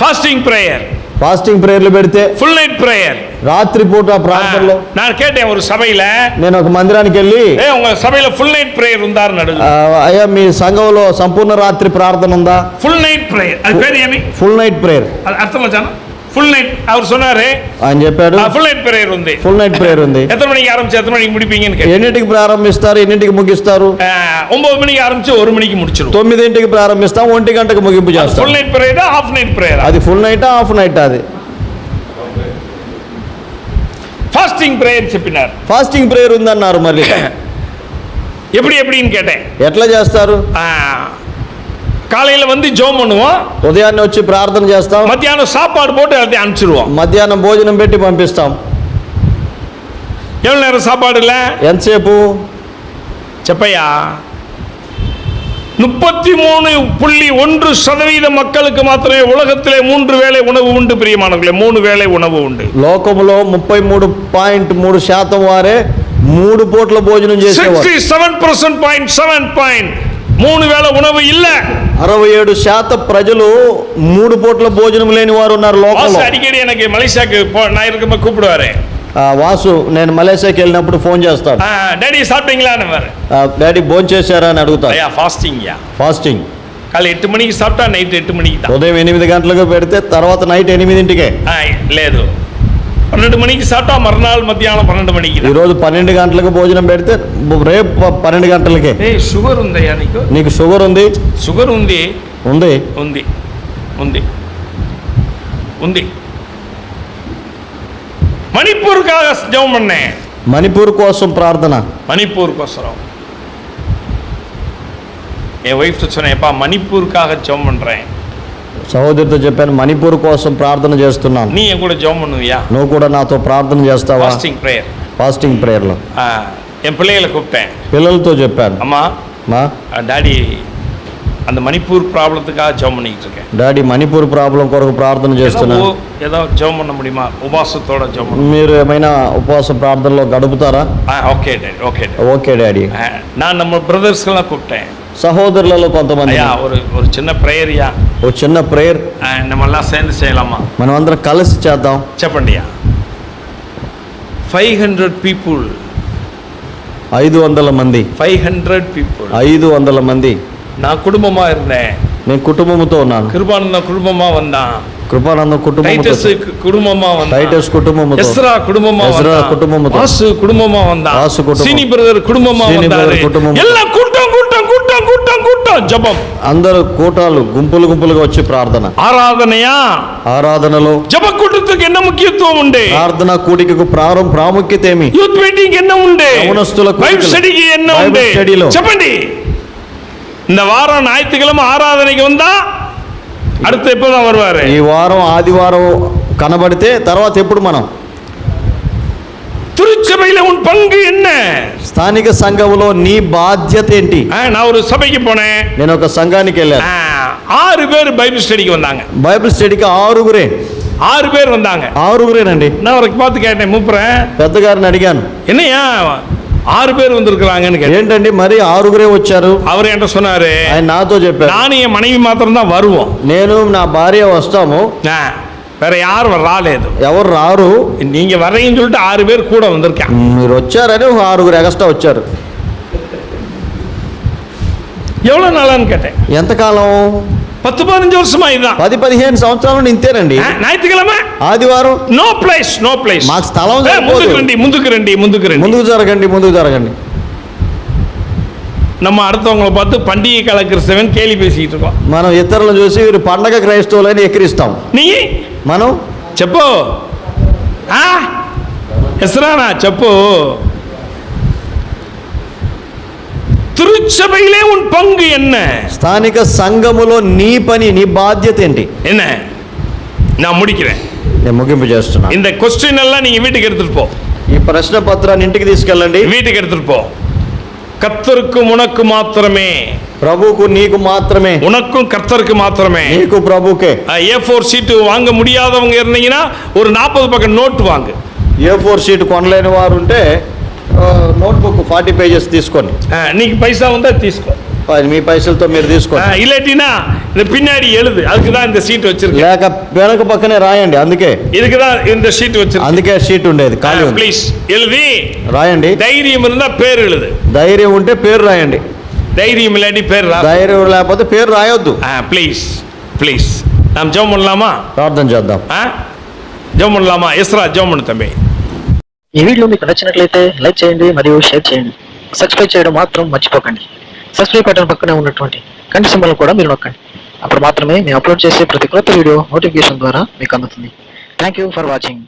Speaker 1: fasting prayer,
Speaker 2: fasting ప్రేయర్లు పెడితే,
Speaker 1: ఫుల్ నైట్ ప్రేయర్,
Speaker 2: రాత్రిపూట ప్రార్థనలో.
Speaker 1: நான் கேட்டேன் ஒரு సభையில,
Speaker 2: నేను ఒక మందిరానికి వెళ్ళి,
Speaker 1: உங்க సభையில ఫుల్ నైట్ ప్రేయర్ ఉందారు అడుగు.
Speaker 2: అయ్యా మీ సంఘంలో సంపూర్ణ రాత్రి ప్రార్థన ఉందా?
Speaker 1: ఫుల్ నైట్ ప్రేయర్, అది పేరు ఏమి?
Speaker 2: Full night prayer.
Speaker 1: అర్థం వచ్చాను. ఫుల్ నైట్ அவர் சொன்னாரு,
Speaker 2: ఆయన చెప్పాడు
Speaker 1: ఫుల్ నైట్ ప్రేయర్ ఉంది.
Speaker 2: ఫుల్ నైట్ ప్రేయర్ ఉంది.
Speaker 1: ఎత్తన మணிకి ఆరంభించి ఎత్తన మணிకి ముడిపీங்கன்னு கேட்டேன்.
Speaker 2: ఎన్నింటికి ప్రారంభిస్తారు, ఎన్నింటికి ముగిస్తారు?
Speaker 1: 9 మணிకి ఆరంభించి 1 మணிకి ముడిచిరు.
Speaker 2: 9ంటికి ప్రారంభిస్తాం, 1 గంటకు ముగింపు చేస్తాం.
Speaker 1: Full night prayer, half night prayer?
Speaker 2: అది ఫుల్ నైట్, హాఫ్ నైట్. అది
Speaker 1: ఫాస్టింగ్ ప్రేయర్ చెప్పినారు.
Speaker 2: ఫాస్టింగ్ ప్రేయర్ ఉందన్నారు. మరి
Speaker 1: எப்படின்னு கேட்டேன்.
Speaker 2: ఎట్లా చేస్తారు?
Speaker 1: காலையில வந்து ஜெபம் பண்ணுவோம்,
Speaker 2: ఉదయాన్నే వచ్చి ప్రార్థన చేస్తాం,
Speaker 1: మధ్యాహ్నం సాపాడు పోட்டு அதை அனுப்பிச்சிருவோம்,
Speaker 2: మధ్యాహ్నం భోజనం పెట్టి పంపిస్తాం.
Speaker 1: எவ்வளவு நேரம் சாப்பாடு இல்ல?
Speaker 2: ఎంతసేపు
Speaker 1: చెప్పయ్యా? 33.1% மக்களுக்கு மாத்திரமே உலகத்திலே 3 வேளை உணவு உண்டு. பிரியமானவர்களே, 3 வேளை உணவு உண்டு.
Speaker 2: లోకములో 33.3% వారే 3 పూట్ల భోజనం చేసేవారు.
Speaker 1: 67.7 3 వేళ ఉణవు இல்ல.
Speaker 2: 67% ప్రజలు 3 పూట్ల భోజనం లేని వారు ఉన్నారు లోకంలో.
Speaker 1: అడిగడి எனக்கு మలేషియాకి நான் இருக்கும்போது கூப்பிடுவாரு.
Speaker 2: వాసు, నేను మలేషియాకి వెళ్ళినప్పుడు ఫోన్ చేస్తాను.
Speaker 1: డాడీ సాப்பிட்டீங்களா అన్నవారు.
Speaker 2: డాడీ భోజనం చేశారా అని అడుగుతాను.
Speaker 1: అయ్యా ఫాస్టింగ్ యా.
Speaker 2: ఫాస్టింగ్.
Speaker 1: కాலை 8 మணிకి సాப்பிட்டா నైట్ 8 మணிకి தான்.
Speaker 2: ఉదయం 8 గంటలకు పెడితే తర్వాత నైట్ 8ంటికే.
Speaker 1: లేదు, 12 మணிకి సాப்பிட்டா మర్నాள் మధ్యాహ్నం 12 మணிకి.
Speaker 2: ఈ రోజు 12 గంటలకు భోజనం పెడితే రేపు 12 గంటలకే.
Speaker 1: షుగర్ ఉందయ్యా నీకు?
Speaker 2: నీకు షుగర్ ఉంది?
Speaker 1: షుగర్ ఉంది.
Speaker 2: ఉంది
Speaker 1: ఉంది ఉంది ఉంది. మణిపూర్కాக ஜெபம் பண்ணேன்.
Speaker 2: మణిపూర్ కోసం ప్రార్థన.
Speaker 1: మణిపూర్ కోసం என் వైఫ్ சொன்னேன்ப்பா మణిపూర్కాக ஜெபம் பண்றேன்.
Speaker 2: సహోదరితో చెప్పాను, మణిపూర్ కోసం ప్రార్థన చేస్తున్నాను.
Speaker 1: நீ என் கூட ஜெபம் பண்ணுவியா?
Speaker 2: నువ్వు కూడా నాతో ప్రార్థన చేస్తావా?
Speaker 1: Fasting prayer.
Speaker 2: ఫాస్టింగ్ ప్రేయర్లో
Speaker 1: என் பிள்ளைகளை கூப்பிட்டேன்.
Speaker 2: పిల్లలతో చెప్పాను,
Speaker 1: அம்மா டாடி அந்த மணிப்பூர் ப்ராப்ளத்துக்காக ஜெபம் பண்ணிட்டு இருக்கேன்.
Speaker 2: డాడీ మణిపూర్ ప్రాబ్లం కొరకు ప్రార్థన చేస్తున్నాను.
Speaker 1: ఏదో జెబం பண்ண முடியுமா? ఉపవాసத்தோட జెబం.
Speaker 2: మీరు ఏమైనా ఉపవాస ప్రార్థనలో గడుపుతారా?
Speaker 1: Okay daddy, okay daddy,
Speaker 2: okay daddy.
Speaker 1: நான் நம்ம பிரதர்ஸ்லாம் கூப்பிட்டேன்.
Speaker 2: సహోదరులలో కొంతమంది.
Speaker 1: ஒரு சின்ன ప్రేయర్யா,
Speaker 2: ఓ చిన్న ప్రేయర్
Speaker 1: நம்ம எல்லாம் சேர்ந்து செய்யலாமா?
Speaker 2: మనం అందరం కలిసి చేద్దాం.
Speaker 1: చెప్పండియా. 500 people
Speaker 2: 500 మంది.
Speaker 1: 500 people.
Speaker 2: 500 మంది.
Speaker 1: நான் குடும்பமா இருந்தேன்.
Speaker 2: నేను కుటుంబంతో ఉన్నాను.
Speaker 1: கிருபானந்த குடும்பமா வந்தான்.
Speaker 2: కృపానంద కుటుంబంతో.
Speaker 1: டைட்டஸ் குடும்பமா வந்தான்.
Speaker 2: టైటస్ కుటుంబంతో.
Speaker 1: எஸ்ரா குடும்பமா வந்தான்.
Speaker 2: ఎజ్రా కుటుంబంతో.
Speaker 1: வாசு குடும்பமா வந்தான்.
Speaker 2: వాసు కుటుంబం.
Speaker 1: சீனி பிரதர் குடும்பமா
Speaker 2: సీని
Speaker 1: வந்தாரு.
Speaker 2: బ్రదర్ కుటుంబం.
Speaker 1: எல்லாம் கூட்டம் கூட்டம் கூட்டம் கூட்டம் கூட்டம் ஜெபம்.
Speaker 2: అందరూ కూటాలు గుంపులు గుంపులుగా వచ్చి ప్రార్థన.
Speaker 1: ஆராதனையா?
Speaker 2: ఆరాధనలో
Speaker 1: ஜெப கூட்டத்துக்கு என்ன முக்கியத்துவம் உண்டு?
Speaker 2: ప్రార్థన కూడికకు ప్రాముఖ్యత ఏమి?
Speaker 1: యూత్ మీటింగ్ என்ன உண்டு?
Speaker 2: యవనస్తుల కూడికలు.
Speaker 1: బైబిల్ స్టడీకి என்ன உண்டு?
Speaker 2: బైబిల్ స్టడీలో.
Speaker 1: చెప్పండి. இந்த வாரம் ஞாயிற்றுக்கிழமை ஆராதனைக்கு வந்தா அடுத்து எப்பதான் வருவாரு?
Speaker 2: ఈ వారం ఆదివారం కనబడితే తర్వాత ఎప్పుడు మనం?
Speaker 1: திருச்சபையில உன் பங்கு என்ன?
Speaker 2: స్థానిక సంఘములో నీ బాధ్యత ఏంటి?
Speaker 1: நான் ஒரு சபைக்கு போனேன்.
Speaker 2: నేను ఒక సంఘానికి వెళ్ళాను.
Speaker 1: 6 பேர் பைபிள் ஸ்டடிக்கு வந்தாங்க.
Speaker 2: బైబిల్ స్టడీకి 6
Speaker 1: பேர் வந்தாங்க.
Speaker 2: 6
Speaker 1: நான் அவருக்கு பார்த்து கேட்டேன், மூப்பறேன்
Speaker 2: పెద్ద గారిని అడిగాను,
Speaker 1: என்னையா 6 பேர் வந்திருக்கிறாங்கன்னு கேட்டேன்.
Speaker 2: ఏంటండి మరి 6 వచ్చారు?
Speaker 1: அவர் என்கிட்ட சொன்னாரு,
Speaker 2: ఆయన నాతో చెప్పారు,
Speaker 1: நானும் என் மனைவி மாத்திரம் தான் வருவோம்,
Speaker 2: నేను నా భార్య వస్తాము,
Speaker 1: வேற யாரும் రాలేదు,
Speaker 2: ఎవరు రారు,
Speaker 1: நீங்க வரீங்கன்னு சொல்லிட்டு 6 பேர் கூட வந்திருக்காங்க.
Speaker 2: మీరు వచ్చారని 6 ఎక్స్ట్రా వచ్చారు.
Speaker 1: எவ்வளவு நாளான்னு கேட்டேன்.
Speaker 2: ఎంతకాలం?
Speaker 1: 10-15 வருஷமா இதுதான்.
Speaker 2: 10-15 సంవత్సరాల నుండి ఇంతేనండి.
Speaker 1: ஞாயிற்றுக்கிழமை
Speaker 2: ఆదివారం
Speaker 1: నో ప్లేస్, నో ప్లేస్,
Speaker 2: మాకు స్థలం సరిపోదు.
Speaker 1: ముందుకు రండి.
Speaker 2: ముందుకు జరగండి.
Speaker 1: நம்ம அடுத்தவங்களை பார்த்து பண்டிகை கால கிறிஸ்தவன் கேலி பேசிட்டு இருக்கோம்.
Speaker 2: మనం ఇతరులను చూసి వీరు పండగ క్రైస్తవులని ఎక్కిరిస్తాం.
Speaker 1: நீ
Speaker 2: మనం
Speaker 1: చెప్పు, ఎస్రానా చెప్పు, திருச்சபையிலே உன் பங்கு என்ன?
Speaker 2: స్థానిక సంఘములో నీ పని, నీ బాధ్యత ఏంటి?
Speaker 1: என்ன? நான் முடிக்கிறேன்,
Speaker 2: నేను ముగింపు చేస్తున్నా.
Speaker 1: இந்த క్వశ్చన్ எல்லாம் நீங்க வீட்டுக்கு எடுத்துட்டு போ.
Speaker 2: ఈ ప్రశ్న పత్రాన్ని ఇంటికి తీసుకెళ్ళండి,
Speaker 1: வீட்டுக்கு எடுத்துட்டு போ. கர்த்தருக்கும் உனக்கு மாத்திரமே,
Speaker 2: ప్రభువుకు నీకు మాత్రమే,
Speaker 1: உனக்கும் கர்த்தருக்கு மாத்திரமே.
Speaker 2: నీకు ప్రభుకే.
Speaker 1: A4 சீட்டு வாங்க முடியாதவங்க இருந்தீங்கன்னா ஒரு 40 பக்கம் நோட் வாங்கு.
Speaker 2: A4 షీట్ కొనలేని వారు ఉంటే నోట్బుక్ 40 పేజెస్ తీసుకోండి.
Speaker 1: నీకు పైసా ఉందా తీసుకో,
Speaker 2: మీ పైసలతో మీరు తీసుకోండి.
Speaker 1: ఇలాంటినా பின்னாடி எழுது, அதுக்கு தான் இந்த சீட் வச்சிருக்கேன்.
Speaker 2: లేక వెనక పక్కనే రాయండి, అందుకే
Speaker 1: இதுக்கு தான் இந்த சீட் வச்சிருக்கேன்.
Speaker 2: అందుకే షీట్ ఉండేది ఖాళీ ఉంది.
Speaker 1: ప్లీజ్ எழுதி
Speaker 2: రాయండి.
Speaker 1: தைரியம் இருந்தா பேர் எழுது.
Speaker 2: ధైర్యం ఉంటే పేరు రాయండి.
Speaker 1: தைரியம் இல்லாட்டி பேர்
Speaker 2: ధైర్యం లేకపోతే పేరు రాయొద్దు.
Speaker 1: ప్లీజ్ நாம் ஜெபம் பண்ணலாமா?
Speaker 2: ప్రార్థన చేద్దాం.
Speaker 1: ஜெபம் பண்ணலாமா? எஸ்ரா ஜெபம் பண்ணு தம்பி.
Speaker 4: ఈ వీడియో మీకు నచ్చినట్లయితే లైక్ చేయండి మరియు షేర్ చేయండి. సబ్స్క్రైబ్ చేయడం మాత్రం మర్చిపోకండి. సబ్స్క్రైబ్ బటన్ పక్కనే ఉన్నటువంటి గంట సింబల్ కూడా మీరు నొక్కండి. అప్పుడు మాత్రమే మేము అప్లోడ్ చేసే ప్రతి కొత్త వీడియో నోటిఫికేషన్ ద్వారా మీకు అందుతుంది. Thank you for watching.